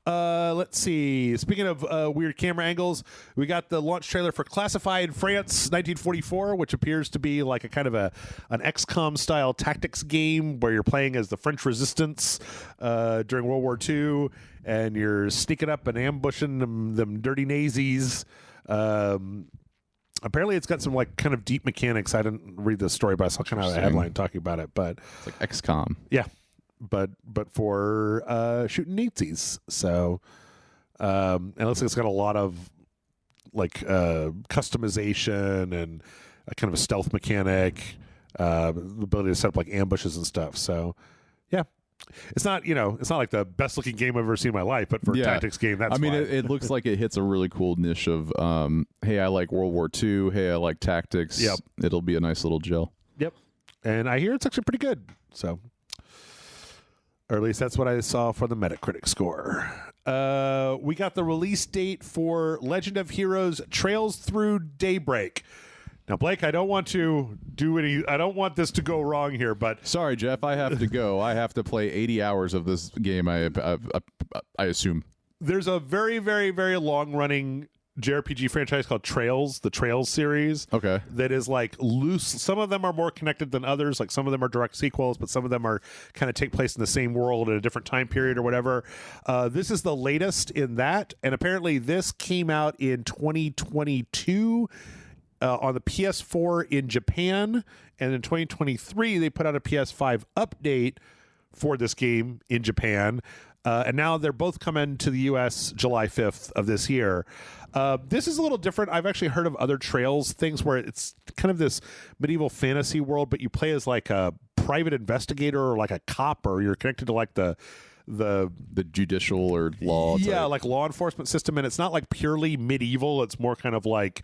Let's see. Speaking of weird camera angles, we got the launch trailer for Classified France 1944, which appears to be like a kind of an XCOM style tactics game where you're playing as the French resistance during World War II, and you're sneaking up and ambushing them dirty Nazis. Apparently, it's got some like kind of deep mechanics. I didn't read the story, but I saw kind of a headline talking about it. But it's like XCOM. Yeah. But for shooting Nazis. So and it looks like it's got a lot of like customization and a kind of a stealth mechanic, the ability to set up like ambushes and stuff. So yeah, it's not like the best looking game I've ever seen in my life, but for a tactics game, that's fine. It looks like it hits a really cool niche of hey, I like World War II, hey, I like tactics. Yep. It'll be a nice little gel. Yep. And I hear it's actually pretty good. So, or at least that's what I saw for the Metacritic score. We got the release date for Legend of Heroes Trails Through Daybreak. Now, Blake, I don't want this to go wrong here, but sorry, Jeff, I have to go. I have to play 80 hours of this game. I assume there's a very, very, very long running JRPG franchise called Trails, the Trails series. Okay. That is like loose. Some of them are more connected than others. Like some of them are direct sequels, but some of them are kind of take place in the same world at a different time period or whatever. This is the latest in that. And apparently this came out in 2022 on the PS4 in Japan. And in 2023, they put out a PS5 update for this game in Japan. and now they're both coming to the U.S. July 5th of this year. This is a little different. I've actually heard of other Trails things where it's kind of this medieval fantasy world, but you play as like a private investigator or like a cop, or you're connected to like the judicial or law. Yeah, type. like law enforcement system, and it's not like purely medieval. It's more kind of like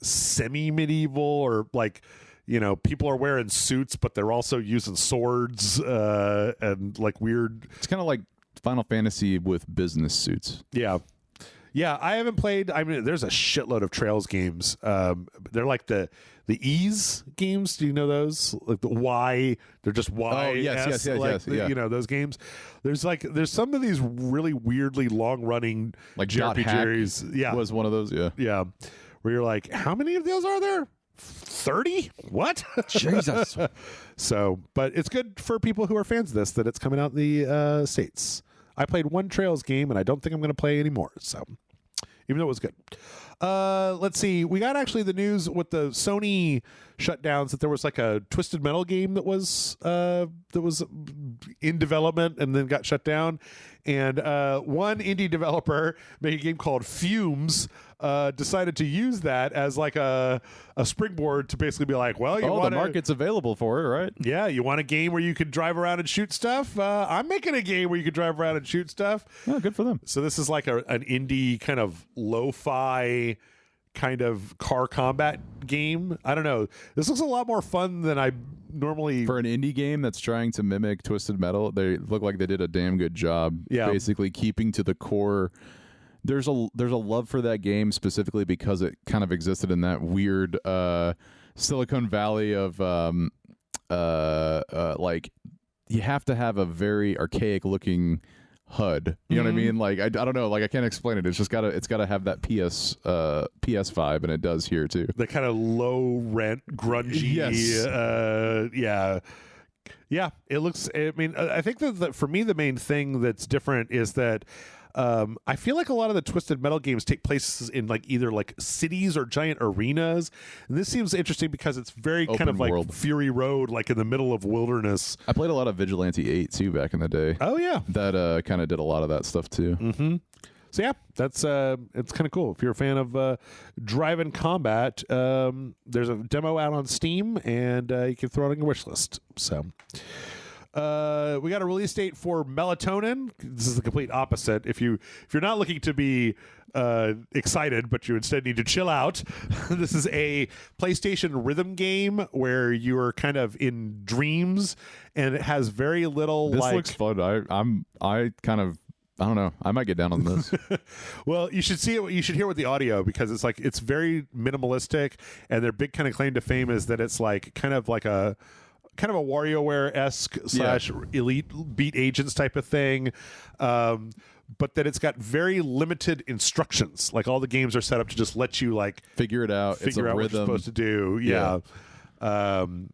semi-medieval, or like, you know, people are wearing suits, but they're also using swords and like weird. It's kind of like Final Fantasy with business suits. Yeah. Yeah, I haven't played. I mean, there's a shitload of Trails games. They're like the Ease games. Do you know those? Like the Y. They're just Y. Oh, yes, yeah. You know those games. There's some of these really weirdly long running like JRPGs. Yeah, was one of those. Yeah, yeah. Where you're like, how many of those are there? 30? What? Jesus. So, but it's good for people who are fans of this that it's coming out in the States. I played one Trails game, and I don't think I'm going to play anymore. So, even though it was good. Let's see. We got actually the news with the Sony shutdowns that there was like a Twisted Metal game that was in development and then got shut down. And one indie developer making a game called Fumes decided to use that as like a springboard to basically be like, well, the market's available for it, right? Yeah, you want a game where you can drive around and shoot stuff? I'm making a game where you can drive around and shoot stuff. Oh, good for them. So this is like an indie kind of lo-fi kind of car combat game. I don't know. This looks a lot more fun than I normally. For an indie game that's trying to mimic Twisted Metal, they look like they did a damn good job. Yeah. Basically keeping to the core. There's a love for that game specifically because it kind of existed in that weird Silicon Valley of like you have to have a very archaic looking HUD. You know what I mean? Like I don't know, like I can't explain it. It's just gotta have that PS vibe, and it does here too. The kind of low rent, grungy. Yes. Yeah. It looks. I mean, I think that for me the main thing that's different is that. I feel like a lot of the Twisted Metal games take place in like either like cities or giant arenas, and this seems interesting because it's very kind of like world. Fury Road, like in the middle of wilderness. I played a lot of Vigilante 8 too back in the day. Oh yeah, that kind of did a lot of that stuff too. Mm-hmm. So yeah, that's it's kind of cool. If you're a fan of drive-in combat, there's a demo out on Steam, and you can throw it on your wish list. So. We got a release date for Melatonin. This is the complete opposite. If you're not looking to be excited, but you instead need to chill out, this is a PlayStation rhythm game where you're kind of in dreams, and it has very little. This looks fun. I don't know. I might get down on this. Well, you should see it. You should hear with the audio because it's very minimalistic, and their big kind of claim to fame is that it's like kind of a WarioWare-esque / Elite Beat Agents type of thing, but that it's got very limited instructions. Like all the games are set up to just let you like figure it out. Figure out what you're supposed to do. Yeah. And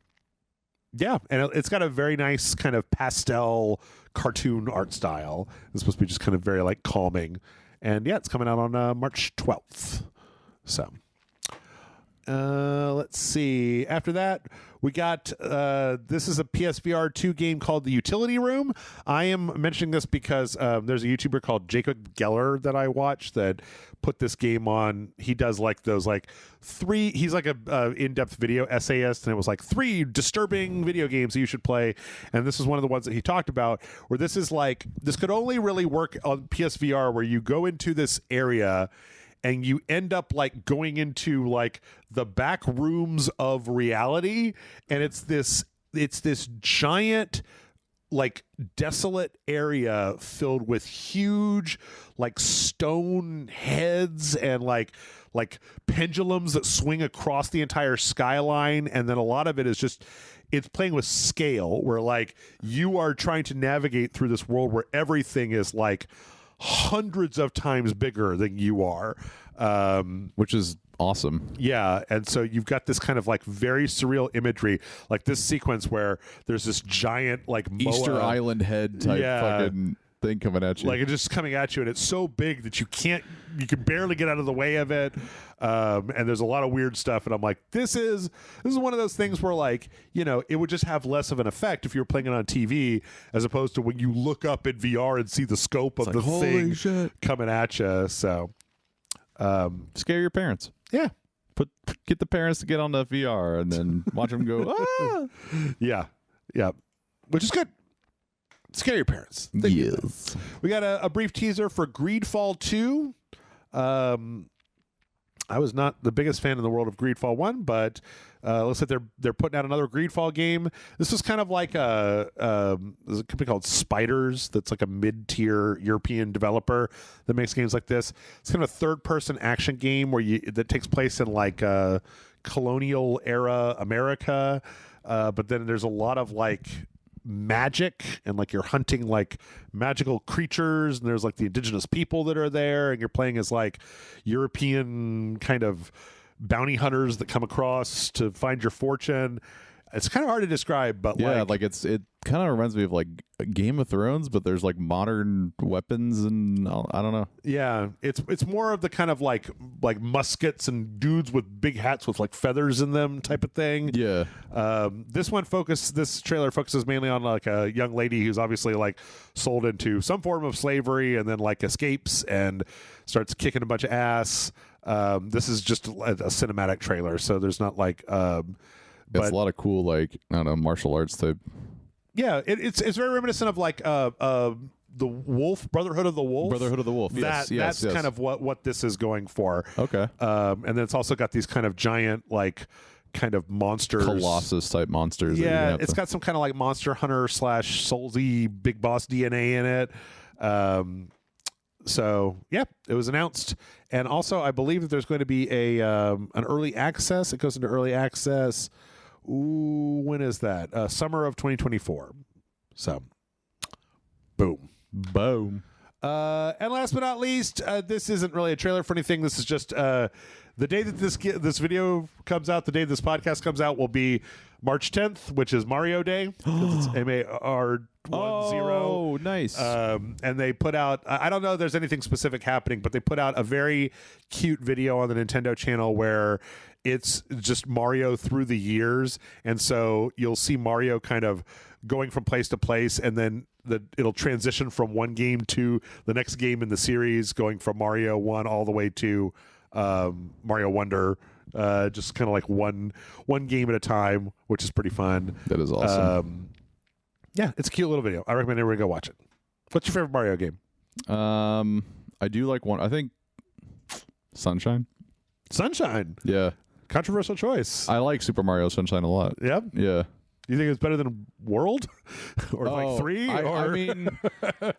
it's got a very nice kind of pastel cartoon art style. It's supposed to be just kind of very like calming. And yeah, it's coming out on March 12th. So let's see. After that, we got this is a PSVR 2 game called The Utility Room. I am mentioning this because there's a YouTuber called Jacob Geller that I watch that put this game on. He does like those like three. He's like a in-depth video essayist, and it was like 3 disturbing video games that you should play. And this is one of the ones that he talked about. Where this is like this could only really work on PSVR, where you go into this area. And you end up like going into like the back rooms of reality, and it's this giant like desolate area filled with huge like stone heads and like pendulums that swing across the entire skyline, and then a lot of it is just it's playing with scale, where like you are trying to navigate through this world where everything is like hundreds of times bigger than you are, which is awesome. Yeah, and so you've got this kind of like very surreal imagery, like this sequence where there's this giant like Easter Moa, Island head type fucking thing coming at you. Like it's just coming at you, and it's so big that you can barely get out of the way of it. And there's a lot of weird stuff, and I'm like, this is one of those things where, like, you know, it would just have less of an effect if you were playing it on TV as opposed to when you look up in VR and see the scope of the thing coming at you. So, scare your parents. Yeah. Get the parents to get on the VR and then watch them go. Ah! Yeah, which is good. Scare your parents. Yes. We got a brief teaser for Greedfall 2. I was not the biggest fan in the world of Greedfall 1, but looks like they're putting out another Greedfall game. This is kind of like there's a company called Spiders that's like a mid-tier European developer that makes games like this. It's kind of a third-person action game that takes place in like colonial era America, but then there's a lot of like magic, and like you're hunting like magical creatures, and there's like the indigenous people that are there, and you're playing as like European kind of bounty hunters that come across to find your fortune. It's kind of hard to describe, but yeah, like it kind of reminds me of like Game of Thrones, but there's like modern weapons and I don't know. Yeah, it's more of the kind of like muskets and dudes with big hats with like feathers in them type of thing. Yeah. This trailer focuses mainly on like a young lady who's obviously like sold into some form of slavery and then like escapes and starts kicking a bunch of ass. This is just a cinematic trailer, so there's not like it's a lot of cool, like, I don't know, martial arts type. Yeah, it's very reminiscent of like the Wolf, Brotherhood of the Wolf. Brotherhood of the Wolf. Yes, that's kind of what this is going for. Okay. And then it's also got these kind of giant like kind of monsters, Colossus type monsters. Yeah, it's got some kind of like Monster Hunter / Soulsy Big Boss DNA in it. So yeah, it was announced, and also I believe that there's going to be an early access. It goes into early access. Ooh, when is that? Summer of 2024. So, boom. And last but not least, this isn't really a trailer for anything. This is just the day that this video comes out, the day this podcast comes out will be March 10th, which is Mario Day. It's MAR10. Oh, nice. And they put out, I don't know if there's anything specific happening, but they put out a very cute video on the Nintendo channel where it's just Mario through the years. And so you'll see Mario kind of going from place to place, and then it'll transition from one game to the next game in the series, going from Mario 1 all the way to Mario Wonder. Just kind of like one game at a time, which is pretty fun. That is awesome. Yeah, it's a cute little video. I recommend everyone go watch it. What's your favorite Mario game? I do like one. I think Sunshine. Sunshine. Yeah. Controversial choice. I like Super Mario Sunshine a lot. Yep. Yeah. You think it's better than World or like 3?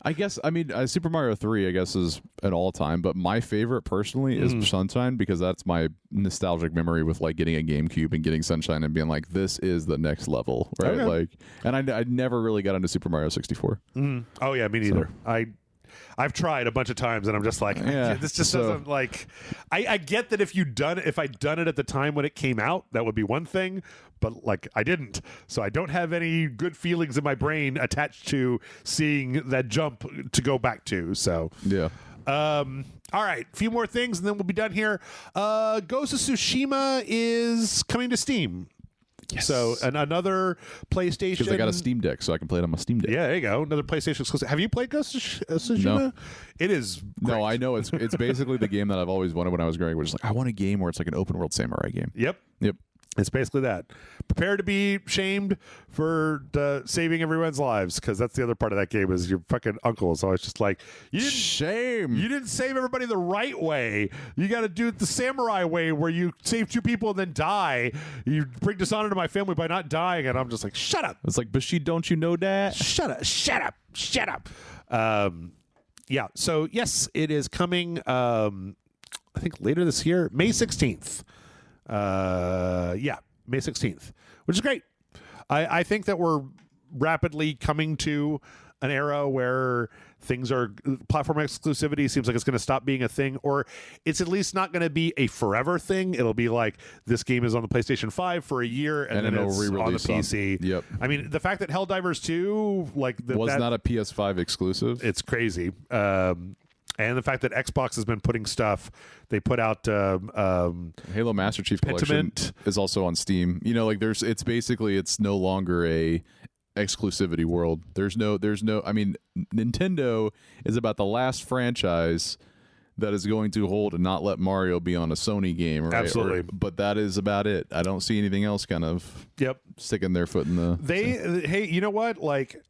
I guess Super Mario 3 I guess is an all-time, but my favorite personally is Sunshine, because that's my nostalgic memory with like getting a GameCube and getting Sunshine and being like, this is the next level, right? Okay. Like, and I never really got into Super Mario 64. Oh yeah, me neither. So. I've tried a bunch of times, and I'm just like, this just doesn't like. I get that if I'd done it at the time when it came out, that would be one thing, but like I didn't, so I don't have any good feelings in my brain attached to seeing that jump to go back to. So yeah. All right, a few more things, and then we'll be done here. Ghost of Tsushima is coming to Steam. Yes. So another PlayStation. Because I got a Steam Deck, so I can play it on my Steam Deck. Yeah, there you go. Another PlayStation exclusive. Have you played Ghost of Tsushima? No. It is great. No, I know it's basically the game that I've always wanted when I was growing up, which is like, I want a game where it's like an open world samurai game. Yep. It's basically that. Prepare to be shamed for saving everyone's lives, because that's the other part of that game is your fucking uncle is always just like, you didn't save everybody the right way. You got to do it the samurai way, where you save 2 people and then die. You bring dishonor to my family by not dying, and I'm just like, shut up. It's like, Bashi, don't you know that? Shut up. Yeah. So yes, it is coming. I think later this year, May 16th. May 16th, which is great. I think that we're rapidly coming to an era where things are platform exclusivity seems like it's going to stop being a thing, or it's at least not going to be a forever thing. It'll be like this game is on the PlayStation 5 for a year and then it's on the PC. Yep. I mean, the fact that Helldivers 2 was not a PS5 exclusive. It's crazy. And the fact that Xbox has been putting stuff, they put out Halo Master Chief Collection is also on Steam. You know, like it's no longer a exclusivity world. There's no I mean, Nintendo is about the last franchise that is going to hold and not let Mario be on a Sony game, right? Absolutely. But that is about it. I don't see anything else kind of sticking their foot in the hey, you know what? Like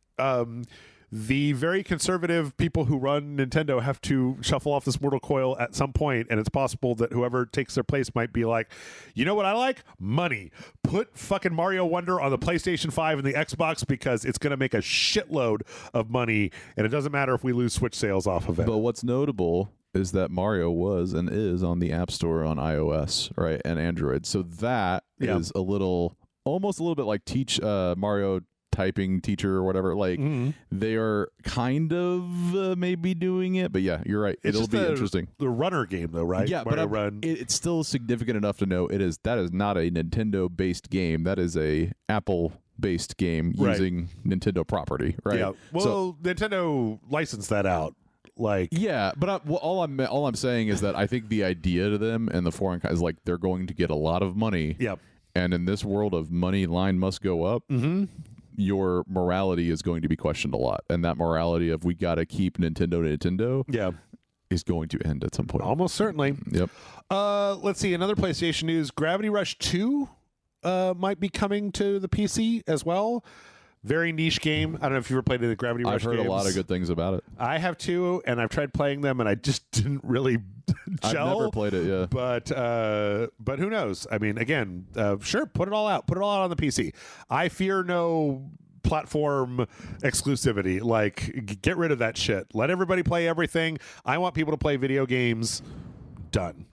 the very conservative people who run Nintendo have to shuffle off this mortal coil at some point, and it's possible that whoever takes their place might be like, you know what I like? Money. Put fucking Mario Wonder on the PlayStation 5 and the Xbox because it's going to make a shitload of money, and it doesn't matter if we lose Switch sales off of it. But what's notable is that Mario was and is on the App Store on iOS, right, and Android. So that is almost a little bit like teach Mario typing teacher or whatever. Like they are kind of maybe doing it, but yeah, you're right. It'll be interesting. The runner game though, right? Yeah, Mario but Run. It's still significant enough to know that is not a Nintendo based game. That is a Apple based game using Nintendo property, right? Yeah. Well, Nintendo licensed that out. Like, yeah, but all I'm saying is that I think the idea to them and the foreign is like they're going to get a lot of money. Yep. And in this world of money line must go up, your morality is going to be questioned a lot, and that morality of we got to keep Nintendo is going to end at some point. Almost certainly. Yep. Let's see, another PlayStation news. Gravity Rush 2 might be coming to the PC as well. Very niche game. I don't know if you ever played the Gravity Rush I've heard games. a lot of good things about it. I have too, and I've tried playing them, and I just didn't really gel. I've never played it, yeah. But who knows? I mean, again, sure, put it all out. Put it all out on the PC. I fear no platform exclusivity. Like, get rid of that shit. Let everybody play everything. I want people to play video games. Done.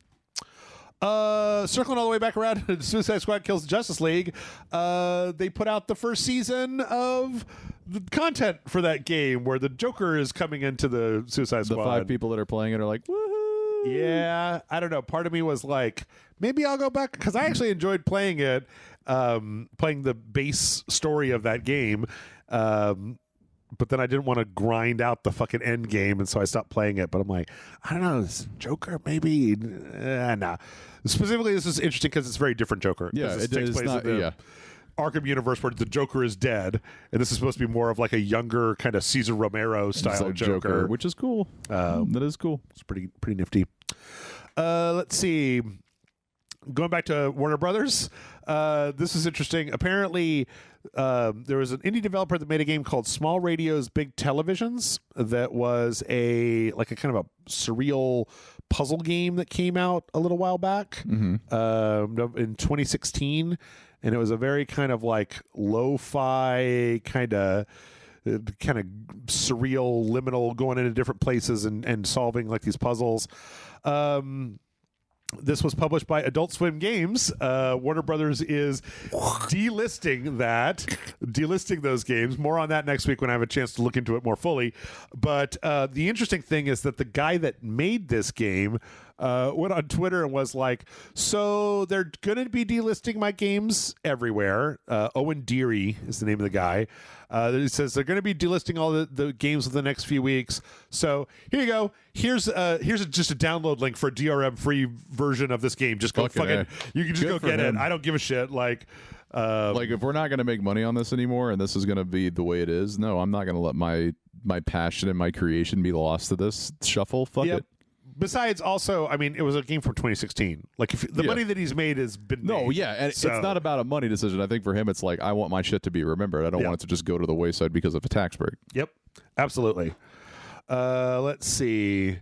Circling all the way back around, Suicide Squad Kills Justice League. They put out the first season of the content for that game where the Joker is coming into the Suicide Squad. The 5 people that are playing it are like, woohoo! Yeah, I don't know. Part of me was like, maybe I'll go back because I actually enjoyed playing it, playing the base story of that game. But then I didn't want to grind out the fucking end game, and so I stopped playing it. But I'm like, I don't know, this Joker maybe. Nah. Specifically, this is interesting because it's a very different Joker. Yeah, it takes place in the Arkham universe where the Joker is dead, and this is supposed to be more of like a younger kind of Cesar Romero style like Joker, which is cool. That is cool. It's pretty nifty. Let's see. Going back to Warner Brothers, this is interesting. Apparently, there was an indie developer that made a game called Small Radio's Big Televisions that was a kind of a surreal puzzle game that came out a little while back in 2016, and it was a very kind of like lo-fi kind of surreal, liminal, going into different places and solving like these puzzles. This was published by Adult Swim Games. Warner Brothers is delisting those games. More on that next week when I have a chance to look into it more fully. But the interesting thing is that the guy that made this game went on Twitter and was like, so they're going to be delisting my games everywhere. Owen Deary is the name of the guy. He says they're going to be delisting all the games in the next few weeks. So here you go. Here's just a download link for a DRM free version of this game. Just go you can just go get it. I don't give a shit. Like if we're not going to make money on this anymore and this is going to be the way it is, no, I'm not going to let my passion and my creation be lost to this shuffle. Fuck it. Besides, also, I mean, it was a game from 2016. Like, if the money that he's made has been made. And it's not about a money decision. I think for him, it's like, I want my shit to be remembered. I don't want it to just go to the wayside because of a tax break. Yep, absolutely. Let's see.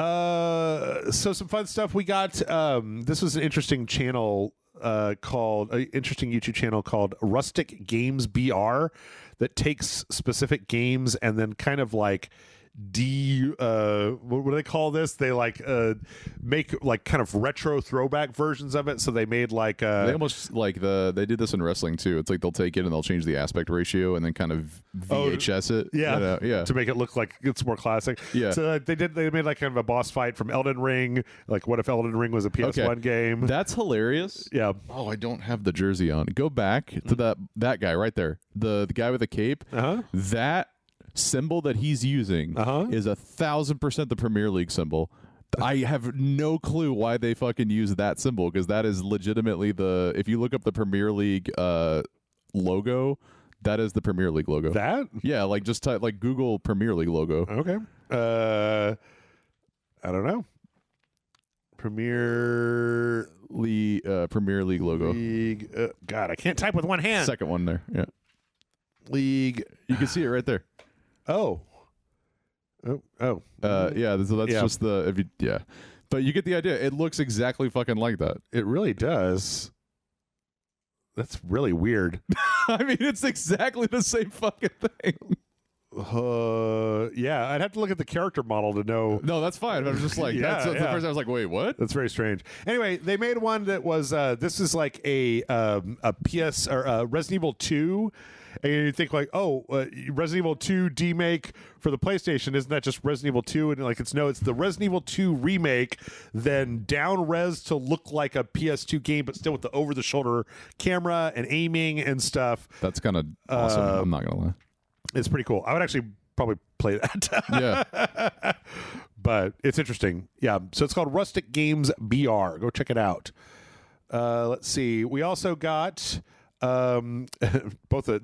So some fun stuff we got. This was an interesting channel interesting YouTube channel called Rustic Games BR that takes specific games and then kind of like what do they call this? They like make like kind of retro throwback versions of it. So they made like they almost like they did this in wrestling too. It's like they'll take it and they'll change the aspect ratio and then kind of VHS it. Yeah, to make it look like it's more classic. Yeah. So they made like kind of a boss fight from Elden Ring. Like, what if Elden Ring was a PS1 game? That's hilarious. Yeah. Oh, I don't have the jersey on. Go back to that guy right there. The guy with the cape. That symbol that he's using is 1,000% the Premier League symbol. I have no clue why they fucking use that symbol, because that is legitimately if you look up the Premier League logo, that is the Premier League logo. That? Yeah, like just type like Google Premier League logo. Okay. I don't know. Premier League logo. God, I can't type with one hand. Second one there. Yeah. League. You can see it right there. Oh. Yeah, so that's just but you get the idea. It looks exactly fucking like that. It really does. That's really weird. I mean, it's exactly the same fucking thing. Yeah, I'd have to look at the character model to know. No, that's fine. I was just like, that's the first I was like, wait, what? That's very strange. Anyway, they made one that was this is like a PS or Resident Evil 2. And you think like, Resident Evil 2 demake for the PlayStation, isn't that just Resident Evil 2? And like, it's the Resident Evil 2 remake, then down res to look like a PS2 game, but still with the over the shoulder camera and aiming and stuff. That's kind of awesome. I'm not gonna lie. It's pretty cool. I would actually probably play that. Yeah. But it's interesting. Yeah. So it's called Rustic Games BR. Go check it out. Let's see. We also got they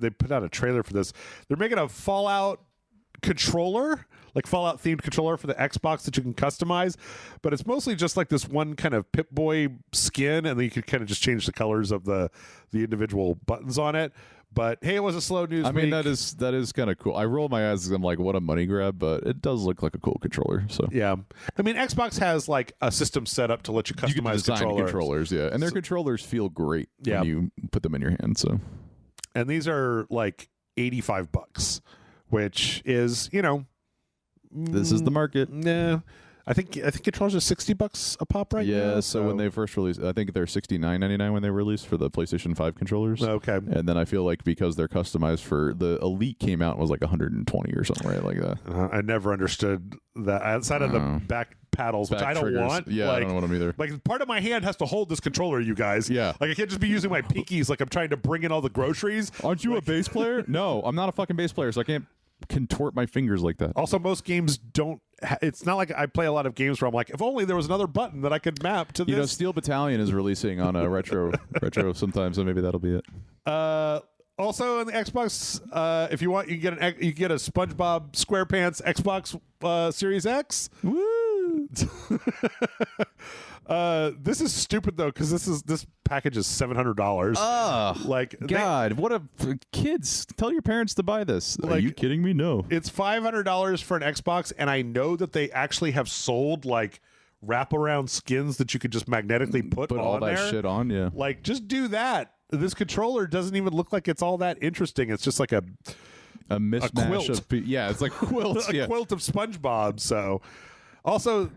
put out a trailer for this. They're making a Fallout controller, like Fallout themed controller for the Xbox that you can customize, but it's mostly just like this one kind of Pip-Boy skin, and then you could kind of just change the colors of the individual buttons on it. But hey, it was a slow news week. I mean, that is kind of cool. I roll my eyes because I'm like, what a money grab, but it does look like a cool controller. So yeah, I mean, Xbox has like a system set up to let you customize controllers. Yeah, and their controllers feel great when you put them in your hand. So, and these are like $85, which is this is the market. Nah. I think controllers are $60 a pop right now. Yeah, so when they first released, I think they're $69.99 when they released for the PlayStation 5 controllers. Okay. And then I feel like because they're customized for the Elite came out and was like 120 or something, right? Like that. I never understood that outside of the back paddles, which I don't want. Yeah, I don't want them either. Like part of my hand has to hold this controller, you guys. Yeah. Like I can't just be using my pinkies like I'm trying to bring in all the groceries. Aren't you a bass player? No, I'm not a fucking bass player, so I can't contort my fingers like that. Also, most games don't. It's not like I play a lot of games where I'm like, if only there was another button that I could map to this. Steel Battalion is releasing on a retro sometime, so maybe that'll be it. Also on the Xbox, if you want, you get a SpongeBob SquarePants Xbox Series X. Woo! This is stupid though, because this package is $700. Like kids, tell your parents to buy this. Are you kidding me? No, it's $500 for an Xbox, and I know that they actually have sold like wraparound skins that you could just magnetically put on all that there. Shit on. Yeah, like just do that. This controller doesn't even look like it's all that interesting. It's just like a mismatch quilt. It's like quilts. A quilt of SpongeBob. So also,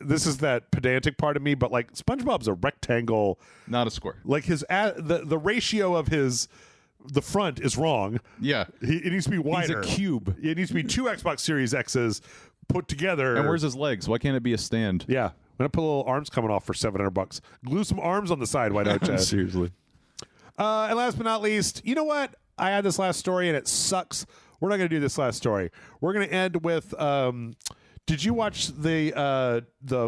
this is that pedantic part of me, but like SpongeBob's a rectangle, not a square. Like the ratio of the front is wrong. Yeah, it needs to be wider. He's a cube. It needs to be two Xbox Series X's put together. And where's his legs? Why can't it be a stand? Yeah, I'm gonna put little arms coming off for $700. Glue some arms on the side. Why don't you? Seriously. And last but not least, you know what? I had this last story and it sucks. We're not going to do this last story. We're going to end with. Did you watch the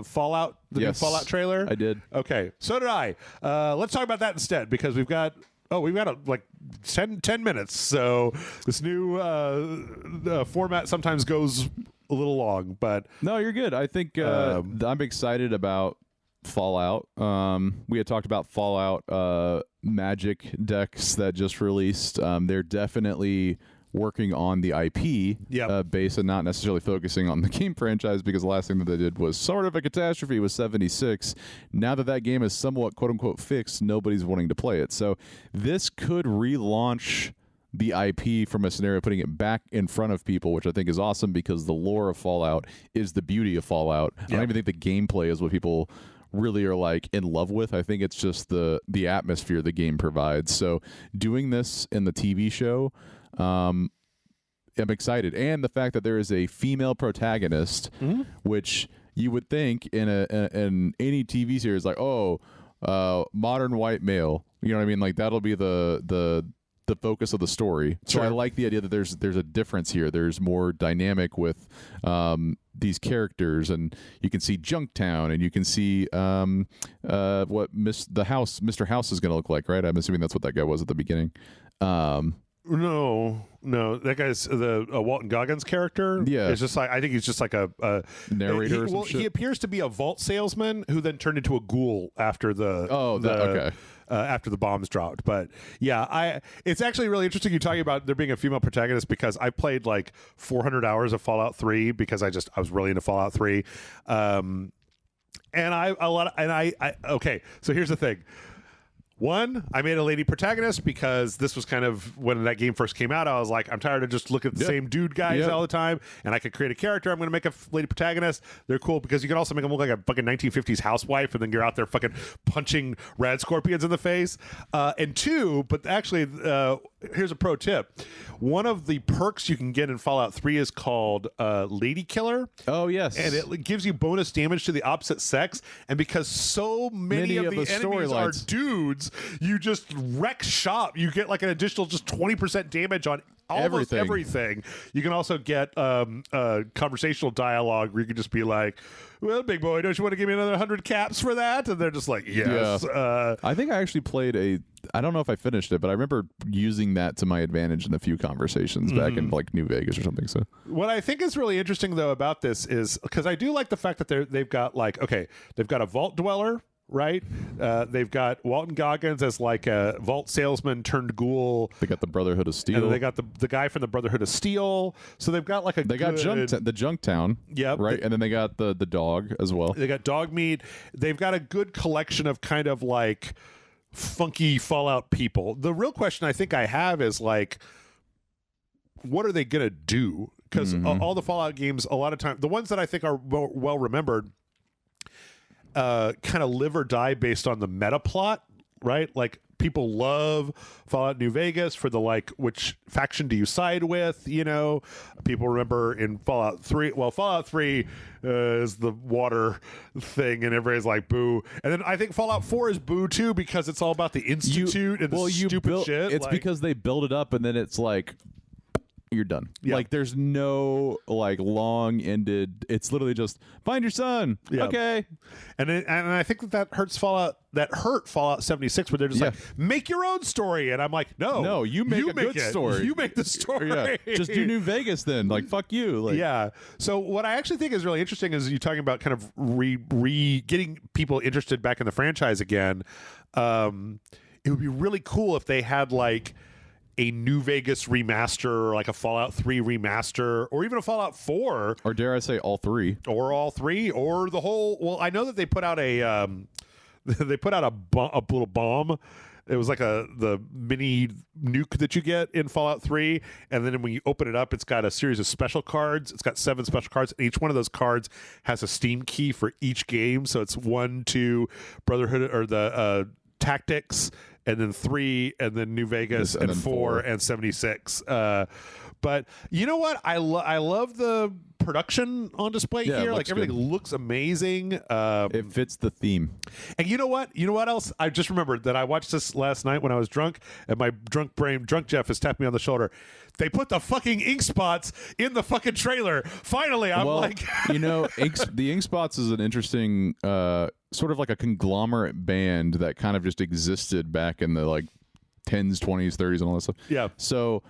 Fallout, new Fallout trailer? I did. Okay, so did I. Let's talk about that instead because we've got like 10 minutes. So this new format sometimes goes a little long, but no, you're good. I think I'm excited about Fallout. We had talked about Fallout Magic decks that just released. They're definitely working on the IP base and not necessarily focusing on the game franchise, because the last thing that they did was sort of a catastrophe with 76. Now that game is somewhat quote unquote fixed, nobody's wanting to play it. So this could relaunch the IP from a scenario, putting it back in front of people, which I think is awesome because the lore of Fallout is the beauty of Fallout. I don't even think the gameplay is what people really are like in love with. I think it's just the atmosphere the game provides. So doing this in the TV show, I'm excited, and the fact that there is a female protagonist, which you would think in any TV series, like modern white male, you know what I mean? Like that'll be the focus of the story. So I like the idea that there's a difference here. There's more dynamic with these characters, and you can see Junktown, and you can see what Mr. House is going to look like, right? I'm assuming that's what that guy was at the beginning. No, that guy's the Walton Goggins character. Yeah, it's just like, I think he's just like a narrator. He appears to be a vault salesman who then turned into a ghoul after after the bombs dropped. But yeah, it's actually really interesting you talking about there being a female protagonist, because I played like 400 hours of Fallout 3 because I was really into Fallout 3. And okay, so here's the thing. One, I made a lady protagonist because this was kind of when that game first came out. I was like, I'm tired of just looking at the same dude guys all the time, and I could create a character. I'm going to make a lady protagonist. They're cool because you can also make them look like a fucking 1950s housewife, and then you're out there fucking punching rad scorpions in the face. And two, but actually, here's a pro tip. One of the perks you can get in Fallout 3 is called Lady Killer. Oh, yes. And it gives you bonus damage to the opposite sex. And because so many of the enemies are dudes, you just wreck shop. You get like an additional just 20% damage on almost everything. You can also get conversational dialogue where you can just be like, well, big boy, don't you want to give me another 100 caps for that? And they're just like, yes. Yeah. I think I actually played I don't know if I finished it, but I remember using that to my advantage in a few conversations back in like New Vegas or something. So what I think is really interesting though about this is, because I do like the fact that they've got like, okay, they've got a vault dweller, right? They've got Walton Goggins as like a vault salesman turned ghoul. They got the Brotherhood of Steel. And they got the guy from the Brotherhood of Steel. So they've got like got the Junktown. Yep. Right. And then they got the dog as well. They got dog meat. They've got a good collection of kind of like funky Fallout people. The real question I think I have is like, what are they going to do? Because all the Fallout games, a lot of time, the ones that I think are well remembered, kind of live or die based on the meta plot, right? Like people love Fallout New Vegas for the like, which faction do you side with? You know, people remember in Fallout 3. Well, Fallout 3 is the water thing, and everybody's like boo. And then I think Fallout 4 is boo too because it's all about the Institute and the stupid shit. It's like, because they build it up and then it's like, you're done. Yep. Like there's no like long-ended. It's literally just find your son. Yep. Okay. And I think that hurts Fallout. That hurt Fallout 76 where they're just like, make your own story. And I'm like, no, you make a good story. You make the story. Yeah. Just do New Vegas then. Like fuck you. Like, yeah. So what I actually think is really interesting is you talking about kind of getting people interested back in the franchise again. It would be really cool if they had like a New Vegas remaster, or like a Fallout 3 remaster, or even a Fallout 4, or dare I say all three, or the whole. Well, I know that they put out a little bomb. It was like the mini nuke that you get in Fallout 3, and then when you open it up, it's got a series of special cards. It's got 7 special cards, and each one of those cards has a Steam key for each game. So it's 1, 2, Brotherhood, or the Tactics, and then 3, and then New Vegas, and 4, and 76. But you know what? I love the production on display here. Like everything looks amazing. It fits the theme. And you know what? You know what else? I just remembered that I watched this last night when I was drunk, and my drunk Jeff is tapping me on the shoulder. They put the fucking ink spots in the fucking trailer. Finally, I'm like, you know, the ink spots is an interesting, sort of like a conglomerate band that kind of just existed back in the like 10s, 20s, 30s, and all that stuff. Yeah. So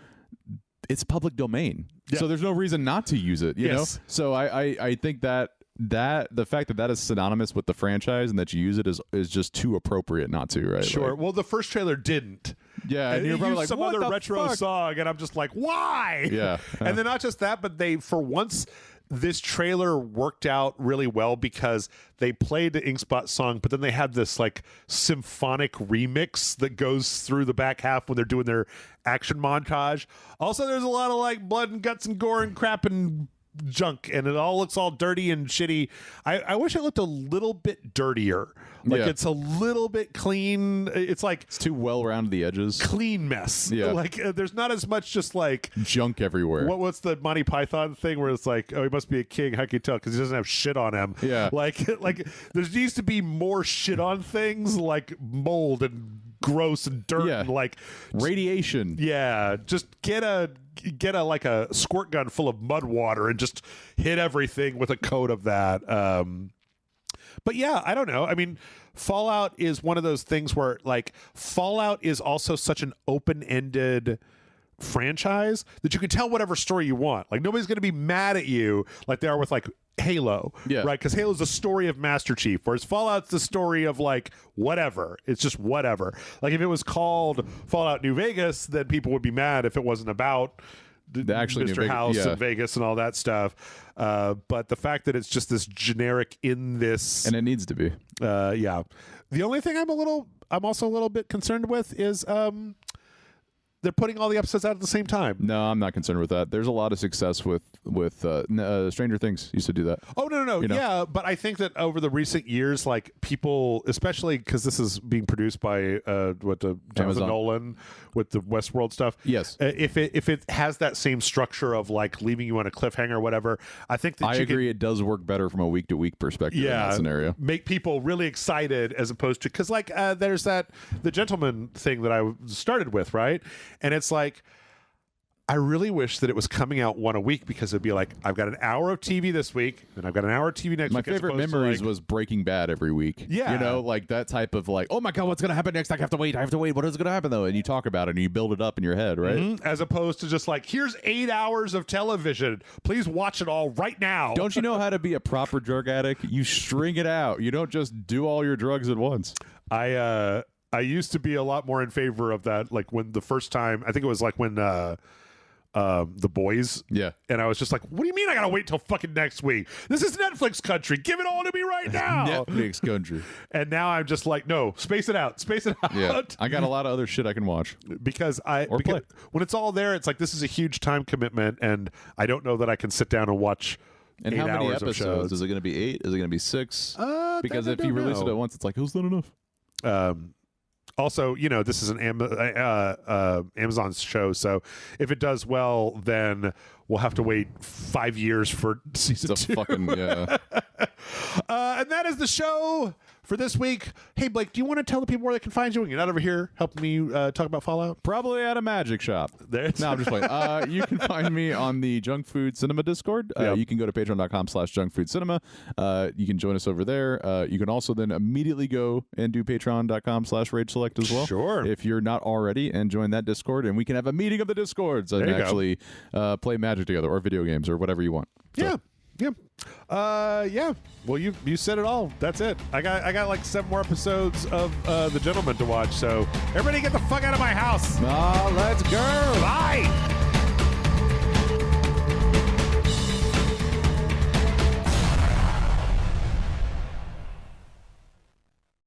it's public domain. Yeah. So there's no reason not to use it, you know? So I think that the fact that is synonymous with the franchise and that you use it is just too appropriate not to, right? Sure. Like, well, the first trailer didn't. Yeah, and you're probably like, some other retro song, and I'm just like, why? Yeah. And then not just that, but they, for once, this trailer worked out really well because they played the Inkspot song, but then they had this like symphonic remix that goes through the back half when they're doing their action montage. Also, there's a lot of like blood and guts and gore and crap and junk, and it all looks all dirty and shitty. I wish it looked a little bit dirtier. Like it's a little bit clean. It's like it's too well around the edges. Clean mess. Yeah. Like there's not as much just like junk everywhere. What's the Monty Python thing where it's like, oh, he must be a king. How can you tell? Because he doesn't have shit on him. Yeah. Like there needs to be more shit on things like mold and gross and dirt and like radiation. Yeah. Just get a like a squirt gun full of mud water and just hit everything with a coat of that. But yeah, I don't know. I mean, Fallout is one of those things where like Fallout is also such an open-ended franchise that you can tell whatever story you want. Like nobody's going to be mad at you like they are with like Halo, right? Because Halo's the story of Master Chief, whereas Fallout's the story of like whatever. It's just whatever. Like if it was called Fallout New Vegas, then people would be mad if it wasn't about actually Mr. House and Vegas and all that stuff. But the fact that it's just this generic in this, and it needs to be. The only thing I'm also a little bit concerned with is they're putting all the episodes out at the same time. No, I'm not concerned with that. There's a lot of success with Stranger Things used to to Oh, no. You know? Yeah, but I think that over the recent years, like people, especially because this is being produced by Jonathan Nolan with the Westworld stuff. Yes. If it has that same structure of like leaving you on a cliffhanger or whatever, I think that I agree. It does work better from a week to week perspective in that scenario. Make people really excited as opposed to because like there's the Gentleman thing that I started with, right? And it's like, I really wish that it was coming out one a week because it'd be like, I've got an hour of TV this week, and I've got an hour of TV next week. My favorite memories was Breaking Bad every week. Yeah. You know, like that type of like, oh my God, what's going to happen next? I have to wait. What is going to happen though? And you talk about it and you build it up in your head, right? Mm-hmm. As opposed to just like, here's 8 hours of television. Please watch it all right now. Don't you know how to be a proper drug addict? You string it out. You don't just do all your drugs at once. I used to be a lot more in favor of that. Like when the first time, I think it was like when The Boys. Yeah. And I was just like, what do you mean I got to wait till fucking next week? This is Netflix country. Give it all to me right now. Netflix country. And now I'm just like, no, space it out. Yeah. I got a lot of other shit I can watch. Because when it's all there, it's like, this is a huge time commitment. And I don't know that I can sit down and watch And 8 how many hours episodes? Is it going to be 8? Is it going to be 6? Because if you release it at once, it's like, who's not enough? Also, you know, this is an Amazon's show, so if it does well, then we'll have to wait 5 years for season 2. And that is the show for this week. Hey, Blake, do you want to tell the people where they can find you when you're not over here helping me talk about Fallout? Probably at a magic shop. No, I'm just playing. You can find me on the Junk Food Cinema Discord. You can go to patreon.com/junkfoodcinema. You can join us over there. You can also then immediately go and do patreon.com/RageSelect as well. Sure. If you're not already, and join that Discord, and we can have a meeting of the Discords and actually play Magic together or video games or whatever you want. So. Yeah. Well, you said it all. That's it. I got like 7 more episodes of The Gentleman to watch. So everybody get the fuck out of my house. Let's go. Bye.